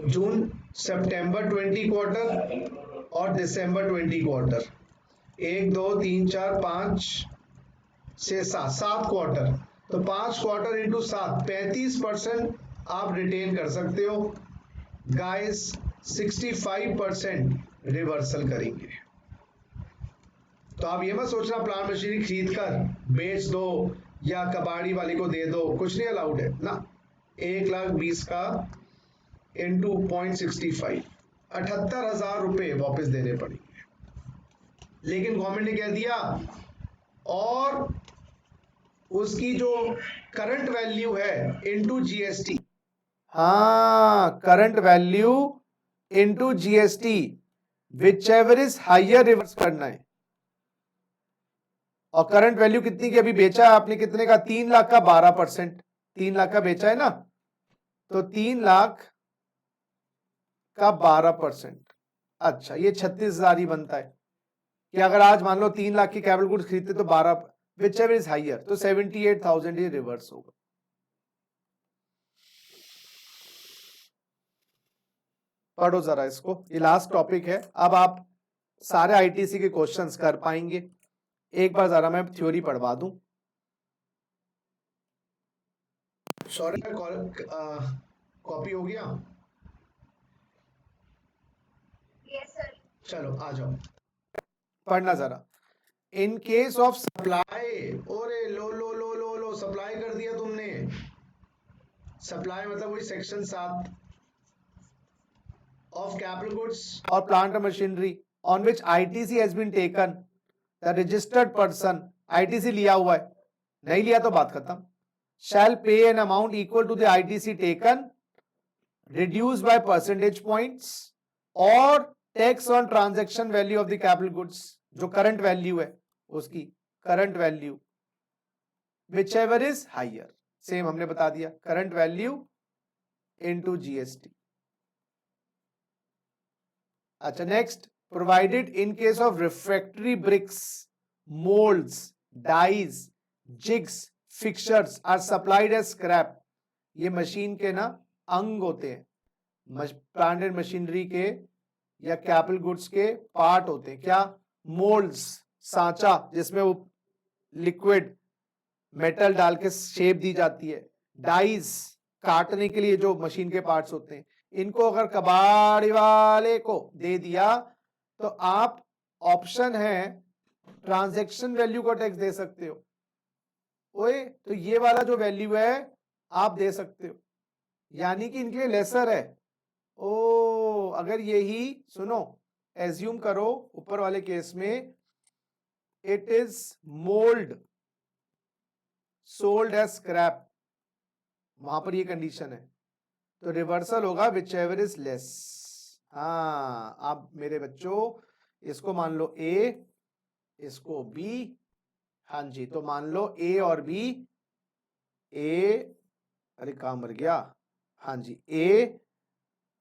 जून सितंबर 20 क्वार्टर और दिसंबर 20 क्वार्टर. 1 2 3 4 5 6 7 क्वार्टर. तो 5 क्वार्टर इंटू 7, 35% आप रिटेन कर सकते हो गाइस. 65% रिवर्सल करेंगे. तो आप ये मत सोचना प्लांट मशीनरी खरीद कर बेच दो या कबाड़ी वाले को दे दो, कुछ नहीं अलाउड है ना. 1,20,000 का इंटू 0.65, 78,000 रुपए वापस देने पड़ेंगे. लेकिन गवर्नमेंट ने कह दिया और उसकी जो करंट वैल्यू है इनटू GST.
हाँ, current value into GST, whichever is higher reverse करना है. और करंट वैल्यू कितनी की अभी बेचा है आपने, कितने का? 3 लाख का 12%. 3 लाख का बेचा है ना, तो 3 लाख का 12%. अच्छा, ये 36,000 ही बनता है कि अगर आज मान लो 3 लाख की कैपिटल गुड्स खरीदते तो 12, विच एवर इज हायर, तो 78,000 ही रिवर्स होगा. पढ़ो जरा इसको, ये लास्ट टॉपिक है. अब आप सारे ITC के क्वेश्चंस कर पाएंगे. एक बार जरा मैं थ्योरी पढ़वा दूं.
सॉरी कॉपी हो गया?
Yes, sir.
चलो आ जाओ.
पढ़ना जरा. इन केस ऑफ
सप्लाई, ओरे लो लो लो लो लो, सप्लाई कर दिया तुमने. सप्लाई मतलब वही सेक्शन 7 ऑफ कैपिटल गुड्स
और plant machinery on which ITC has been taken, the registered person, ITC लिया हुआ है, नहीं लिया तो बात खत्म, shall pay an amount equal to the ITC taken reduced by percentage points or tax on transaction value of the capital goods, जो current value है उसकी, current value whichever is higher, same हमने बता दिया, current value into GST. अच्छा next, provided in case of refractory bricks, moulds, dies, jigs, fixtures are supplied as scrap. ये machine के ना अंग होते हैं, प्लांट एंड मशीनरी के या कैपिटल गुड्स के पार्ट होते हैं। क्या? मोल्ड्स, सांचा जिसमें वो लिक्विड मेटल डाल के शेप दी जाती है, डाइज काटने के लिए जो मशीन के पार्ट्स होते हैं। इनको अगर कबाड़ी वाले को दे दिया तो आप, ऑप्शन है, ट्रांजैक्शन वैल्यू को टैक्स दे सकते हो। ओए तो ये वाला जो वैल्यू है आप दे सकते हो, यानी कि इनके लिए लेसर है। ओ अगर यही सुनो, एज्यूम करो ऊपर वाले केस में it is mould sold as scrap, वहां पर ये कंडीशन है, तो रिवर्सल होगा विच एवर इज लेस। हाँ अब मेरे बच्चों इसको मान लो ए, इसको बी, हाँ जी, तो मान लो ए और बी, ए, अरे काम मर गया, हाँ जी, ए,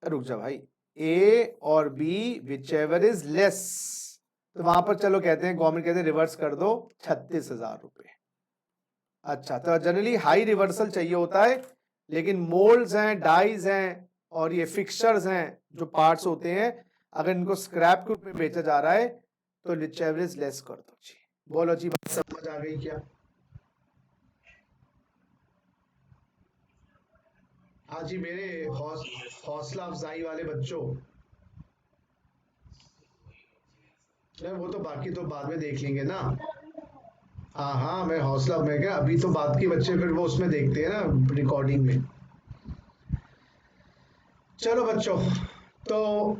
रुक जा भाई, ए और B whichever is less, तो वहां पर चलो कहते हैं, गवर्नमेंट कहते हैं रिवर्स कर दो 36,000 रुपए। अच्छा तो जनरली हाई रिवर्सल चाहिए होता है, लेकिन मोल्ड्स हैं, डाइज हैं और ये फिक्सचर्स हैं जो पार्ट्स होते हैं, अगर इनको स्क्रैप के रूप में बेचा जा रहा है तो विच एवर इज लेस कर दो जी। बोलो जी, बात
समझ आ गई क्या? हाँ जी मेरे हौसला अफजाई वाले बच्चों, नहीं वो तो बाकी तो बाद में देख लेंगे ना। हाँ हाँ मैं हौसला, मैं क्या, अभी तो बात की बच्चे फिर वो उसमें देखते हैं ना रिकॉर्डिंग में। चलो बच्चों, तो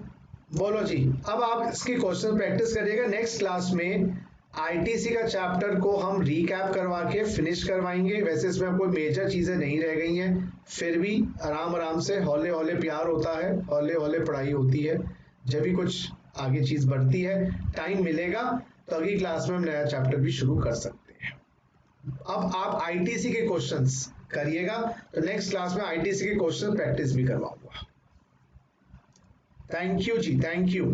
बोलो जी, अब आप इसकी क्वेश्चन प्रैक्टिस करिएगा। नेक्स्ट क्लास में आईटीसी का चैप्टर को हम रीकैप करवा के फिनिश करवाएंगे। वैसे इसमें कोई मेजर चीजें नहीं रह गई हैं, फिर भी आराम आराम से, हौले हौले प्यार होता है, हौले हौले पढ़ाई होती है, जब भी कुछ आगे चीज बढ़ती है, टाइम मिलेगा तो अगली क्लास में हम नया चैप्टर भी शुरू कर सकते हैं। अब आप आईटीसी के क्वेश्चंस करिएगा, तो नेक्स्ट क्लास में आईटीसी के क्वेश्चन प्रैक्टिस भी करवाऊंगा। थैंक यू जी, थैंक यू।